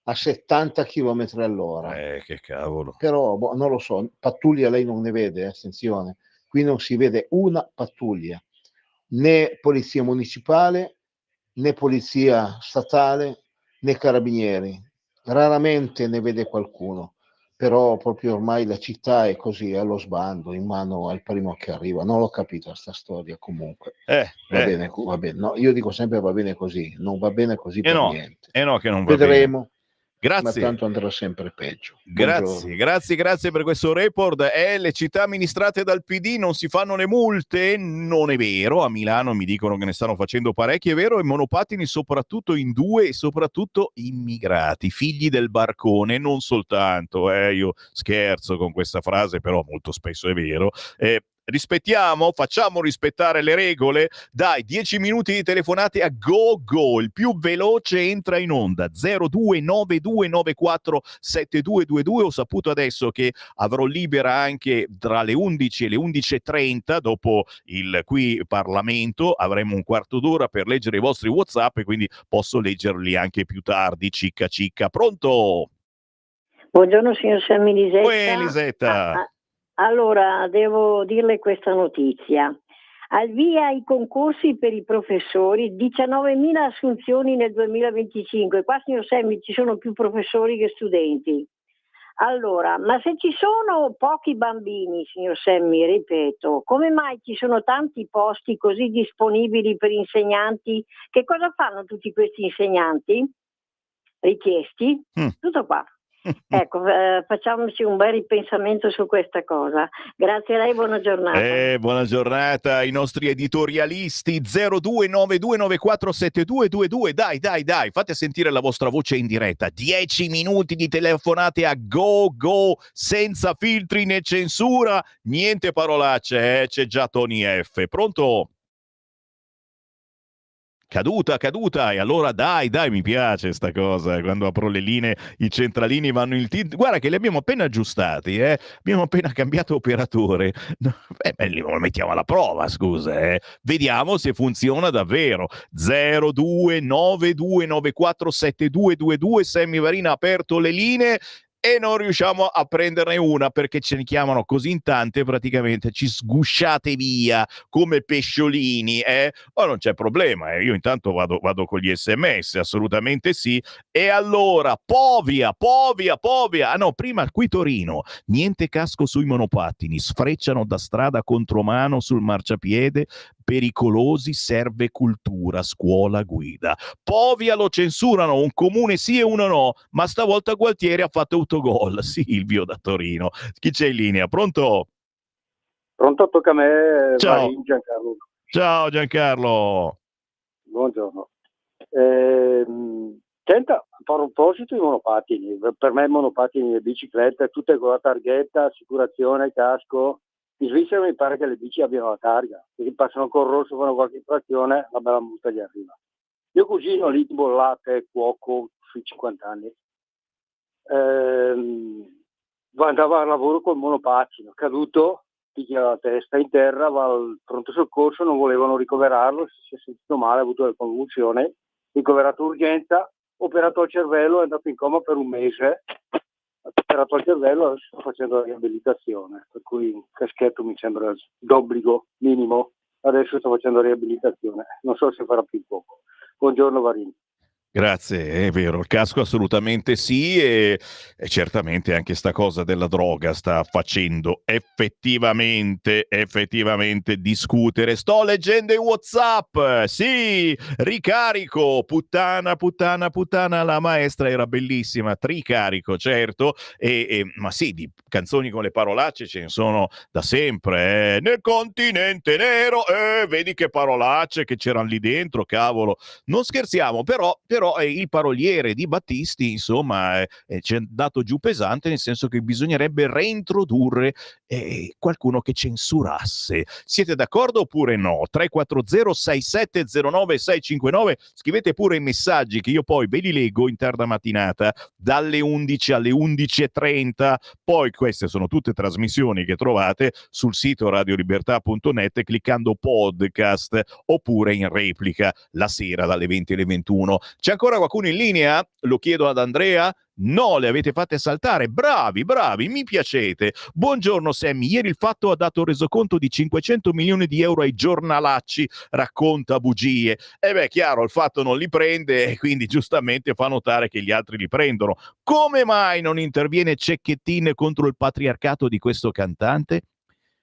a 70 km all'ora. Che cavolo. Però non lo so, pattuglia lei non ne vede, attenzione, qui non si vede una pattuglia, né polizia municipale, né polizia statale, né carabinieri, raramente ne vede qualcuno, però proprio ormai la città è così, allo sbando, in mano al primo che arriva. Non l'ho capita sta storia comunque. Va bene, no, io dico sempre va bene così, non va bene così per niente. No, che non va Vedremo. bene. Grazie. Ma tanto andrà sempre peggio. Grazie per questo report. Le città amministrate dal PD non si fanno le multe? Non è vero, a Milano mi dicono che ne stanno facendo parecchi, è vero, e monopattini soprattutto in 2, e soprattutto immigrati, figli del barcone, non soltanto, io scherzo con questa frase, però molto spesso è vero. Rispettiamo? Facciamo rispettare le regole? Dai, 10 minuti di telefonate a go, il più veloce entra in onda, 0292947222. Ho saputo adesso che avrò libera anche tra le 11 e le 11:30, dopo il qui Parlamento, avremo un quarto d'ora per leggere i vostri WhatsApp e quindi posso leggerli anche più tardi, cicca. Pronto? Buongiorno signor Sammy Lisetta. Lisetta. Allora, devo dirle questa notizia. Al via i concorsi per i professori, 19.000 assunzioni nel 2025. Qua, signor Sammy, ci sono più professori che studenti. Allora, ma se ci sono pochi bambini, signor Sammy, ripeto, come mai ci sono tanti posti così disponibili per insegnanti? Che cosa fanno tutti questi insegnanti richiesti? Tutto qua. Ecco, facciamoci un bel ripensamento su questa cosa. Grazie a lei, buona giornata. Buona giornata ai nostri editorialisti. 0292947222. Dai, fate sentire la vostra voce in diretta. 10 minuti di telefonate a go, senza filtri né censura, niente parolacce, c'è già Tony F. Pronto? Caduta, e allora dai, mi piace sta cosa, quando apro le linee i centralini vanno in tilt. Guarda che li abbiamo appena aggiustati, abbiamo appena cambiato operatore. Li mettiamo alla prova, scusa, vediamo se funziona davvero. 0292947222. Sammy Varina ha aperto le linee e non riusciamo a prenderne una perché ce ne chiamano così in tante, praticamente ci sgusciate via come pesciolini, ma non c'è problema, io intanto vado con gli SMS, assolutamente sì. E allora Povia, ah no, prima qui Torino, niente casco sui monopattini, sfrecciano da strada contromano sul marciapiede, pericolosi, serve cultura, scuola guida. Povia lo censurano, un comune sì e uno no, ma stavolta Gualtieri ha fatto autogol. Silvio da Torino. Chi c'è in linea? Pronto? Pronto, tocca a me. Ciao. Giancarlo. Ciao Giancarlo. Buongiorno. Senta, a proposito di monopattini, per me monopattini e biciclette, tutte con la targhetta, assicurazione, casco. In Svizzera mi pare che le bici abbiano la targa, perché passano col rosso, fanno qualche infrazione, la bella multa gli arriva. Mio cugino lì, bollate, cuoco, sui 50 anni, andava a lavoro col monopattino, caduto, picchia la testa in terra, va al pronto soccorso, non volevano ricoverarlo, si è sentito male, ha avuto le convulsioni, ricoverato urgenza, operato al cervello, è andato in coma per un mese. Operato al cervello, adesso sto facendo la riabilitazione, per cui un caschetto mi sembra d'obbligo minimo, adesso sto facendo riabilitazione, non so se farà più poco. Buongiorno Varini. Grazie, è vero, il casco assolutamente sì, e certamente anche sta cosa della droga sta facendo effettivamente discutere. Sto leggendo i WhatsApp, sì, ricarico, puttana, la maestra era bellissima, tricarico, certo, ma sì, di canzoni con le parolacce ce ne sono da sempre, nel continente nero, vedi che parolacce che c'erano lì dentro, cavolo, non scherziamo, però il paroliere di Battisti, insomma, ci è dato giù pesante, nel senso che bisognerebbe reintrodurre qualcuno che censurasse. Siete d'accordo oppure no? 340-6709-659, scrivete pure i messaggi che io poi ve li leggo in tarda mattinata, dalle 11 alle 11:30. Poi queste sono tutte trasmissioni che trovate sul sito radiolibertà.net cliccando podcast, oppure in replica la sera dalle 20 alle 21. C'è ancora qualcuno in linea? Lo chiedo ad Andrea. No, le avete fatte saltare. Bravi, mi piacete. Buongiorno Sammy, ieri il Fatto ha dato resoconto di 500 milioni di euro ai giornalacci, racconta bugie. Chiaro, il Fatto non li prende e quindi giustamente fa notare che gli altri li prendono. Come mai non interviene Cecchettin contro il patriarcato di questo cantante?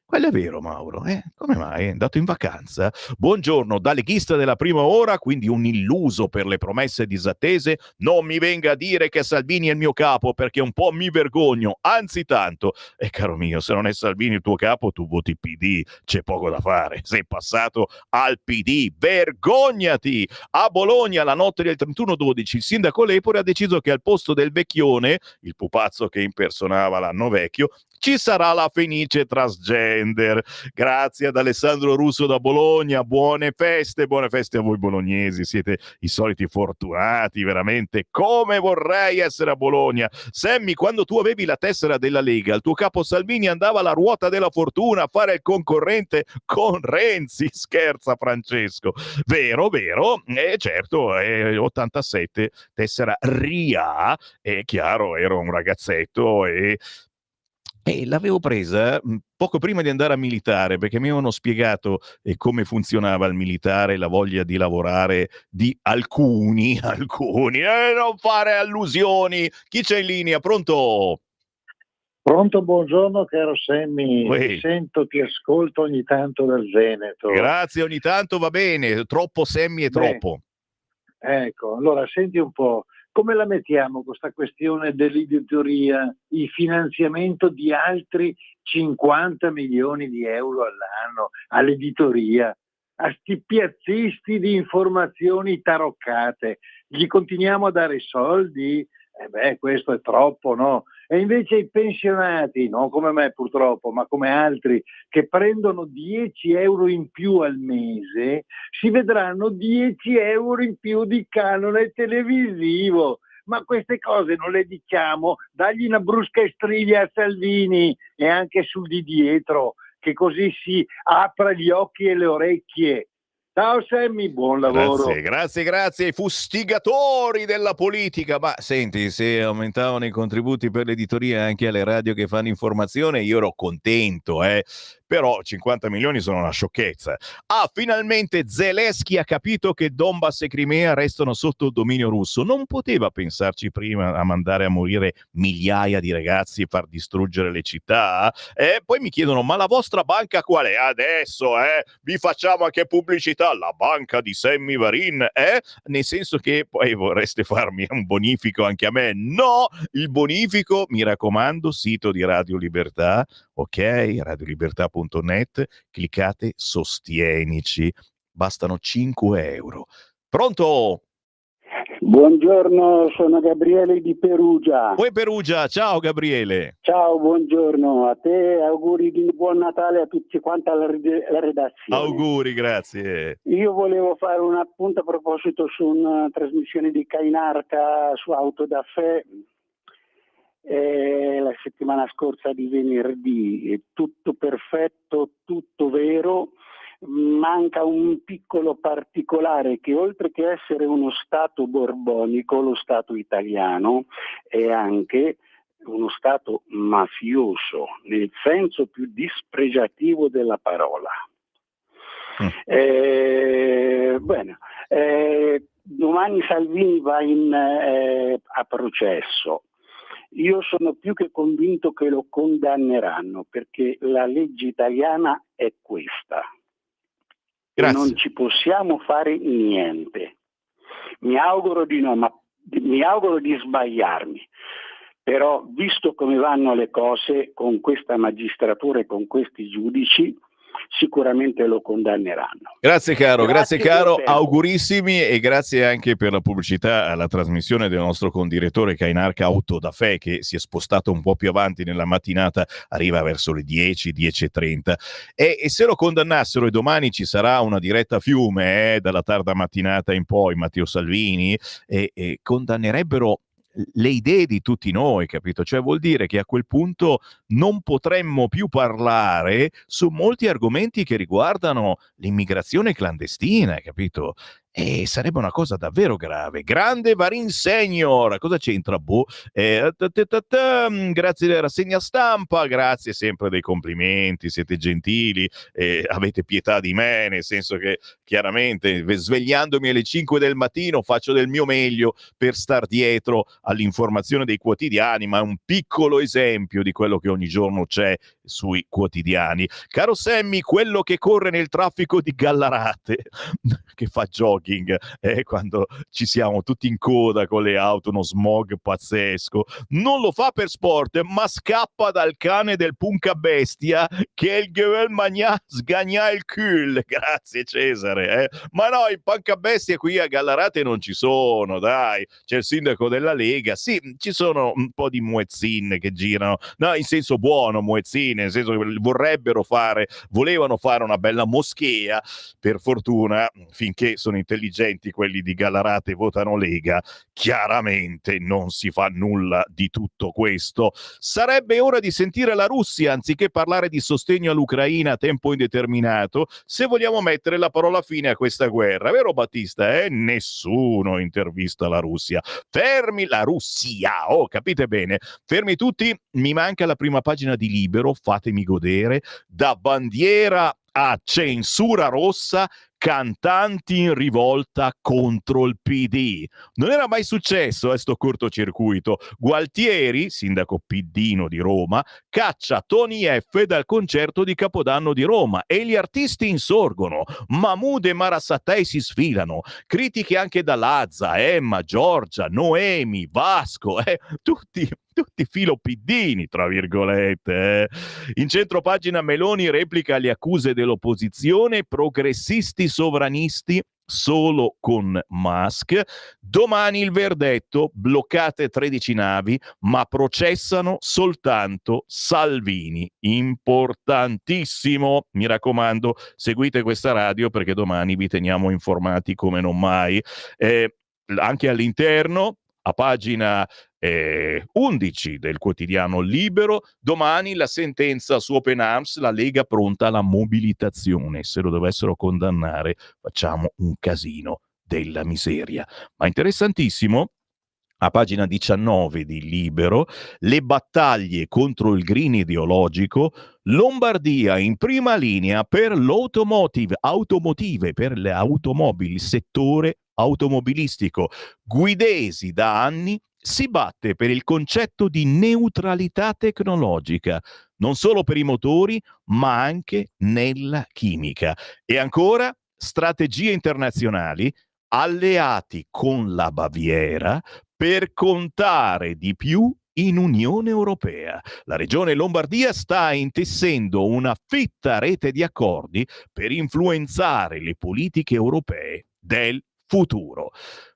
Quello è vero, Mauro, come mai? È andato in vacanza? Buongiorno, da leghista della prima ora, quindi un illuso per le promesse disattese, non mi venga a dire che Salvini è il mio capo, perché un po' mi vergogno, anzi tanto. Caro mio, se non è Salvini il tuo capo, tu voti PD, c'è poco da fare, sei passato al PD, vergognati! A Bologna, la notte del 31/12, il sindaco Lepore ha deciso che al posto del vecchione, il pupazzo che impersonava l'anno vecchio, ci sarà la Fenice Transgender. Grazie ad Alessandro Russo da Bologna, buone feste a voi bolognesi, siete i soliti fortunati, veramente, come vorrei essere a Bologna. Sammy, quando tu avevi la tessera della Lega, il tuo capo Salvini andava alla ruota della fortuna a fare il concorrente con Renzi, scherza Francesco. Vero, certo, 87, tessera RIA, è chiaro, ero un ragazzetto e l'avevo presa poco prima di andare a militare, perché mi avevano spiegato come funzionava il militare, la voglia di lavorare di alcuni, non fare allusioni. Chi c'è in linea? Pronto? Pronto, buongiorno caro Sammy, Uè. ti sento, ti ascolto ogni tanto dal Veneto. Grazie, ogni tanto va bene, troppo Sammy è troppo. Ecco, allora senti un po', come la mettiamo questa questione dell'editoria, il finanziamento di altri 50 milioni di euro all'anno all'editoria, a sti piazzisti di informazioni taroccate, gli continuiamo a dare soldi? Questo è troppo, no? E invece i pensionati, non come me purtroppo, ma come altri, che prendono 10 euro in più al mese, si vedranno 10 euro in più di canone televisivo. Ma queste cose non le diciamo, dagli una brusca striglia a Salvini e anche sul di dietro, che così si apra gli occhi e le orecchie. Ciao Sammy, buon lavoro. Grazie ai fustigatori della politica. Ma senti, se aumentavano i contributi per l'editoria anche alle radio che fanno informazione, io ero contento, però 50 milioni sono una sciocchezza. Finalmente Zelensky ha capito che Donbass e Crimea restano sotto il dominio russo. Non poteva pensarci prima a mandare a morire migliaia di ragazzi e far distruggere le città? Poi mi chiedono, ma la vostra banca qual è? Adesso, vi facciamo anche pubblicità, la banca di Sammy Varin, nel senso che poi vorreste farmi un bonifico anche a me? No, il bonifico, mi raccomando, sito di Radio Libertà, ok, radiolibertà.net, cliccate sostienici, bastano 5 euro. Pronto? Buongiorno, sono Gabriele di Perugia. Poi Perugia, ciao Gabriele. Ciao, buongiorno a te, auguri di buon Natale a tutti quanti alla redazione. Auguri, grazie. Io volevo fare un appunto a proposito su una trasmissione di Cainarca su Autodafè. La settimana scorsa di venerdì, è tutto perfetto, tutto vero, manca un piccolo particolare che oltre che essere uno Stato borbonico, lo Stato italiano è anche uno Stato mafioso, nel senso più dispregiativo della parola. Domani Salvini va a processo. Io sono più che convinto che lo condanneranno, perché la legge italiana è questa. Grazie. Non ci possiamo fare niente. Mi auguro di no, ma mi auguro di sbagliarmi. Però, visto come vanno le cose con questa magistratura e con questi giudici, sicuramente lo condanneranno. Grazie caro, Tempo. augurissimi, e grazie anche per la pubblicità alla trasmissione del nostro condirettore Cainarca Autodafè, che si è spostato un po' più avanti nella mattinata, arriva verso le 10:30, e se lo condannassero, e domani ci sarà una diretta a Fiume dalla tarda mattinata in poi, Matteo Salvini, e condannerebbero le idee di tutti noi, capito? Cioè vuol dire che a quel punto non potremmo più parlare su molti argomenti che riguardano l'immigrazione clandestina, capito? E sarebbe una cosa davvero grave. Grande Varin Senior, cosa c'entra? Grazie della rassegna stampa, grazie sempre dei complimenti, siete gentili, avete pietà di me, nel senso che chiaramente svegliandomi alle 5 del mattino faccio del mio meglio per star dietro all'informazione dei quotidiani, ma è un piccolo esempio di quello che ogni giorno c'è sui quotidiani. Caro Sammy, quello che corre nel traffico di Gallarate, che fa giochi smoking, quando ci siamo tutti in coda con le auto, uno smog pazzesco. Non lo fa per sport, ma scappa dal cane del punca bestia che è il Guevel Magna sgagna il cul. Grazie Cesare. Ma no, i punca bestie qui a Gallarate non ci sono, dai. C'è il sindaco della Lega, sì, ci sono un po' di muezzine che girano, no, in senso buono muezzine, nel senso che volevano fare una bella moschea. Per fortuna, finché sono intelligenti quelli di Gallarate votano Lega, chiaramente non si fa nulla di tutto questo. Sarebbe ora di sentire la Russia anziché parlare di sostegno all'Ucraina a tempo indeterminato, se vogliamo mettere la parola fine a questa guerra, vero Battista? Nessuno intervista la Russia. Fermi la Russia, capite bene? Fermi tutti, mi manca la prima pagina di Libero, fatemi godere, da bandiera a censura rossa, cantanti in rivolta contro il PD. Non era mai successo sto cortocircuito. Gualtieri, sindaco piddino di Roma, caccia Tony F dal concerto di Capodanno di Roma e gli artisti insorgono. Mahmood e Marasattei si sfilano. Critiche anche da Lazza, Emma, Giorgia, Noemi, Vasco, tutti filo piddini, tra virgolette. In centropagina Meloni replica le accuse dell'opposizione, progressisti sovranisti solo con Musk. Domani il verdetto, bloccate 13 navi, ma processano soltanto Salvini. Importantissimo, mi raccomando, seguite questa radio perché domani vi teniamo informati come non mai. Anche all'interno, a pagina 11 del quotidiano Libero, domani la sentenza su Open Arms, la Lega pronta alla mobilitazione. Se lo dovessero condannare facciamo un casino della miseria. Ma interessantissimo, a pagina 19 di Libero, le battaglie contro il green ideologico, Lombardia in prima linea per per le automobili, il settore automobilistico. Guidesi da anni si batte per il concetto di neutralità tecnologica, non solo per i motori, ma anche nella chimica. E ancora, strategie internazionali, alleati con la Baviera per contare di più in Unione Europea. La regione Lombardia sta intessendo una fitta rete di accordi per influenzare le politiche europee del futuro.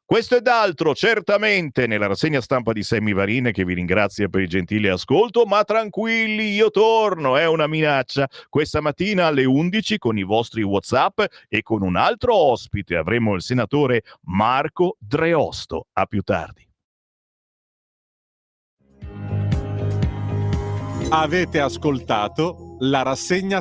Questo ed altro certamente nella rassegna stampa di Sammy Varin, che vi ringrazia per il gentile ascolto, ma tranquilli, io torno, è una minaccia. Questa mattina alle 11 con i vostri WhatsApp e con un altro ospite avremo il senatore Marco Dreosto. A più tardi. Avete ascoltato la rassegna